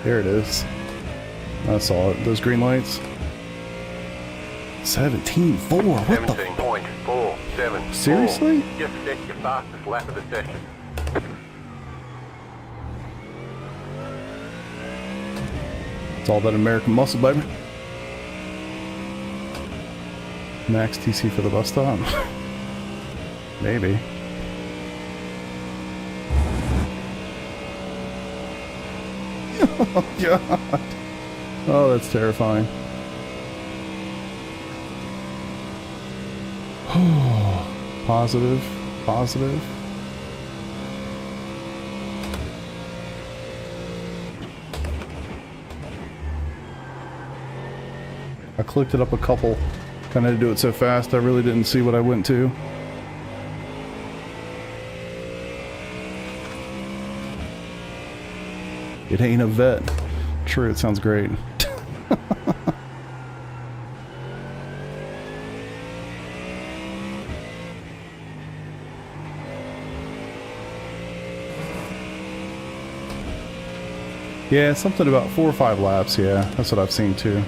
There it is. I saw it. Those green lights. 17.4. What the? 17.474. Seriously? Just set your fastest lap of the session. It's all that American muscle, baby. Max TC for the bus stop. Maybe. Oh, God. Oh, that's terrifying. Positive. Positive. I clicked it up a couple. Kind of had to do it so fast, I really didn't see what I went to. It ain't a vet. True, it sounds great. Yeah, something about 4 or 5 laps, yeah. That's what I've seen too.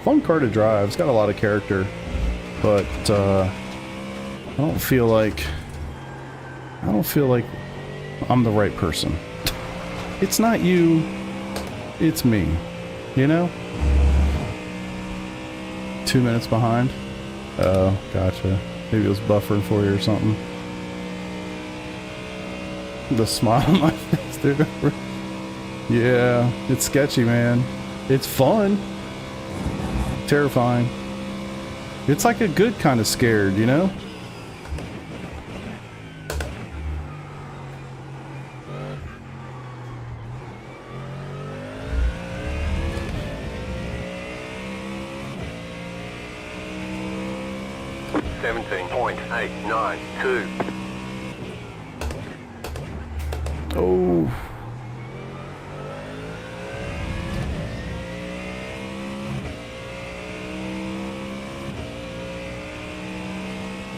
Fun car to drive. It's got a lot of character, but I don't feel like I'm the right person. It's not you, it's me. You know? 2 minutes behind. Oh, gotcha. Maybe it was buffering for you or something. The smile on my face, dude. Yeah, it's sketchy, man. It's fun. Terrifying. It's like a good kind of scared, you know? .892. Oh.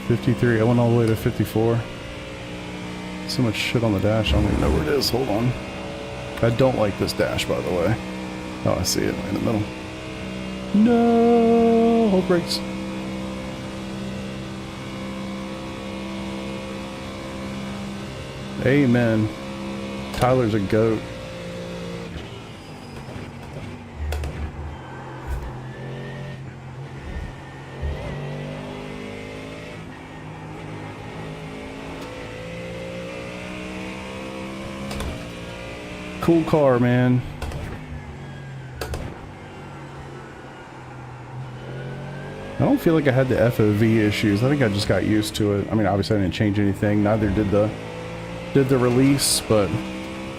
.53. I went all the way to 54. So much shit on the dash, I don't even know where it is. Hold on. I don't like this dash, by the way. Oh, I see it right in the middle. No! Hold brakes. Amen. Tyler's a goat. Cool car, man. I don't feel like I had the FOV issues. I think I just got used to it. I mean, obviously I didn't change anything. Neither did the release, but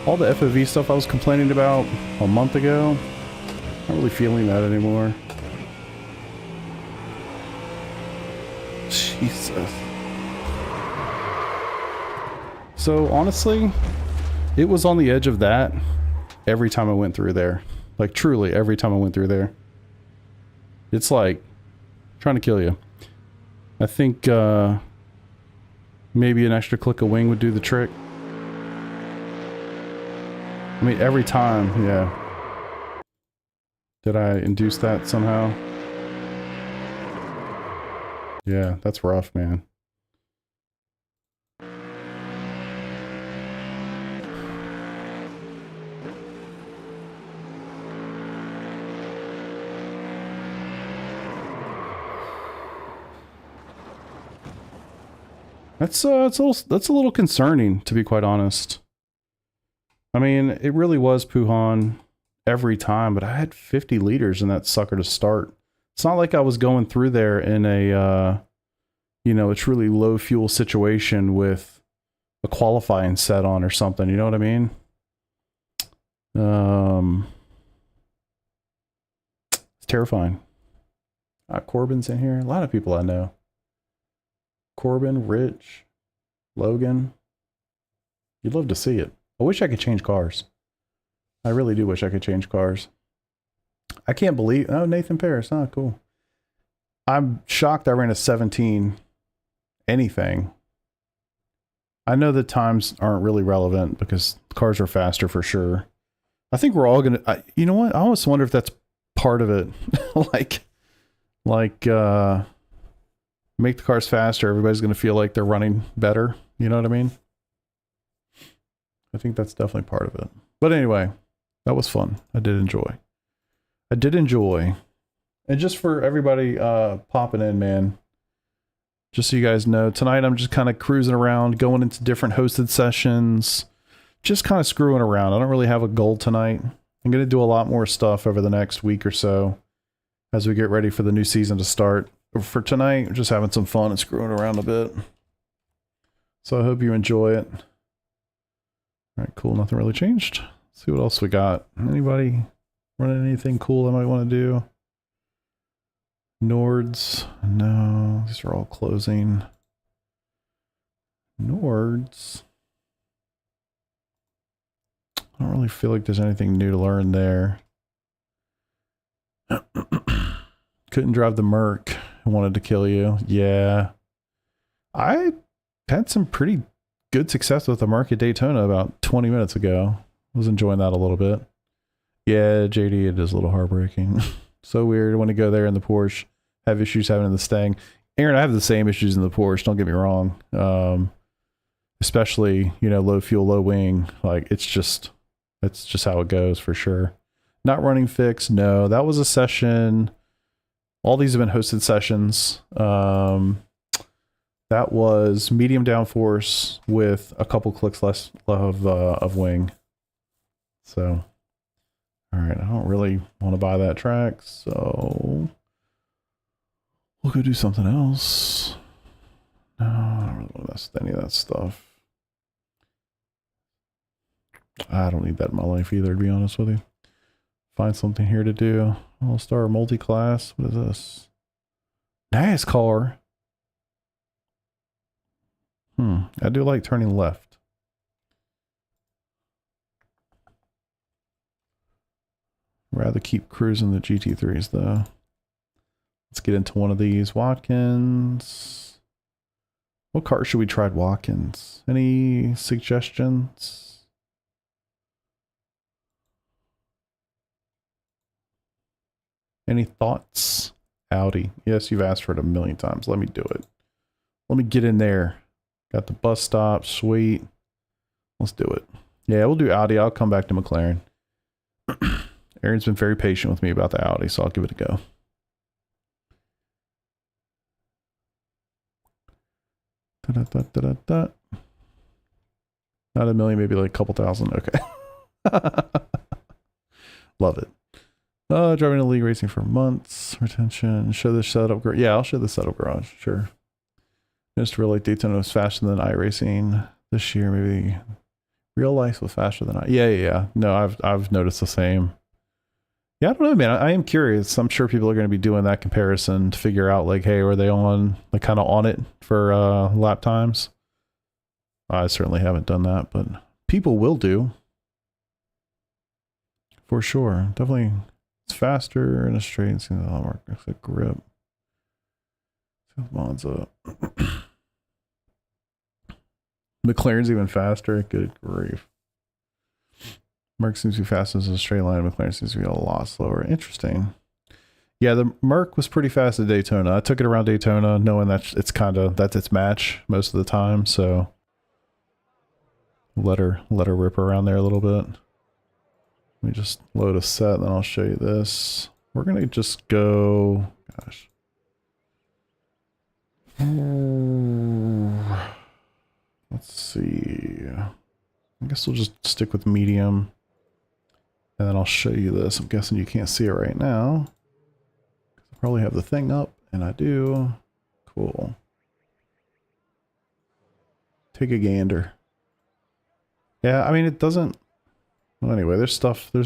all the FOV stuff I was complaining about a month ago, not really feeling that anymore. Jesus. So honestly, it was on the edge of that every time I went through there. Like truly, every time I went through there. It's like trying to kill you. I think maybe an extra click of wing would do the trick. I mean, every time, yeah. Did I induce that somehow? Yeah, that's rough, man. That's a little concerning, to be quite honest. I mean, it really was Puhan every time, but I had 50 liters in that sucker to start. It's not like I was going through there in a, you know, a truly low fuel situation with a qualifying set on or something. You know what I mean? It's terrifying. Corbin's in here. A lot of people I know. Corbin, Rich, Logan. You'd love to see it. I wish I could change cars. I really do wish I could change cars. I can't believe... Oh, Nathan Paris. Oh, cool. I'm shocked I ran a 17 anything. I know the times aren't really relevant because cars are faster for sure. I think we're all going to... You know what? I almost wonder if that's part of it. Make the cars faster, everybody's going to feel like they're running better. You know what I mean? I think that's definitely part of it. But anyway, that was fun. I did enjoy. And just for everybody popping in, man, just so you guys know, tonight I'm just kind of cruising around, going into different hosted sessions, just kind of screwing around. I don't really have a goal tonight. I'm going to do a lot more stuff over the next week or so as we get ready for the new season to start. For tonight, just having some fun and screwing around a bit. So I hope you enjoy it. All right, cool. Nothing really changed. Let's see what else we got. Anybody running anything cool I might want to do? Nords. No, these are all closing. Nords. I don't really feel like there's anything new to learn there. Couldn't drive the Merc. I wanted to kill you. Yeah. I had some pretty good success with the Merc at Daytona about 20 minutes ago. I was enjoying that a little bit. Yeah, JD, it is a little heartbreaking. So weird when you go there in the Porsche. Have issues having in the Mustang. Aaron, I have the same issues in the Porsche. Don't get me wrong. Especially, you know, low fuel, low wing. Like, it's just how it goes for sure. Not running fix. No, that was a session. All these have been hosted sessions. That was medium downforce with a couple clicks less of wing. So, all right, I don't really want to buy that track, so we'll go do something else. No, I don't really want to mess with any of that stuff. I don't need that in my life either, to be honest with you. Find something here to do. All-star multi-class. What is this? NASCAR. I do like turning left. Rather keep cruising the GT3s though. Let's get into one of these. Watkins. What car should we try at Watkins? Any suggestions? Any thoughts? Audi. Yes, you've asked for it a million times. Let me do it. Let me get in there. Got the bus stop. Sweet. Let's do it. Yeah, we'll do Audi. I'll come back to McLaren. Aaron's been very patient with me about the Audi, so I'll give it a go. Da-da-da-da-da-da. Not a million, maybe like a couple thousand. Okay. Love it. Driving a league racing for months. Retention. Show the setup garage. Yeah, I'll show the setup garage. Sure. Just real like Daytona was faster than iRacing this year. Maybe real life was faster than yeah. No, I've noticed the same. Yeah, I don't know, man. I am curious. I'm sure people are going to be doing that comparison to figure out, like, hey, were they on, like, kind of on it for lap times? I certainly haven't done that, but people will do. For sure. Definitely, it's faster in a straight and seems a lot more grip. Monza. McLaren's even faster. Good grief. Merc seems to be fast as a straight line. McLaren seems to be a lot slower. Interesting. Yeah, the Merc was pretty fast at Daytona. I took it around Daytona knowing that that's its match most of the time, so let her rip around there a little bit. Let me just load a set and then I'll show you this. We're gonna just go, gosh. Let's see. I guess we'll just stick with medium. And then I'll show you this. I'm guessing you can't see it right now. I probably have the thing up, and I do. Cool. Take a gander. Yeah, I mean it doesn't. Well, anyway, there's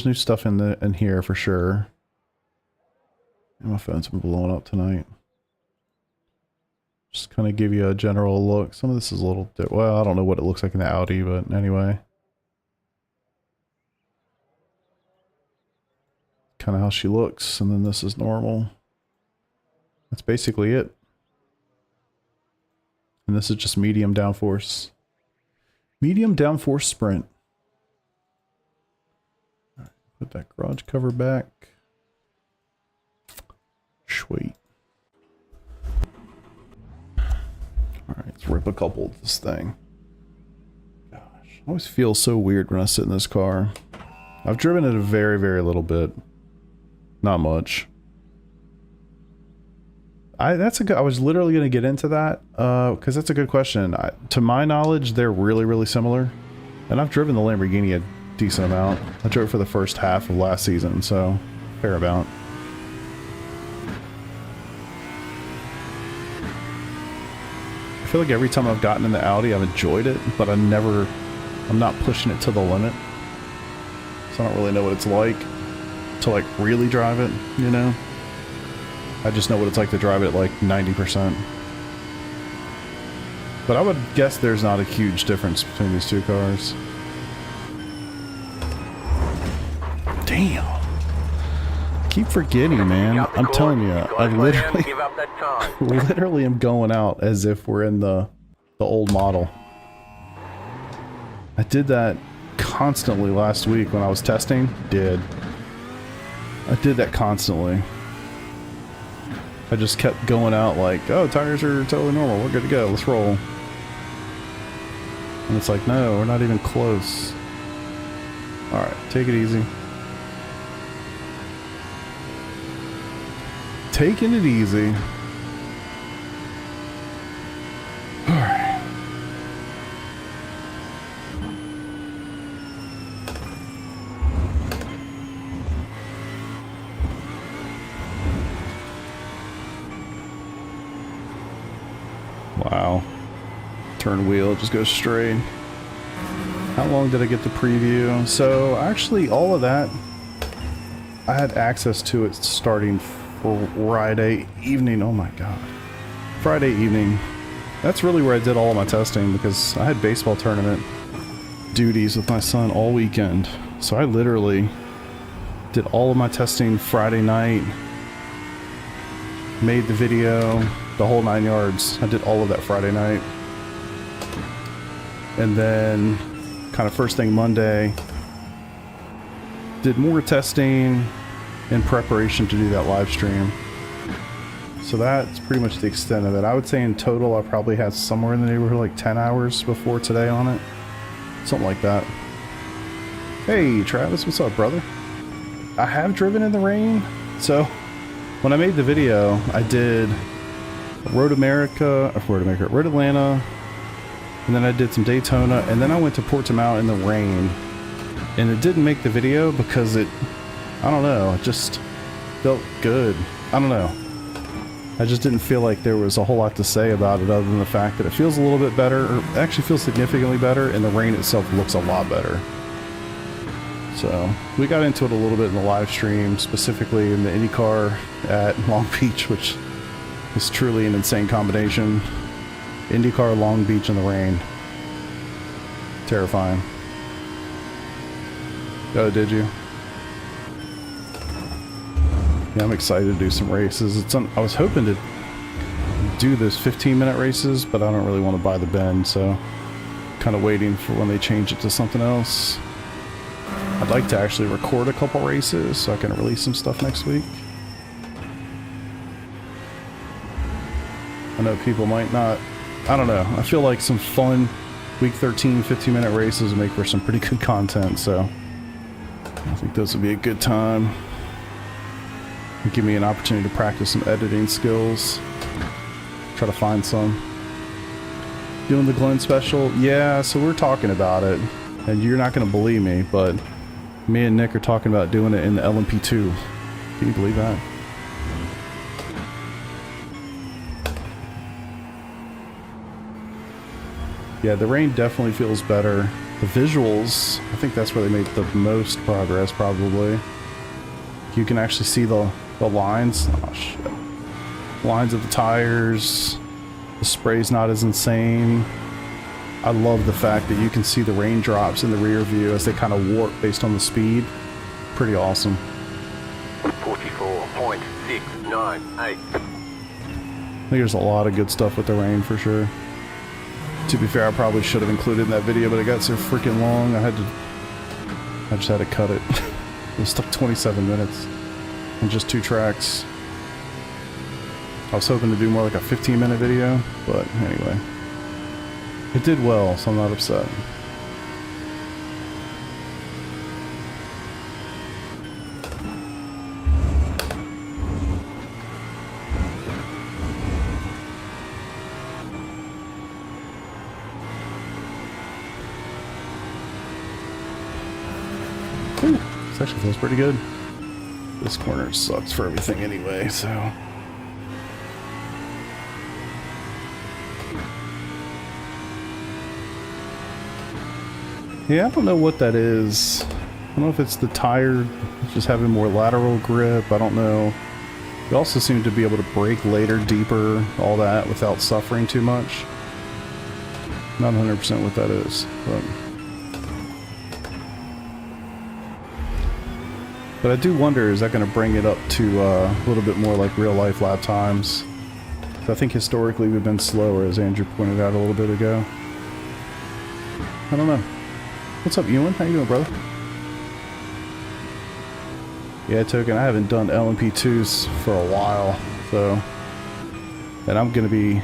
new stuff in here for sure. And my phone's been blowing up tonight. Just kind of give you a general look. Some of this is a little, well, I don't know what it looks like in the Audi, but anyway. Kind of how she looks, and then this is normal. That's basically it. And this is just medium downforce. Medium downforce sprint. All right, put that garage cover back. Sweet. Alright, let's rip a couple of this thing. Gosh, I always feel so weird when I sit in this car. I've driven it a very, very little bit. Not much. I was literally going to get into that, because that's a good question. To my knowledge, they're really, really similar. And I've driven the Lamborghini a decent amount. I drove it for the first half of last season, so fair amount. I feel like every time I've gotten in the Audi, I've enjoyed it, but I'm not pushing it to the limit. So I don't really know what it's like to like really drive it, you know? I just know what it's like to drive it at like 90%. But I would guess there's not a huge difference between these two cars. Damn. I keep forgetting, man. I'm telling you, I literally am going out as if we're in the old model. I did that constantly last week when I was testing. I did that constantly. I just kept going out like, oh, tires are totally normal. We're good to go. Let's roll. And it's like, no, we're not even close. Alright, take it easy. Taking it easy. Alright. Wow. Turn wheel, it just goes straight. How long did I get the preview? So actually all of that, I had access to it starting Friday evening. Oh my god. Friday evening. That's really where I did all of my testing because I had baseball tournament duties with my son all weekend. So I literally did all of my testing Friday night, made the video, the whole 9 yards. I did all of that Friday night. And then kind of first thing Monday, did more testing in preparation to do that live stream. So that's pretty much the extent of it. I would say in total I probably had somewhere in the neighborhood like 10 hours before today on it. Something like that. Hey Travis, what's up, brother? I have driven in the rain. So when I made the video, I did Road Atlanta, and then I did some Daytona, and then I went to Portimao in the rain. And it didn't make the video because I don't know, it just felt good. I don't know. I just didn't feel like there was a whole lot to say about it other than the fact that it feels a little bit better, or actually feels significantly better, and the rain itself looks a lot better. So we got into it a little bit in the live stream, specifically in the IndyCar at Long Beach, which is truly an insane combination. IndyCar, Long Beach in the rain. Terrifying. Oh, did you? Yeah, I'm excited to do some races. I was hoping to do this 15-minute races, but I don't really want to buy the bend, so kind of waiting for when they change it to something else. I'd like to actually record a couple races so I can release some stuff next week. I know people might not, I don't know. I feel like some fun week 13 15-minute races would make for some pretty good content, so I think those would be a good time. Give me an opportunity to practice some editing skills. Try to find some. Doing the Glenn special? Yeah, so we're talking about it. And you're not going to believe me, but me and Nick are talking about doing it in the LMP2. Can you believe that? Yeah, the rain definitely feels better. The visuals, I think that's where they made the most progress, probably. You can actually see the lines. Oh, shit. Lines of the tires. The spray's not as insane. I love the fact that you can see the raindrops in the rear view as they kind of warp based on the speed. Pretty awesome. 44.698. I think there's a lot of good stuff with the rain for sure. To be fair, I probably should have included in that video, but it got so freaking long. I just had to cut it. It was like 27 minutes and just 2 tracks. I was hoping to do more like a 15-minute video, but anyway. It did well, so I'm not upset. Ooh, this actually feels pretty good. This corner sucks for everything anyway, so... Yeah, I don't know what that is. I don't know if it's the tire just having more lateral grip. I don't know. You also seem to be able to brake later, deeper, all that without suffering too much. Not 100% what that is, but I do wonder, is that going to bring it up to a little bit more like real life lap times? So I think historically we've been slower, as Andrew pointed out a little bit ago. I don't know. What's up, Ewan? How you doing, brother? Yeah, Token, I haven't done LMP2s for a while, so... And I'm going to be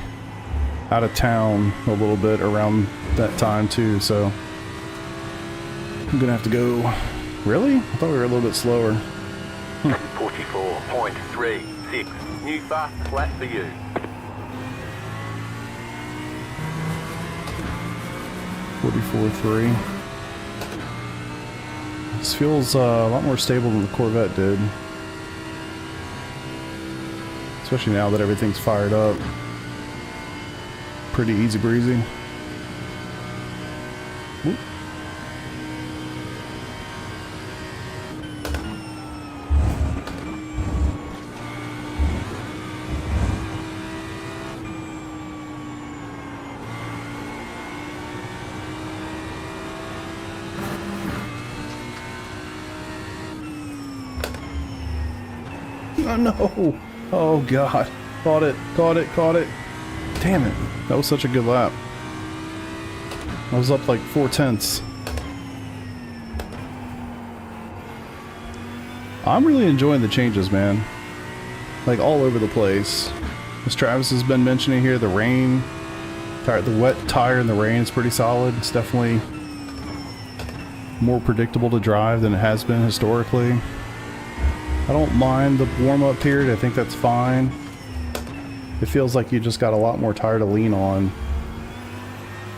out of town a little bit around that time, too, so... I'm going to have to go... Really? I thought we were a little bit slower. 44.36. New fast flat for you. .44.3. This feels a lot more stable than the Corvette did. Especially now that everything's fired up. Pretty easy breezy. Whoop. Oh no! Oh god. Caught it. Caught it. Caught it. Damn it. That was such a good lap. I was up like 4/10. I'm really enjoying the changes, man. Like all over the place. As Travis has been mentioning here, the rain, the wet tire in the rain is pretty solid. It's definitely more predictable to drive than it has been historically. I don't mind the warm-up period. I think that's fine. It feels like you just got a lot more tire to lean on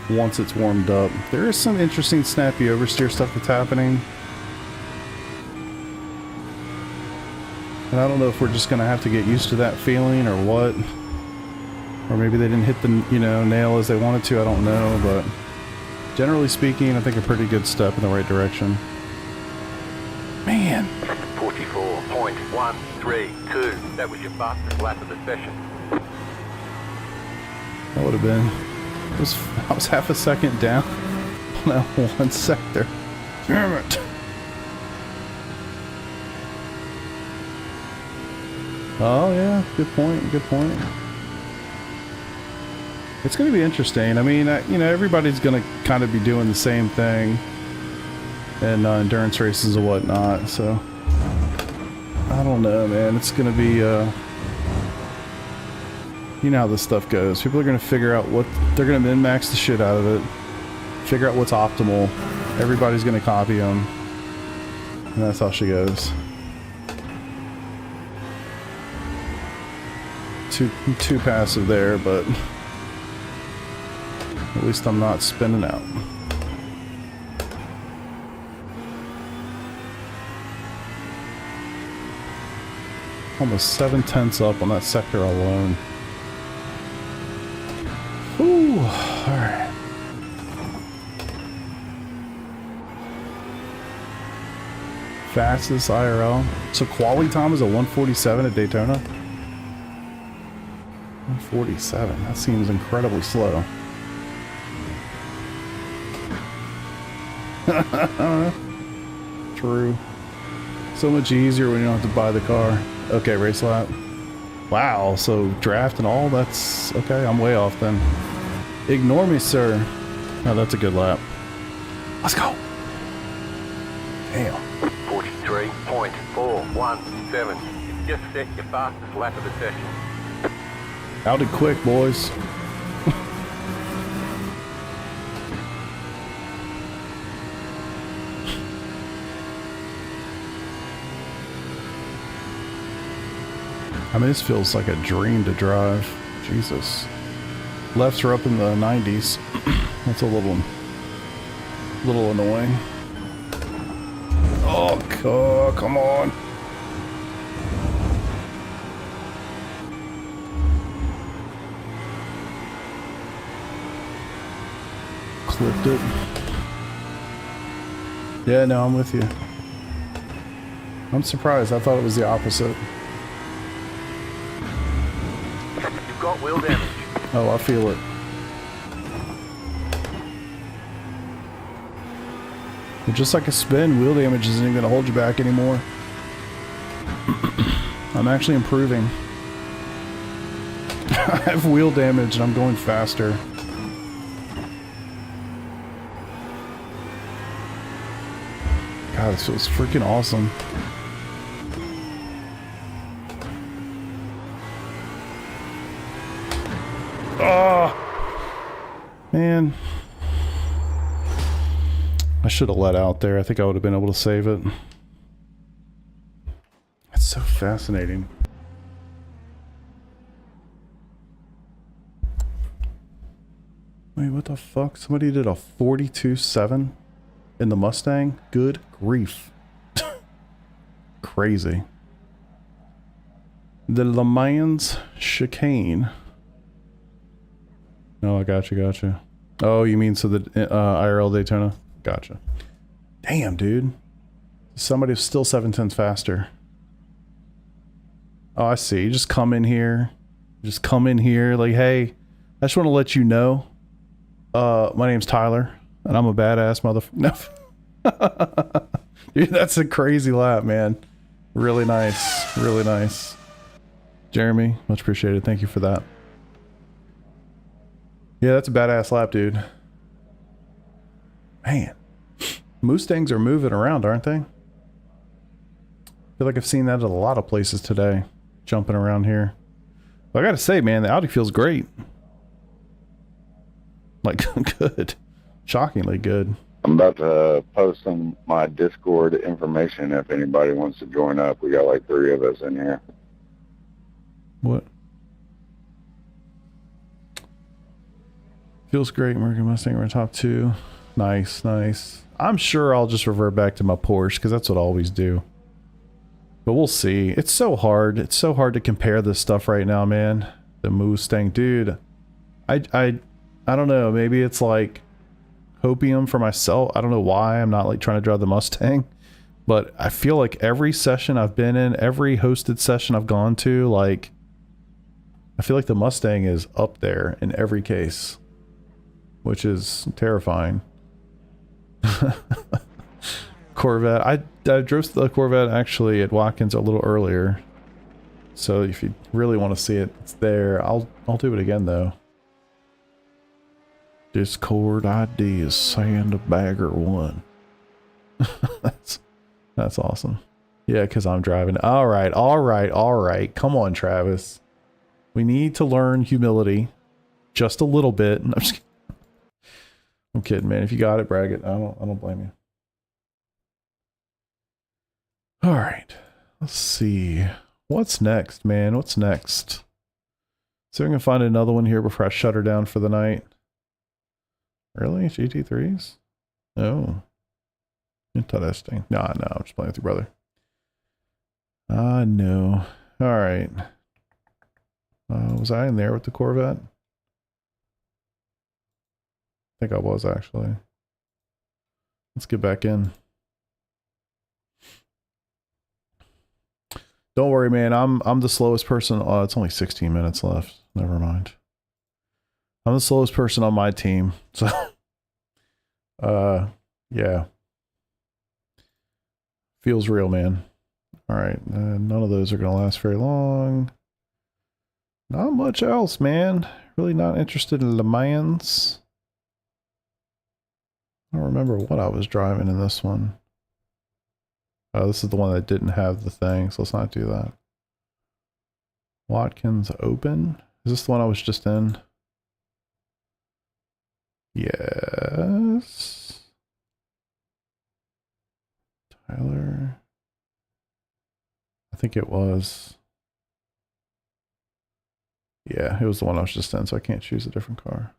once it's warmed up. There is some interesting snappy oversteer stuff that's happening. And I don't know if we're just going to have to get used to that feeling or what. Or maybe they didn't hit the, you know, nail as they wanted to. I don't know, but generally speaking, I think a pretty good step in the right direction. Man. 44.132. That was your fastest lap of the session. That would have been... I was half a second down on that one sector. Damn it. Oh yeah, good point, good point. It's going to be interesting. I mean, you know, everybody's going to kind of be doing the same thing in endurance races and whatnot, so I don't know, man. It's going to be, you know how this stuff goes. People are going to figure out what, they're going to min-max the shit out of it, figure out what's optimal. Everybody's going to copy them, and that's how she goes. Too passive there, but at least I'm not spinning out. Almost 7/10 up on that sector alone. Ooh, alright. Fastest IRL. So quality time is a 147 at Daytona? 147. That seems incredibly slow. True. So much easier when you don't have to buy the car. Okay, race lap. Wow, so draft and all, that's... Okay, I'm way off then. Ignore me, sir. Oh, that's a good lap. Let's go. Damn. 43.417. You just set your fastest lap of the session. Outed quick, boys. I mean, this feels like a dream to drive. Jesus. Lefts are up in the 90s. That's a little annoying. Oh, come on. Clipped it. Yeah, no, I'm with you. I'm surprised. I thought it was the opposite. You've got wheel damage. Oh, I feel it. But just like a spin, wheel damage isn't even going to hold you back anymore. I'm actually improving. I have wheel damage and I'm going faster. God, this feels freaking awesome. Oh, man. I should have let out there. I think I would have been able to save it. It's so fascinating. Wait, what the fuck? Somebody did a 42.7 in the Mustang? Good grief. Crazy. The Le Mans chicane. Oh, I gotcha. Oh, you mean so the IRL Daytona? Gotcha. Damn, dude. Somebody's still 7/10 faster. Oh, I see. You just come in here. Just come in here like, hey, I just want to let you know. My name's Tyler, and I'm a badass motherfucker. No. Dude, that's a crazy lap, man. Really nice. Really nice. Jeremy, much appreciated. Thank you for that. Yeah, that's a badass lap, dude. Man. Mustangs are moving around, aren't they? I feel like I've seen that at a lot of places today. Jumping around here. But I gotta say, man, the Audi feels great. Like, good. Shockingly good. I'm about to post some my Discord information if anybody wants to join up. We got like 3 of us in here. What? Feels great. American Mustang, we're in top 2. Nice, nice. I'm sure I'll just revert back to my Porsche because that's what I always do. But we'll see. It's so hard. It's so hard to compare this stuff right now, man. The Mustang, dude. I don't know. Maybe it's like hopium for myself. I don't know why I'm not like trying to drive the Mustang, but I feel like every session I've been in, every hosted session I've gone to, like I feel like the Mustang is up there in every case, which is terrifying. Corvette. I drove the Corvette actually at Watkins a little earlier, so if you really want to see it, it's there. I'll do it again though. Discord ID is Sandbagger1. That's awesome. Yeah, because I'm driving. All right. Come on, Travis. We need to learn humility just a little bit. I'm kidding, man. If you got it, brag it. I don't blame you. All right. Let's see. What's next, man? What's next? See if we can find another one here before I shut her down for the night. Really? GT3s? Oh. Interesting. No, I'm just playing with your brother. No. Alright. Was I in there with the Corvette? I think I was, actually. Let's get back in. Don't worry, man. I'm the slowest person. Oh, it's only 16 minutes left. Never mind. I'm the slowest person on my team, so yeah. Feels real, man. All right, none of those are gonna last very long. Not much else, man. Really not interested in Le Mans. I don't remember what I was driving in this one. Oh, this is the one that didn't have the thing, so let's not do that. Watkins Open. Is this the one I was just in? Yes. Tyler. I think it was. Yeah, it was the one I was just in, so I can't choose a different car.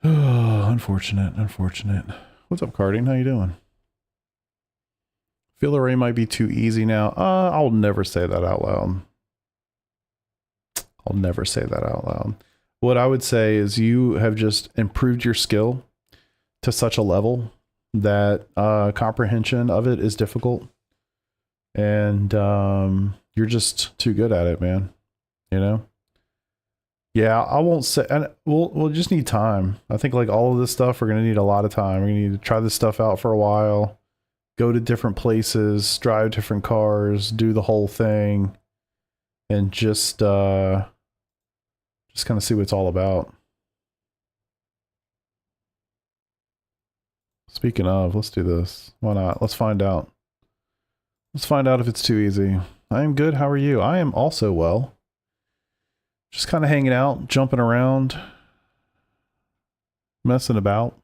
Oh, unfortunate. What's up, Carding? How you doing? Feel the rain might be too easy now. I'll never say that out loud. I'll never say that out loud. What I would say is you have just improved your skill to such a level that comprehension of it is difficult. And you're just too good at it, man. You know? Yeah, I won't say, and we'll just need time. I think like all of this stuff, we're going to need a lot of time. We're going to need to try this stuff out for a while, go to different places, drive different cars, do the whole thing, and just kind of see what it's all about. Speaking of, let's do this. Why not? Let's find out. Let's find out if it's too easy. I am good. How are you? I am also well. Just kind of hanging out, jumping around, messing about.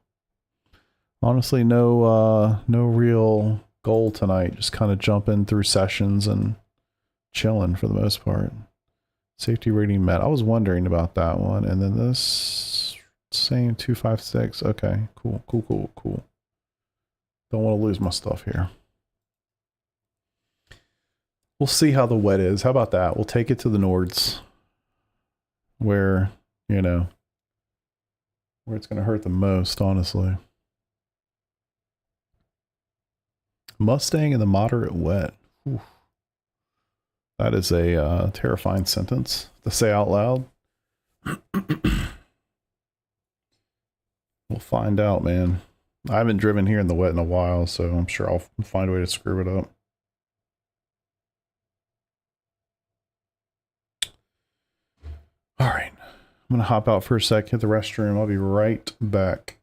Honestly, no real goal tonight. Just kind of jumping through sessions and chilling for the most part. Safety rating met. I was wondering about that one. And then this same 256. Okay, cool. Don't want to lose my stuff here. We'll see how the wet is. How about that? We'll take it to the Nords. Where, you know, where it's going to hurt the most, honestly. Mustang in the moderate wet. Oof. That is a terrifying sentence to say out loud. We'll find out, man. I haven't driven here in the wet in a while, so I'm sure I'll find a way to screw it up. All right. I'm going to hop out for a sec, hit the restroom. I'll be right back.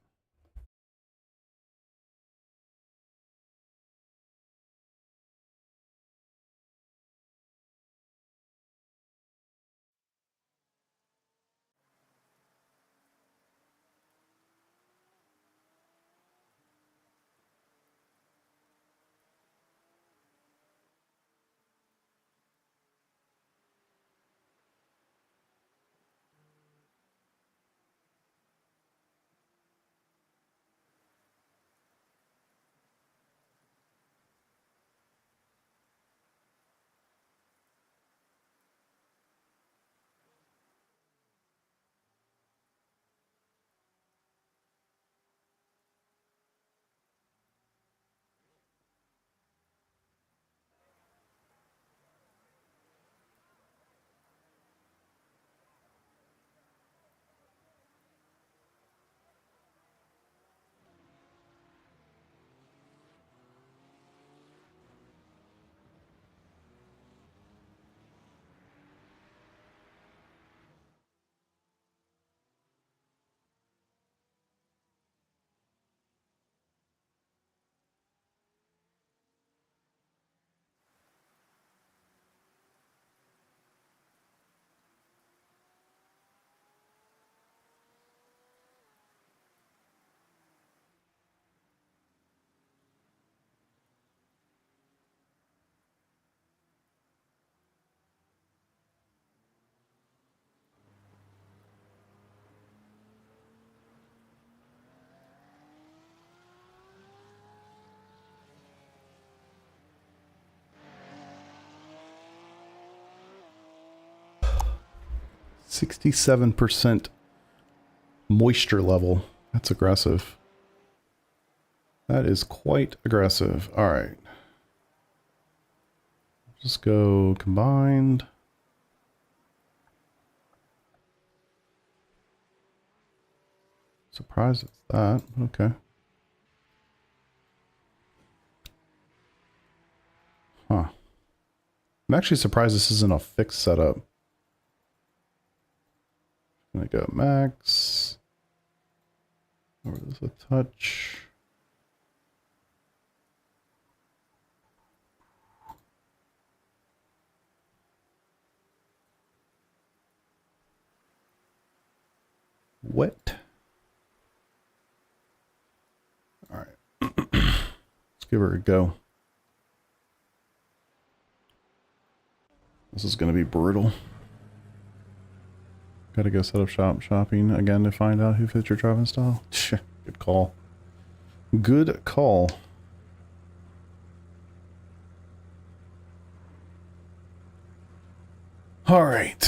67% moisture level. That's aggressive. That is quite aggressive. All right. Just go combined. Surprised it's that. Okay. Huh. I'm actually surprised this isn't a fixed setup. I'm gonna go max. Or this a touch. Wet. All right. Let's give her a go. This is going to be brutal. Gotta go set up shopping again to find out who fits your driving style. Good call. Good call. All right.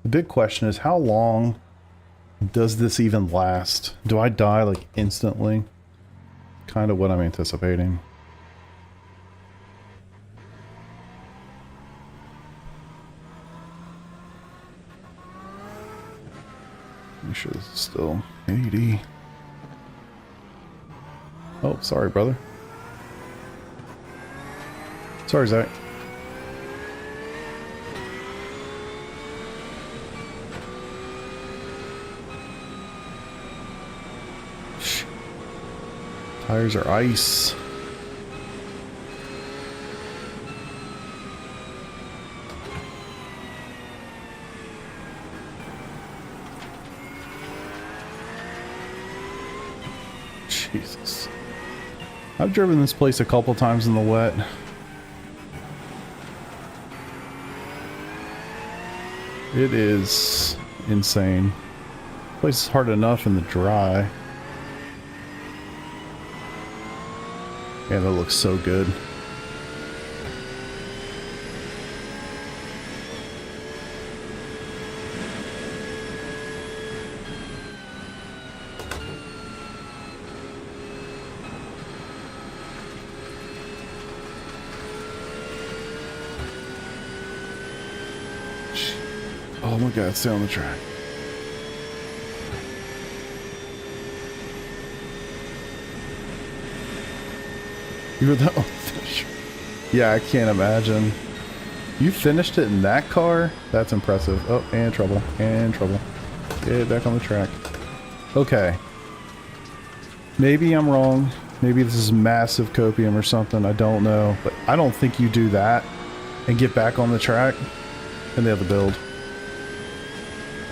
The big question is, how long does this even last? Do I die like instantly? Kind of what I'm anticipating. Make sure this is still 80. Oh, sorry, brother. Sorry, Zach. Tires are ice. Jesus. I've driven this place a couple times in the wet. It is insane. This place is hard enough in the dry. Yeah, that looks so good. Oh my God, stay on the track. You were that finisher. Yeah, I can't imagine. You finished it in that car? That's impressive. Oh, and trouble. And trouble. Get back on the track. Okay. Maybe I'm wrong. Maybe this is massive copium or something. I don't know. But I don't think you do that and get back on the track and the other build.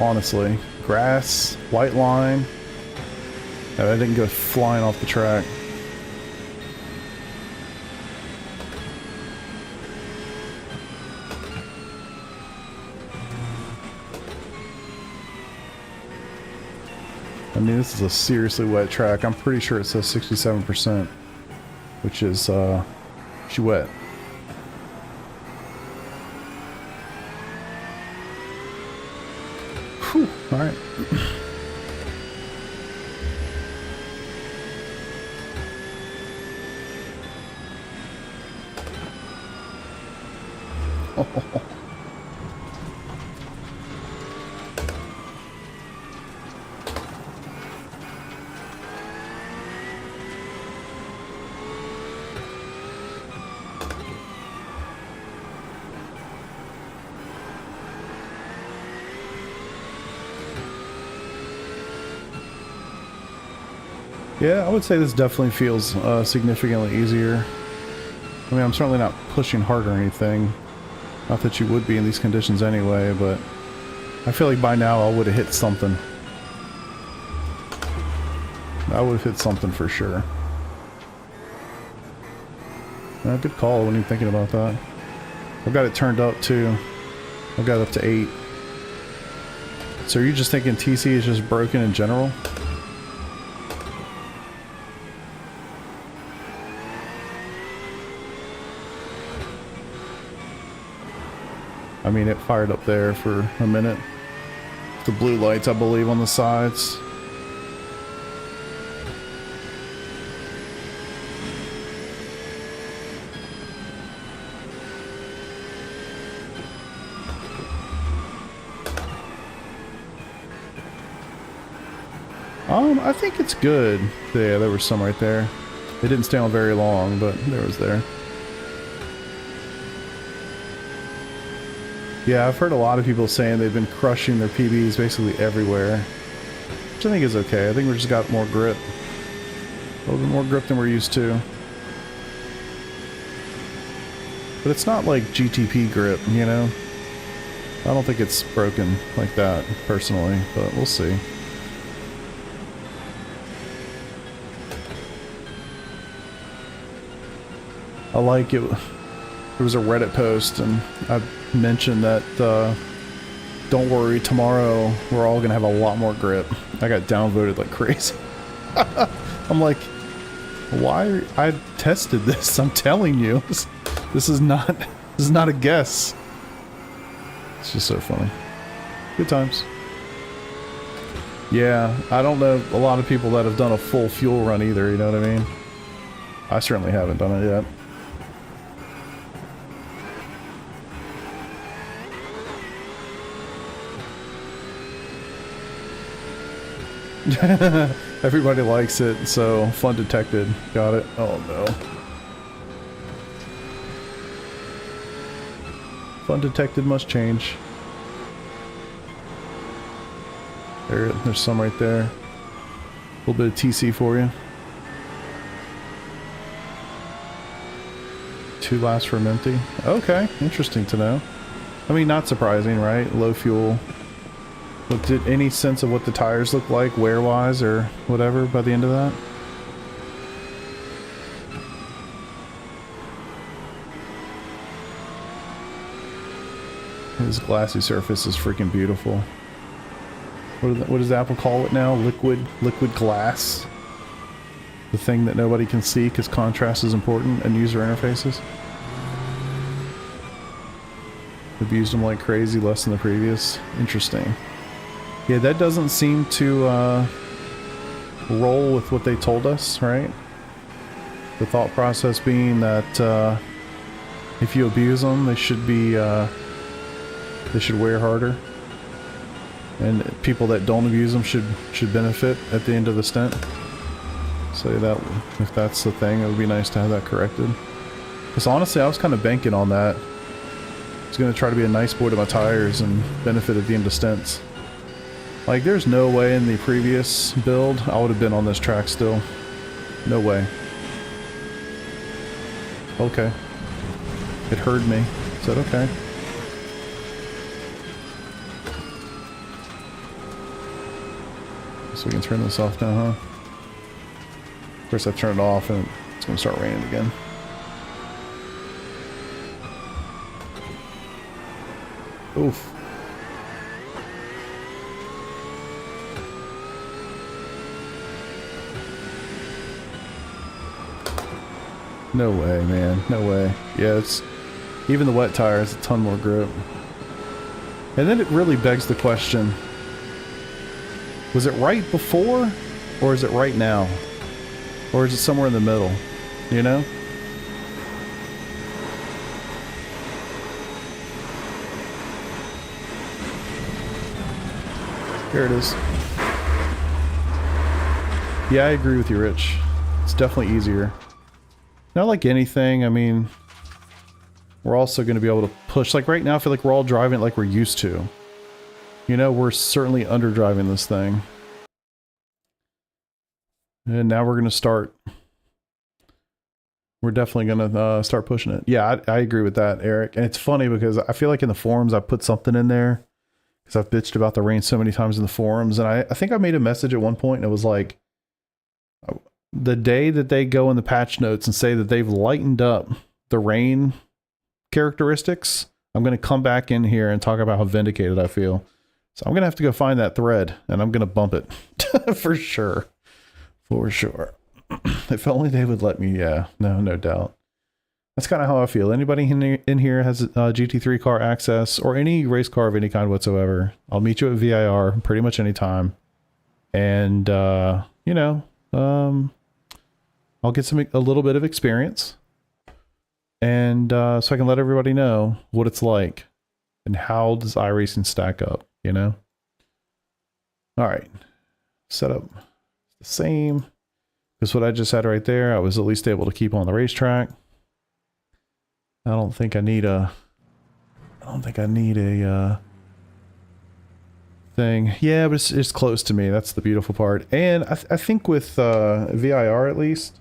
Honestly. Grass, white line. Yeah, I didn't go flying off the track. I mean, this is a seriously wet track. I'm pretty sure it says 67%, which is, she wet. Whew, all right. Yeah, I would say this definitely feels significantly easier. I mean, I'm certainly not pushing hard or anything. Not that you would be in these conditions anyway, but I feel like by now I would have hit something. I would have hit something for sure. Good call when you're thinking about that. I've got it turned up too. I've got it up to 8. So are you just thinking TC is just broken in general? I mean, it fired up there for a minute. the blue lights, I believe, on the sides. I think it's good. Yeah, there was some right there. It didn't stay on very long, but there was there. Yeah, I've heard a lot of people saying they've been crushing their PBs basically everywhere, which I think is okay. I think we just got more grip. A little bit more grip than we're used to. But it's not like GTP grip, you know? I don't think it's broken like that, personally, but we'll see. I like it. There was a Reddit post, and I mentioned that, don't worry, tomorrow we're all gonna have a lot more grip. I got downvoted like crazy. I'm like, why? I tested this. I'm telling you, this is not a guess. It's just so funny. Good times. Yeah, I don't know a lot of people that have done a full fuel run either. You know what I mean? I certainly haven't done it yet. Everybody likes it, so fun detected. Got it. Oh no. Fun detected must change. There's some right there. A little bit of TC for you. 2 laps from empty. Okay, interesting to know. I mean, not surprising, right? Low fuel. But did any sense of what the tires look like wear-wise or whatever by the end of that? His glassy surface is freaking beautiful. What does Apple call it now? Liquid glass? The thing that nobody can see because contrast is important in user interfaces? Abused them like crazy, less than the previous. Interesting. Yeah, that doesn't seem to roll with what they told us, right? The thought process being that if you abuse them, they should be they should wear harder, and people that don't abuse them should benefit at the end of the stint. So that if that's the thing, it would be nice to have that corrected. Because honestly, I was kind of banking on that. I was going to try to be a nice boy to my tires and benefit at the end of stints. Like, there's no way in the previous build I would have been on this track still. No way. Okay. It heard me. Said okay. So we can turn this off now, huh? Of course, I've turned it off and it's going to start raining again. Oof. No way, man. No way. Yeah, it's... Even the wet tire has a ton more grip. And then it really begs the question... Was it right before? Or is it right now? Or is it somewhere in the middle? You know? Here it is. Yeah, I agree with you, Rich. It's definitely easier. Not like anything, I mean, we're also going to be able to push. Like right now, I feel like we're all driving it like we're used to. You know, we're certainly underdriving this thing. And now we're going to start. We're definitely going to start pushing it. Yeah, I agree with that, Eric. And it's funny because I feel like in the forums I put something in there. Because I've bitched about the rain so many times in the forums. And I think I made a message at one point and it was like, the day that they go in the patch notes and say that they've lightened up the rain characteristics, I'm going to come back in here and talk about how vindicated I feel. So I'm going to have to go find that thread and I'm going to bump it for sure. For sure. If only they would let me. Yeah, no doubt. That's kind of how I feel. Anybody in here has a GT3 car access or any race car of any kind whatsoever, I'll meet you at VIR pretty much any time. And, you know, I'll get a little bit of experience. And so I can let everybody know what it's like and how does iRacing stack up, you know? All right. Setup the same. Because what I just had right there, I was at least able to keep on the racetrack. I don't think I need a thing. Yeah, but it's close to me. That's the beautiful part. And I think with VIR at least,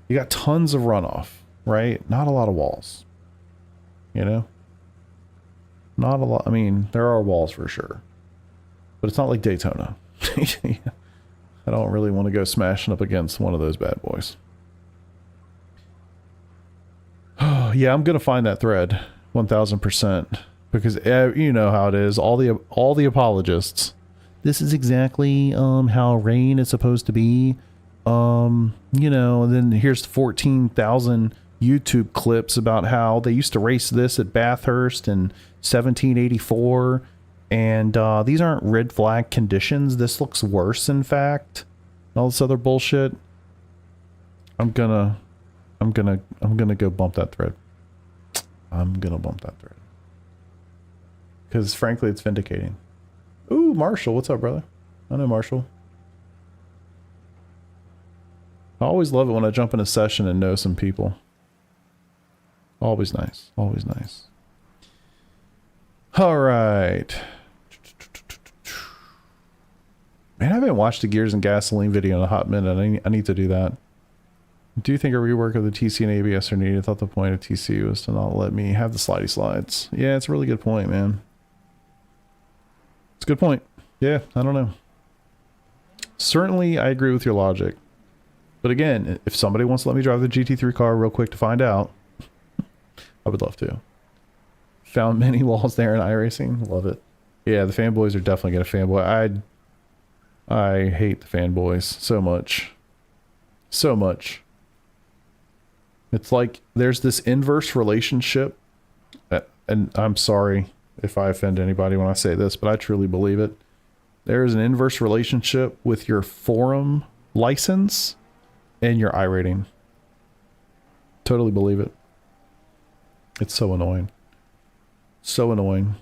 you got tons of runoff, right? Not a lot of walls. You know? Not a lot. I mean, there are walls for sure. But it's not like Daytona. I don't really want to go smashing up against one of those bad boys. Yeah, I'm gonna find that thread 1000% because you know how it is. All the apologists. This is exactly how rain is supposed to be. You know, and then here's 14,000 YouTube clips about how they used to race this at Bathurst in 1784, and these aren't red flag conditions. This looks worse, in fact. All this other bullshit. I'm gonna go bump that thread. I'm gonna bump that thread. Because frankly, it's vindicating. Ooh, Marshall, what's up, brother? I know Marshall. I always love it when I jump in a session and know some people. Always nice. Always nice. All right. Man, I haven't watched the Gears and Gasoline video in a hot minute. I need to do that. Do you think a rework of the TC and ABS are needed? I thought the point of TC was to not let me have the slidey slides. Yeah, it's a really good point, man. It's a good point. Yeah, I don't know. Certainly, I agree with your logic. But again, if somebody wants to let me drive the GT3 car real quick to find out, I would love to. Found many walls there in iRacing. Love it. Yeah, the fanboys are definitely going to fanboy. I hate the fanboys so much. So much. It's like there's this inverse relationship, and I'm sorry if I offend anybody when I say this, but I truly believe it. There is an inverse relationship with your forum license and your iRating. Totally believe it. It's so annoying. So annoying.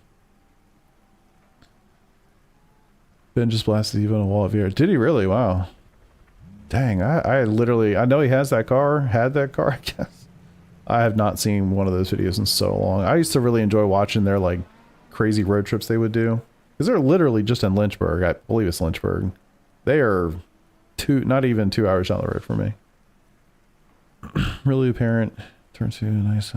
Ben just blasted even a wall of here. Did he really? Wow. Dang, I literally, I know he has that car, had that car, I guess. I have not seen one of those videos in so long. I used to really enjoy watching their, like, crazy road trips they would do. Because they're literally just in Lynchburg. I believe it's Lynchburg. They are not even 2 hours down the road from me. Really apparent. Turn to nice.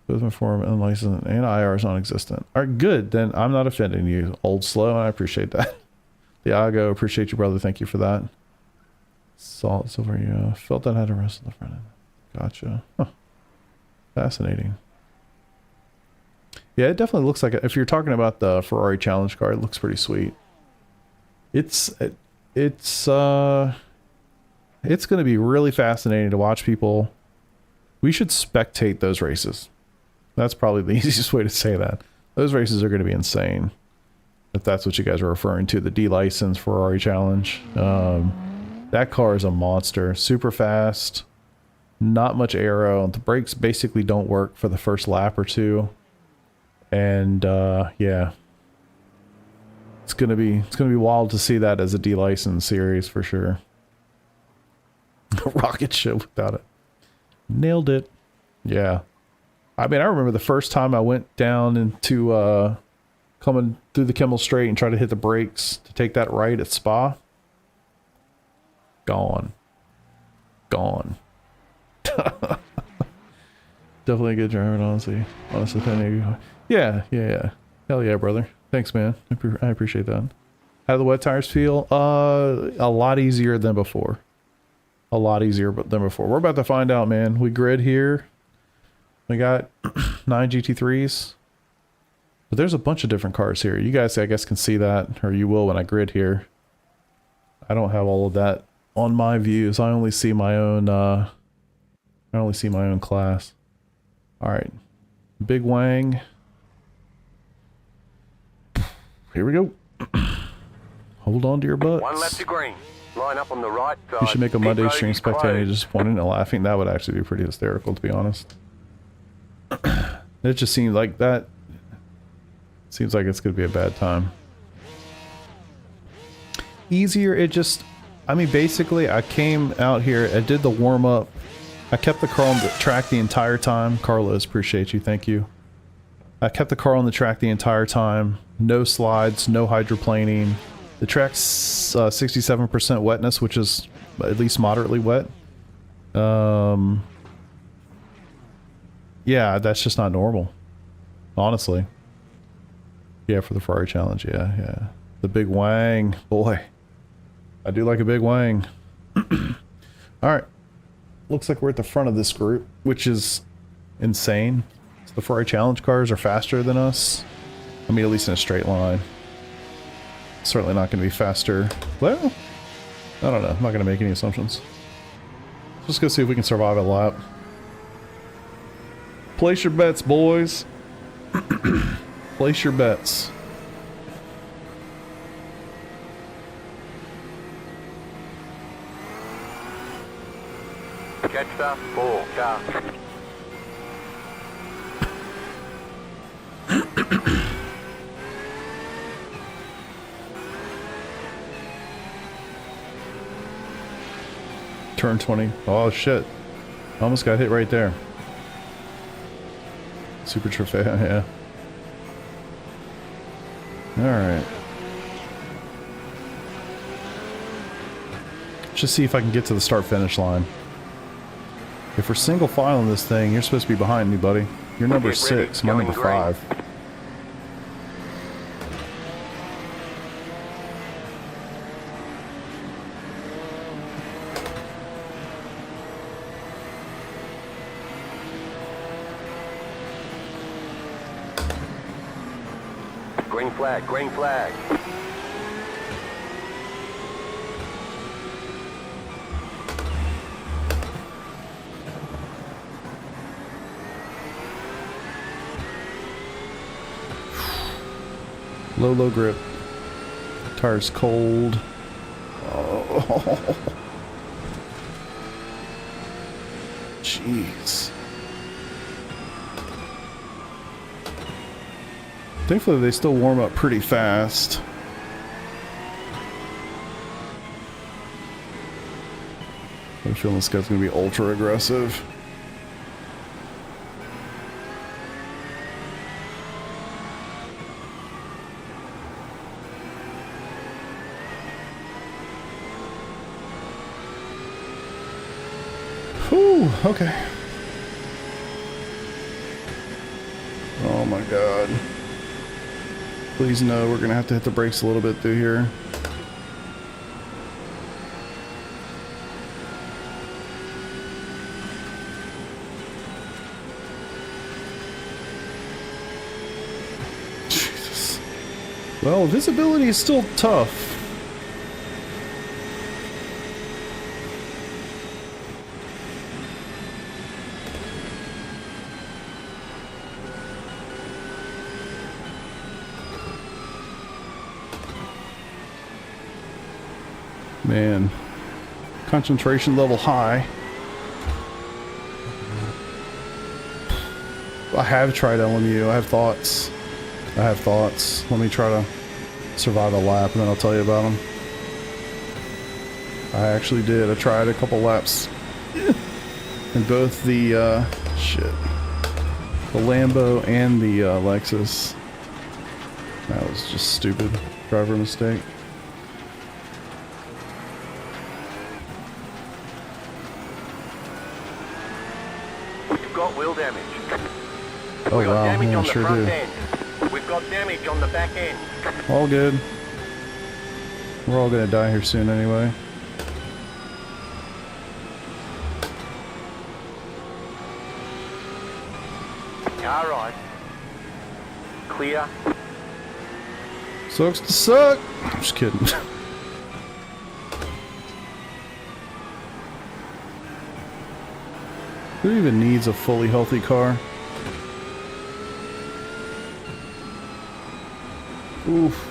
Both my form unlicensed and IR is non-existent. All right, good. Then I'm not offending you, old slow, and I appreciate that. Diago, appreciate you, brother. Thank you for that. Salt silver, you felt that I had a rest in the front end. Gotcha. Huh. Fascinating. Yeah, it definitely looks like, if you're talking about the Ferrari Challenge car, it looks pretty sweet. It's going to be really fascinating to watch people. We should spectate those races. That's probably the easiest way to say that. Those races are going to be insane. If that's what you guys are referring to, the D-license Ferrari Challenge. That car is a monster. Super fast. Not much aero. The brakes basically don't work for the first lap or two. And yeah. It's gonna be wild to see that as a D-license series for sure. Rocket ship without it. Nailed it. Yeah. I mean, I remember the first time I went down into coming through the Kimmel Straight and tried to hit the brakes to take that right at Spa. Gone. Definitely a good driver, honestly. Yeah. Hell yeah, brother. Thanks, man. I appreciate that. How do the wet tires feel? A lot easier than before. A lot easier than before. We're about to find out, man. We grid here. We got 9 GT3s. But there's a bunch of different cars here. You guys, I guess, can see that, or you will when I grid here. I don't have all of that on my views. I only see my own class. All right. Big Wang. Here we go. Hold on to your butts. One left to green. Line up on the right side. You should make a Pit Monday road stream is spectating closed. just pointing and laughing. That would actually be pretty hysterical, to be honest. It just seems like that. Seems like it's going to be a bad time. Easier, it just... I mean, basically, I came out here, I did the warm-up. I kept the car on the track the entire time. Carlos, appreciate you, thank you. I kept the car on the track the entire time. No slides, no hydroplaning. The track's 67% wetness, which is at least moderately wet. Yeah, that's just not normal. Honestly. Yeah, for the Ferrari Challenge, yeah. The big wang. Boy. I do like a big wang. Alright. Looks like we're at the front of this group, which is insane. So the Ferrari Challenge cars are faster than us. I mean, at least in a straight line. Certainly not going to be faster. Well, I don't know. I'm not going to make any assumptions. Let's go see if we can survive a lap. Place your bets, boys. Place your bets. Catch the 4 car. Turn 20. Oh shit. Almost got hit right there. Super Trofeo, yeah. Alright. Just see if I can get to the start-finish line. If we're single file in this thing, you're supposed to be behind me, buddy. You're number Get ready, 6, my going number green. 5. Green flag, green flag. Low grip. Tire's cold. Oh. Jeez. Thankfully, they still warm up pretty fast. I'm feeling this guy's going to be ultra aggressive. Whew, okay. Oh my god. Please no, we're gonna have to hit the brakes a little bit through here. Jesus. Well, visibility is still tough. Man, concentration level high. I have tried LMU. I have thoughts. Let me try to survive a lap and then I'll tell you about them. I actually did. I tried a couple laps. In both the, the Lambo and the Lexus. That was just stupid. Driver mistake. Got wheel damage. Oh We've got wow, damage yeah, on the sure front do. end. We've got damage on the back end. All good. We're all gonna die here soon anyway. Car right. Clear. Sucks to suck. I'm just kidding. Who even needs a fully healthy car? Oof.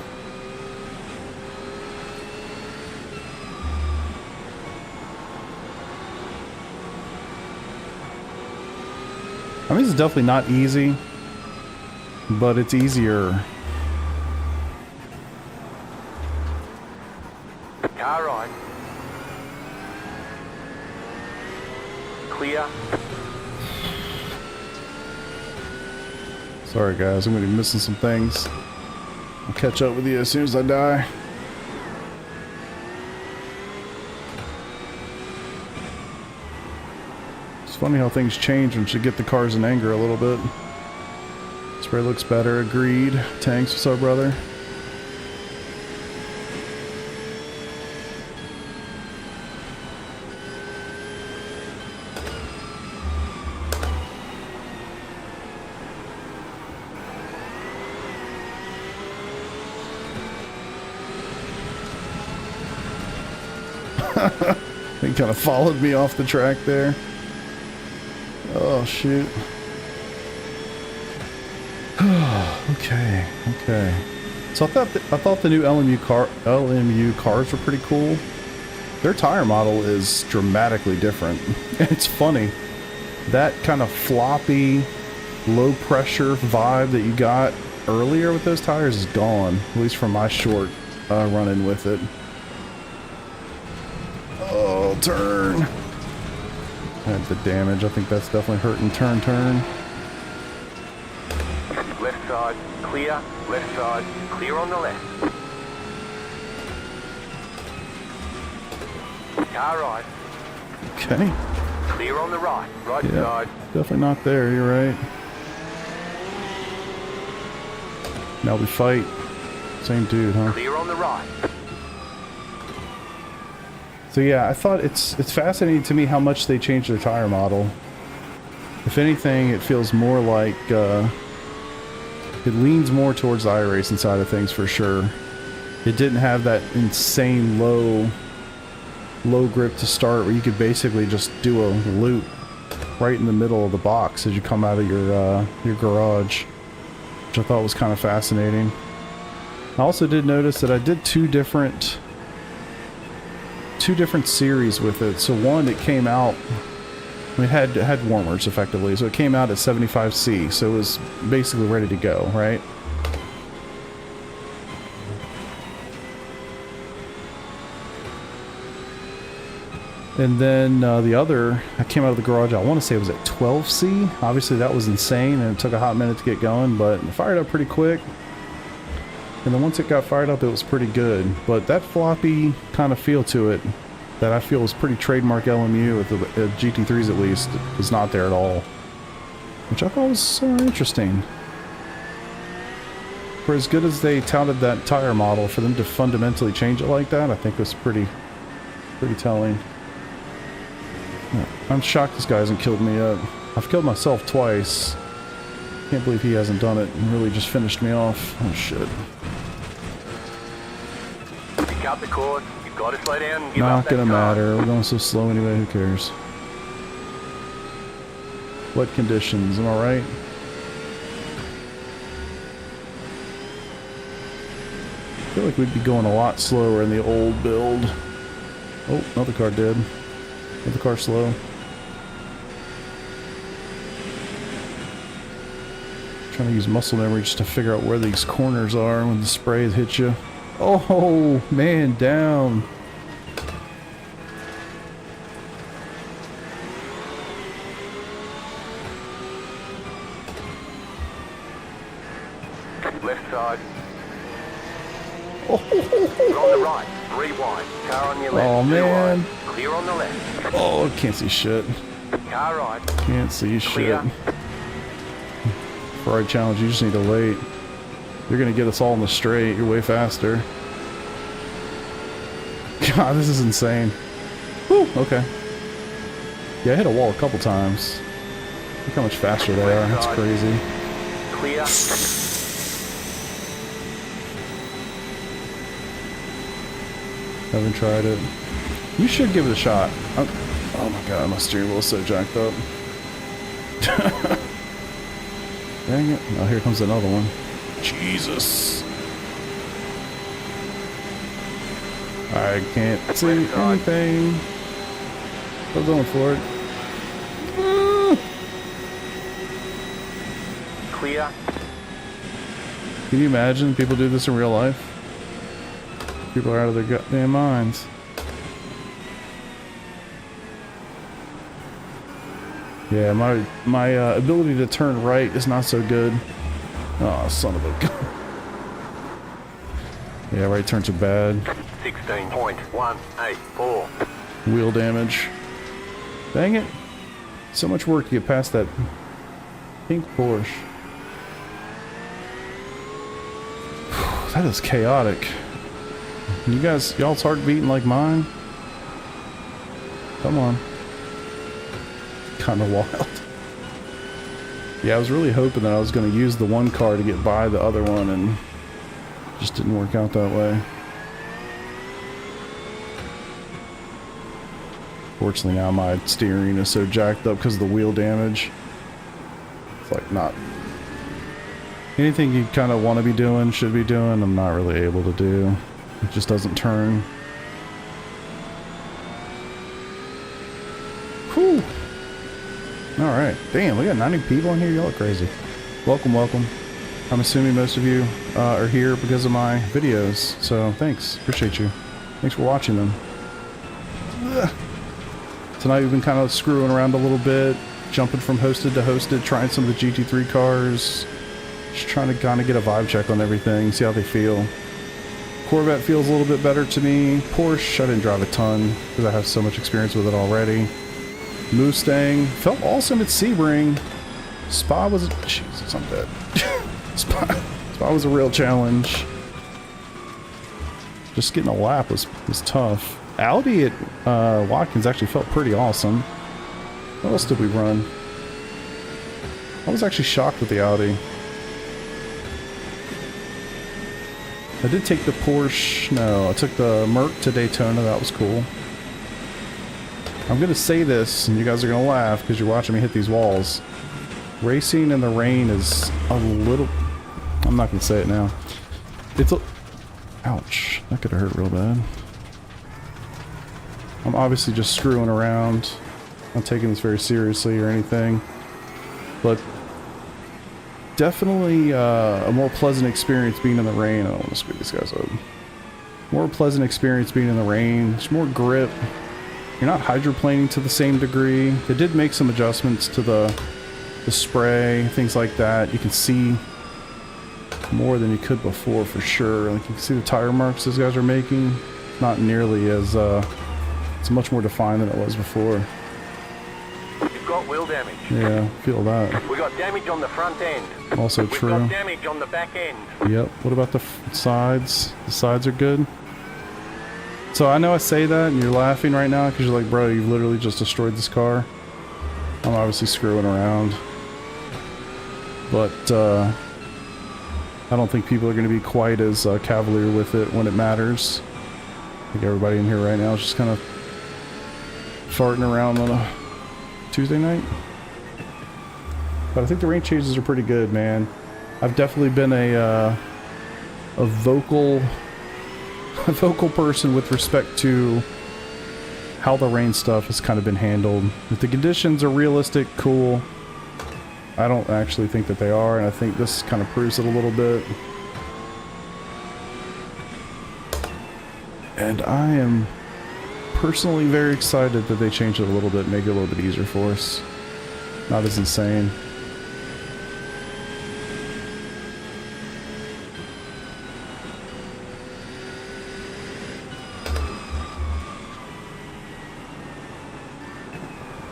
I mean, it's definitely not easy, but it's easier. Car right. Clear. Sorry guys, I'm gonna be missing some things. I'll catch up with you as soon as I die. It's funny how things change once you get the cars in anger a little bit. Spray looks better, agreed. Tanks, what's up, brother? He kind of followed me off the track there. Oh shoot. Okay. So I thought the new LMU cars were pretty cool. Their tire model is dramatically different. It's funny. That kind of floppy, low pressure vibe that you got earlier with those tires is gone. At least from my short run-in with it. Oh, turn. Had the damage. I think that's definitely hurting turn. Left side, clear. Left side, clear on the left. Car right. Okay. Clear on the right. Right Yeah, side. definitely not there. You're right. Now we fight. Same dude, huh? Clear on the right. So yeah, I thought it's fascinating to me how much they changed their tire model. If anything, it feels more like it leans more towards the iRacing side of things for sure. It didn't have that insane low grip to start where you could basically just do a loop right in the middle of the box as you come out of your garage, which I thought was kind of fascinating. I also did notice that I did two different series with it. So one, it came out, it had warmers effectively, so it came out at 75C, so it was basically ready to go, right? And then the other, I came out of the garage, I want to say it was at 12C. Obviously that was insane and it took a hot minute to get going, but it fired up pretty quick. And then once it got fired up, it was pretty good. But that floppy kind of feel to it that I feel was pretty trademark LMU with the GT3s at least was not there at all. Which I thought was interesting. For as good as they touted that tire model, for them to fundamentally change it like that, I think was pretty telling. I'm shocked this guy hasn't killed me yet. I've killed myself twice. Can't believe he hasn't done it and really just finished me off. Oh shit. Pick up the course. You've got to slow down and give Not up that gonna car. matter. We're going so slow anyway. Who cares? Wet conditions. Am I right? I feel like we'd be going a lot slower in the old build. Oh, another car did. Another car slow. Trying to use muscle memory just to figure out where these corners are when the spray hits you. Oh, man, down. Left side. Oh, You're on the right. 3 wide. Car on your left. Oh, 2 man. wide. Clear on the left. oh, I can't see shit. Car right. Can't see shit. Clear. For our challenge, you just need to wait. You're gonna get us all in the straight. You're way faster. God, this is insane. Whew, okay. Yeah, I hit a wall a couple times. Look how much faster they are. That's crazy. Clear. Haven't tried it. You should give it a shot. Oh my god, my steering wheel is so jacked up. Dang it. Oh, here comes another one. Jesus. I can't see anything. Still going for it. Clear. Can you imagine people do this in real life? People are out of their goddamn minds. Yeah, my ability to turn right is not so good. Oh, son of a gun. Yeah, right turns are bad. 16.184. Wheel damage. Dang it. So much work to get past that pink Porsche. That is chaotic. You guys, y'all's heart beating like mine? Come on. Kind of wild. Yeah, I was really hoping that I was going to use the one car to get by the other one, and it just didn't work out that way. Fortunately now my steering is so jacked up because of the wheel damage. It's like not anything you kind of want to be doing, should be doing, I'm not really able to do. It just doesn't turn. Whew. Alright. Damn, we got 90 people in here. Y'all are crazy. Welcome, welcome. I'm assuming most of you are here because of my videos. So thanks. Appreciate you. Thanks for watching them. Ugh. Tonight we've been kind of screwing around a little bit. Jumping from hosted to hosted. Trying some of the GT3 cars. Just trying to kind of get a vibe check on everything. See how they feel. Corvette feels a little bit better to me. Porsche, I didn't drive a ton because I have so much experience with it already. Mustang felt awesome at Sebring. Spa was Jesus, I'm dead. Spa was a real challenge. Just getting a lap was tough. Audi at Watkins actually felt pretty awesome. What else did we run? I was actually shocked with the Audi. I did take the Porsche. No, I took the Merc to Daytona. That was cool. I'm gonna say this, and you guys are gonna laugh because you're watching me hit these walls. Racing in the rain is a little... I'm not gonna say it now. It's a... Ouch. That could have hurt real bad. I'm obviously just screwing around. I'm not taking this very seriously or anything. But... definitely a more pleasant experience being in the rain. I don't want to screw these guys up. More pleasant experience being in the rain. There's more grip. You're not hydroplaning to the same degree. They did make some adjustments to the spray, things like that. You can see more than you could before for sure. Like you can see the tire marks these guys are making. Not nearly as it's much more defined than it was before. You've got wheel damage. Yeah, feel that. We got damage on the front end. Also true. We've got damage on the back end. Yep. What about the sides? The sides are good. So I know I say that and you're laughing right now because you're like, bro, you've literally just destroyed this car. I'm obviously screwing around. But I don't think people are going to be quite as cavalier with it when it matters. I think everybody in here right now is just kind of farting around on a Tuesday night. But I think the rain changes are pretty good, man. I've definitely been a vocal person with respect to how the rain stuff has kind of been handled. If the conditions are realistic, cool. I don't actually think that they are, and I think this kind of proves it a little bit. And I am personally very excited that they changed it a little bit, make it a little bit easier for us. Not as insane.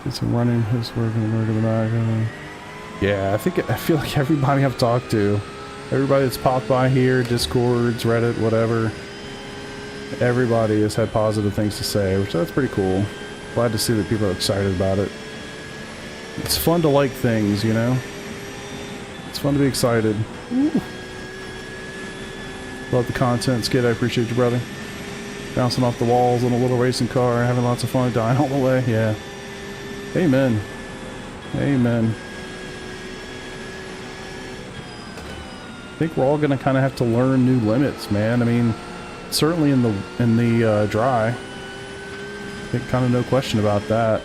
Did some running, who's working in the back. Yeah, I feel like everybody I've talked to, everybody that's popped by here, Discords, Reddit, whatever, everybody has had positive things to say, which that's pretty cool. Glad to see that people are excited about it. It's fun to like things, you know? It's fun to be excited. Ooh. Love the content, Skid, I appreciate you, brother. Bouncing off the walls in a little racing car, having lots of fun, dying all the way, yeah. Amen. Amen. think we're all going to kind of have to learn new limits, man. I mean, certainly in the dry, I think kind of no question about that.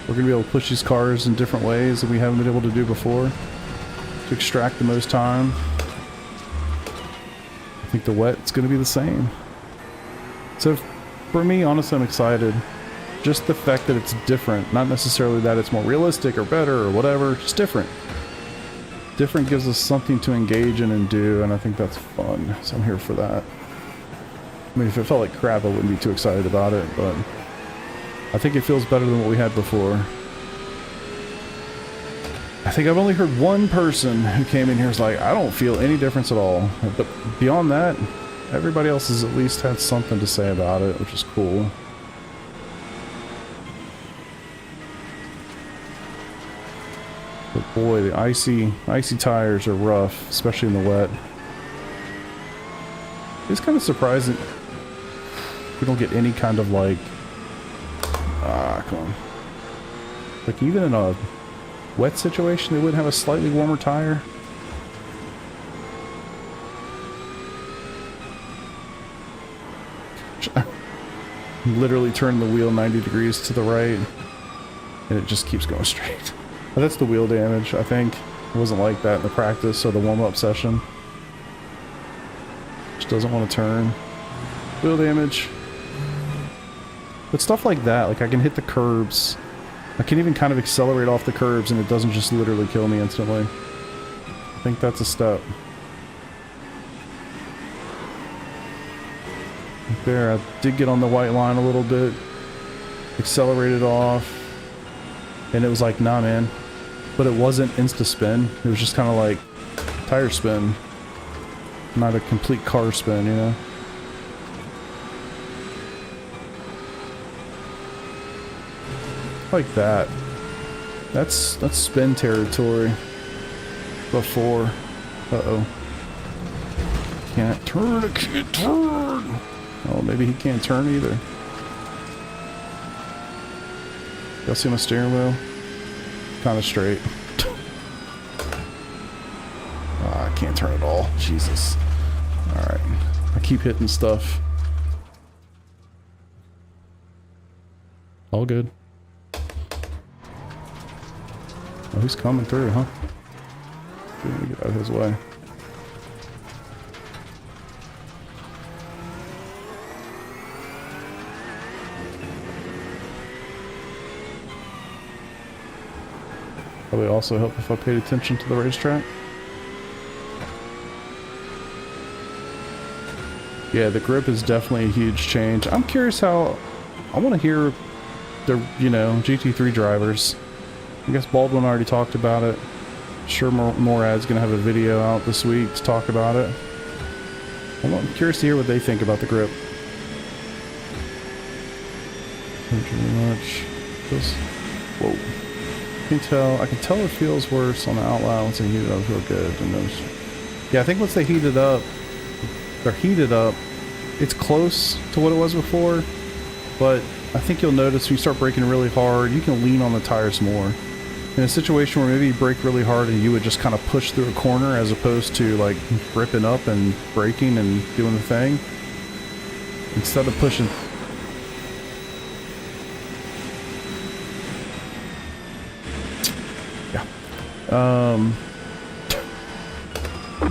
We're going to be able to push these cars in different ways that we haven't been able to do before to extract the most time. I think the wet's going to be the same. So for me, honestly, I'm excited. Just the fact that it's different, not necessarily that it's more realistic or better or whatever, just different. Different gives us something to engage in and do, and I think that's fun, so I'm here for that. I mean, if it felt like crap, I wouldn't be too excited about it, but I think it feels better than what we had before. I think I've only heard one person who came in here is like, I don't feel any difference at all. But beyond that, everybody else has at least had something to say about it, which is cool. But boy, the icy tires are rough, especially in the wet. It's kind of surprising we don't get any kind of like, come on. Like even in a wet situation, they wouldn't have a slightly warmer tire. Literally turn the wheel 90 degrees to the right, and it just keeps going straight. But that's the wheel damage, I think. It wasn't like that in the practice or the warm-up session. Just doesn't want to turn. Wheel damage. But stuff like that, like I can hit the curbs. I can even kind of accelerate off the curbs and it doesn't just literally kill me instantly. I think that's a step. Right there, I did get on the white line a little bit. Accelerated off. And it was like, nah man. But it wasn't insta-spin. It was just kind of like tire spin. Not a complete car spin, you know? Like that. That's spin territory. Before. Uh-oh. Can't turn, I can't turn! Oh, maybe he can't turn either. Y'all see my steering wheel? Kind of straight. I can't turn at all. Jesus. Alright. I keep hitting stuff. All good. Oh, he's coming through, huh? Let me get out of his way. Probably also help if I paid attention to the racetrack. Yeah, the grip is definitely a huge change. I'm curious how... I want to hear the, you know, GT3 drivers. I guess Baldwin already talked about it. Sure, Morad's going to have a video out this week to talk about it. I'm curious to hear what they think about the grip. Pretty much. Just, whoa. I can tell it feels worse on the outline once they heat it up real good. And those, yeah, I think once they heat it up, they're heated up, it's close to what it was before, but I think you'll notice when you start braking really hard, you can lean on the tires more. In a situation where maybe you brake really hard and you would just kind of push through a corner as opposed to like gripping up and braking and doing the thing, instead of pushing.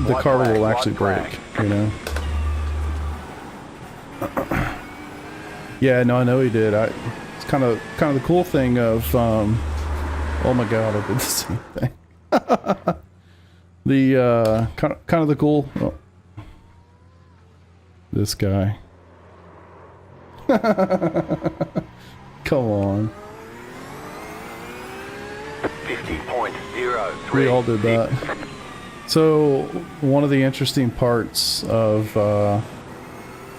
The car will actually brake, you know? Yeah, no, I know he did. It's kind of the cool thing of, oh my god, I did the same thing. The, kind of the cool, oh, this guy. Come on. 50.03. We all did that. So, one of the interesting parts of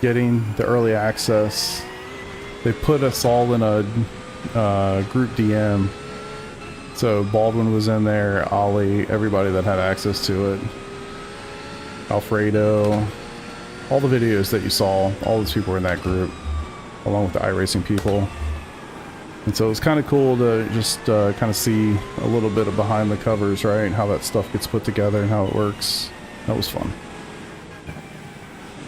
getting the early access, they put us all in a group DM. So Baldwin was in there, Ollie, everybody that had access to it, Alfredo, all the videos that you saw, all those people were in that group, along with the iRacing people. And so it was kind of cool to just kind of see a little bit of behind the covers, right? How that stuff gets put together and how it works. That was fun.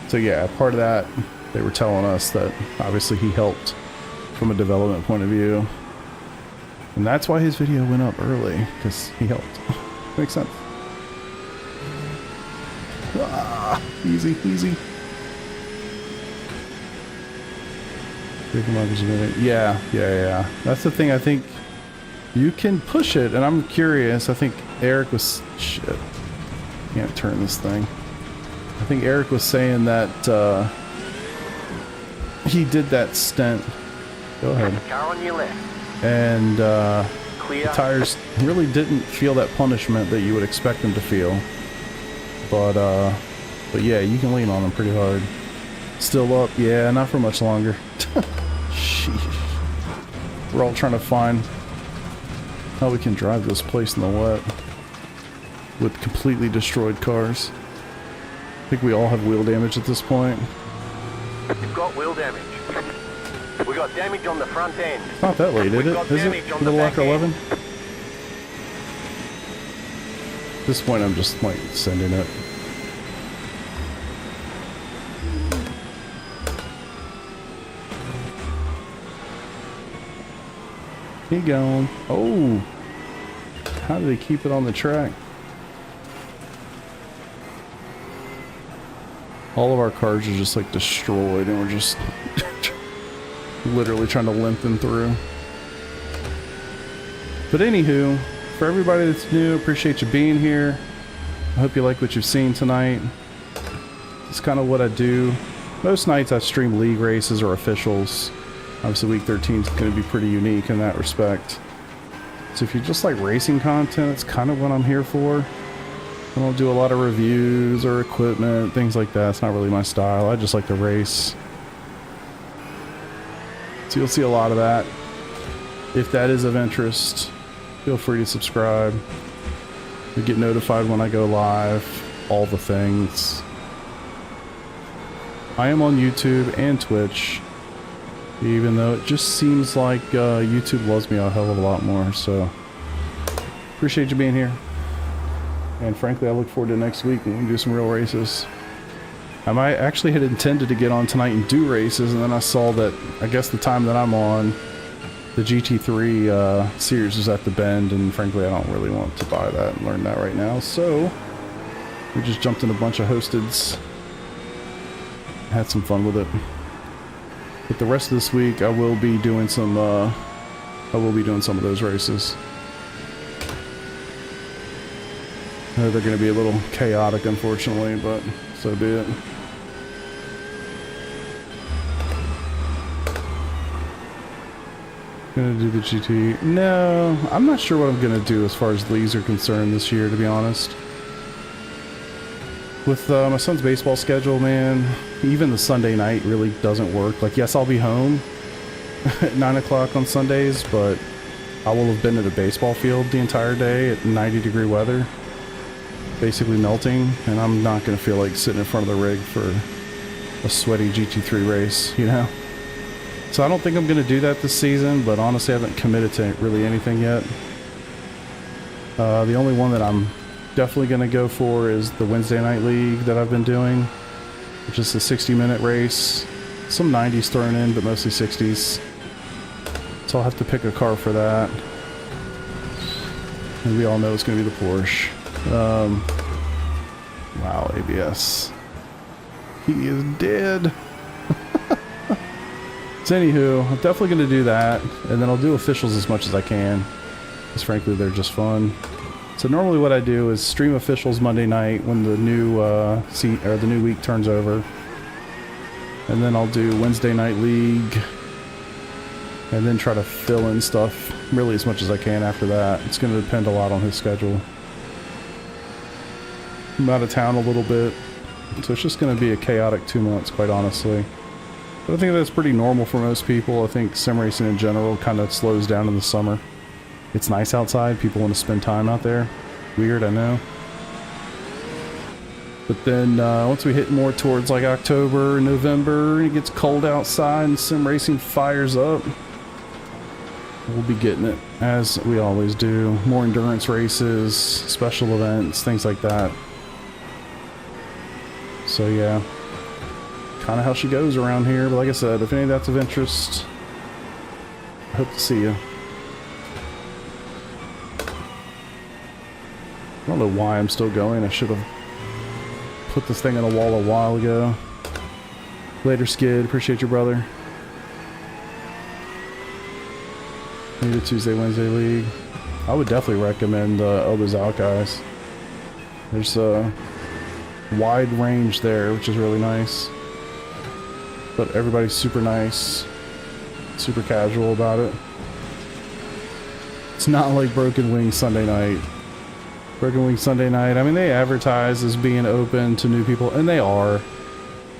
So yeah, part of that, they were telling us that obviously he helped from a development point of view. And that's why his video went up early, because he helped. Makes sense. Ah, easy, easy. Yeah. That's the thing. I think you can push it, and I'm curious. I think Eric was... Shit. Can't turn this thing. I think Eric was saying that he did that stint. Go ahead. Car on your left. And the Clear. tires really didn't feel that punishment that you would expect them to feel. But yeah, you can lean on them pretty hard. Still up? Yeah, not for much longer. Sheesh. We're all trying to find how we can drive this place in the wet with completely destroyed cars. I think we all have wheel damage at this point. You've got wheel damage. We got damage on the front end. It's not that late, is it? Is it? A little after 11? At this point, I'm just like sending it. Keep going. Oh! How do they keep it on the track? All of our cars are just like destroyed, and we're just literally trying to limp them through. But anywho, for everybody that's new, appreciate you being here. I hope you like what you've seen tonight. It's kind of what I do. Most nights I stream league races or officials. Obviously week 13 is going to be pretty unique in that respect. So if you just like racing content, it's kind of what I'm here for. I don't do a lot of reviews or equipment, things like that. It's not really my style. I just like to race. So you'll see a lot of that. If that is of interest, feel free to subscribe. You get notified when I go live, all the things. I am on YouTube and Twitch, even though it just seems like YouTube loves me a hell of a lot more. So appreciate you being here. And frankly, I look forward to next week when we do some real races. I might actually had intended to get on tonight and do races, and then I saw that, I guess the time that I'm on, the GT3 series is at the Bend, and frankly, I don't really want to buy that and learn that right now. So we just jumped in a bunch of hosteds, had some fun with it. But the rest of this week, I will be doing some of those races. I know they're going to be a little chaotic, unfortunately, but so be it. Gonna do the GT. No, I'm not sure what I'm gonna do as far as leagues are concerned this year, to be honest. With my son's baseball schedule, man, even the Sunday night really doesn't work. Like, yes, I'll be home at 9 o'clock on Sundays, but I will have been at a baseball field the entire day at 90-degree weather, basically melting, and I'm not gonna feel like sitting in front of the rig for a sweaty GT3 race, you know? So I don't think I'm going to do that this season, but honestly I haven't committed to really anything yet. The only one that I'm definitely going to go for is the Wednesday night league that I've been doing, which is a 60-minute race. Some 90s thrown in, but mostly 60s. So I'll have to pick a car for that. And we all know it's going to be the Porsche. Wow, ABS. He is dead. So anywho, I'm definitely going to do that, and then I'll do officials as much as I can, because frankly they're just fun. So normally what I do is stream officials Monday night when the new the new week turns over, and then I'll do Wednesday night league, and then try to fill in stuff really as much as I can after that. It's going to depend a lot on his schedule. I'm out of town a little bit, so it's just going to be a chaotic 2 months, quite honestly. But I think that's pretty normal for most people. I think sim racing in general kind of slows down in the summer. It's nice outside. People want to spend time out there. Weird, I know. But then once we hit more towards like October and November, and it gets cold outside and sim racing fires up, we'll be getting it, as we always do. More endurance races, special events, things like that. So yeah. kind of how she goes around here. But like I said, if any of that's of interest, I hope to see you. I don't know why I'm still going. I should have put this thing on a wall a while ago. Later, Skid. Appreciate you, brother. Maybe the Tuesday, Wednesday League. I would definitely recommend Elbows Out, guys. There's a wide range there, which is really nice. But everybody's super nice, super casual about it. It's not like Broken Wing Sunday night. Broken Wing Sunday night, I mean, they advertise as being open to new people, and they are,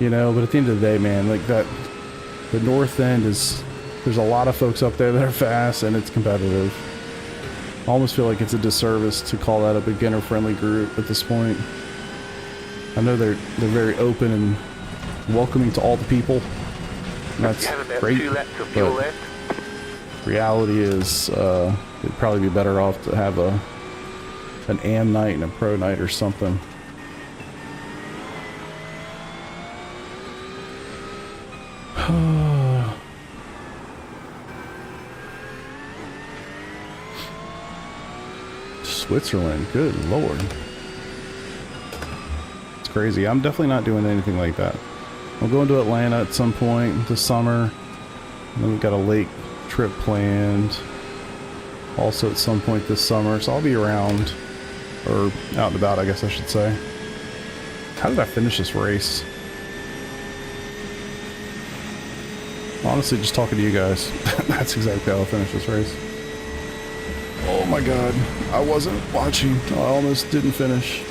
you know, but at the end of the day, man, like that, the North End is, there's a lot of folks up there that are fast, and it's competitive. I almost feel like it's a disservice to call that a beginner-friendly group at this point. I know they're very open and welcoming to all the people, and that's great, but reality is it'd probably be better off to have an AM night and a pro night or something. Switzerland, good lord. It's crazy. I'm definitely not doing anything like that. I'm going to Atlanta at some point this summer. And then we've got a lake trip planned also at some point this summer, so I'll be around, or out and about, I guess I should say. How did I finish this race? Honestly, just talking to you guys. That's exactly how I finished this race. Oh my god, I wasn't watching. I almost didn't finish.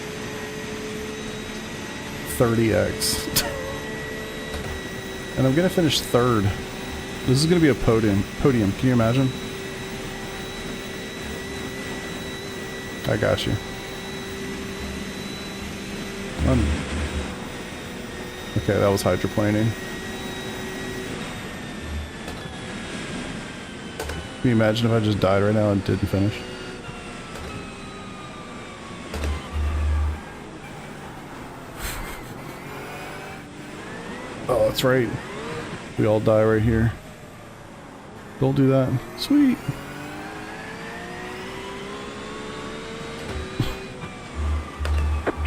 30x. And I'm gonna finish third. This is gonna be a podium. Can you imagine? I got you. Okay, that was hydroplaning. Can you imagine if I just died right now and didn't finish? Oh, that's right. We all die right here. Don't do that. Sweet.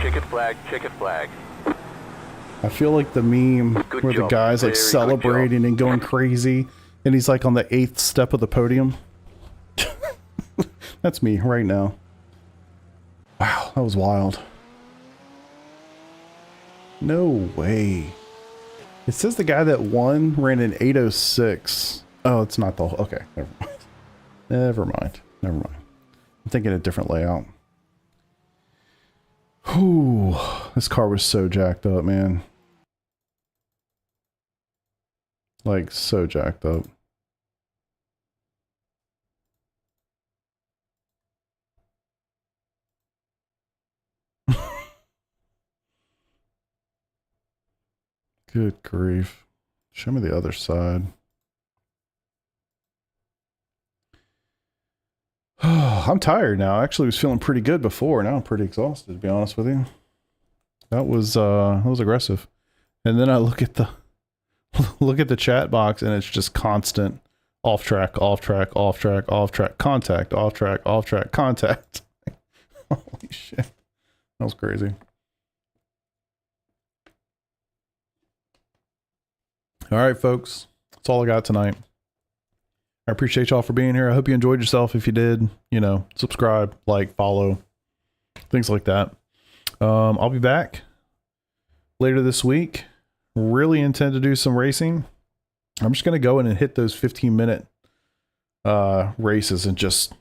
Checkered flag, checkered flag. I feel like the meme where the guy's like celebrating and going crazy, and he's like on the 8th step of the podium. That's me right now. Wow, that was wild. No way. It says the guy that won ran an 8:06. Oh, it's not the whole. Okay, never mind. Never mind. Never mind. I'm thinking a different layout. Whew. This car was so jacked up, man. Like, so jacked up. Good grief. Show me the other side. I'm tired now. I actually was feeling pretty good before. Now I'm pretty exhausted, to be honest with you. That was aggressive. And then I look at the chat box, and it's just constant off track, off track, off track, off track, contact, off track, contact. Holy shit. That was crazy. All right, folks. That's all I got tonight. I appreciate y'all for being here. I hope you enjoyed yourself. If you did, you know, subscribe, like, follow, things like that. I'll be back later this week. Really intend to do some racing. I'm just going to go in and hit those 15-minute races and just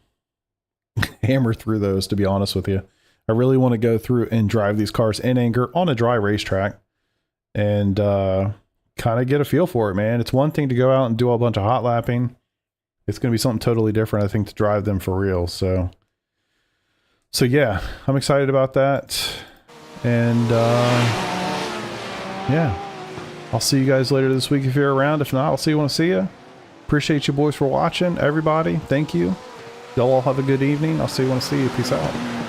hammer through those, to be honest with you. I really want to go through and drive these cars in anger on a dry racetrack and kind of get a feel for it, man. It's one thing to go out and do a bunch of hot lapping. It's going to be something totally different, I think, to drive them for real. So yeah, I'm excited about that. And yeah, I'll see you guys later this week if you're around. If not, I'll see you when I see you. Appreciate you boys for watching. Everybody, thank you. Y'all all have a good evening. I'll see you when I see you. Peace out.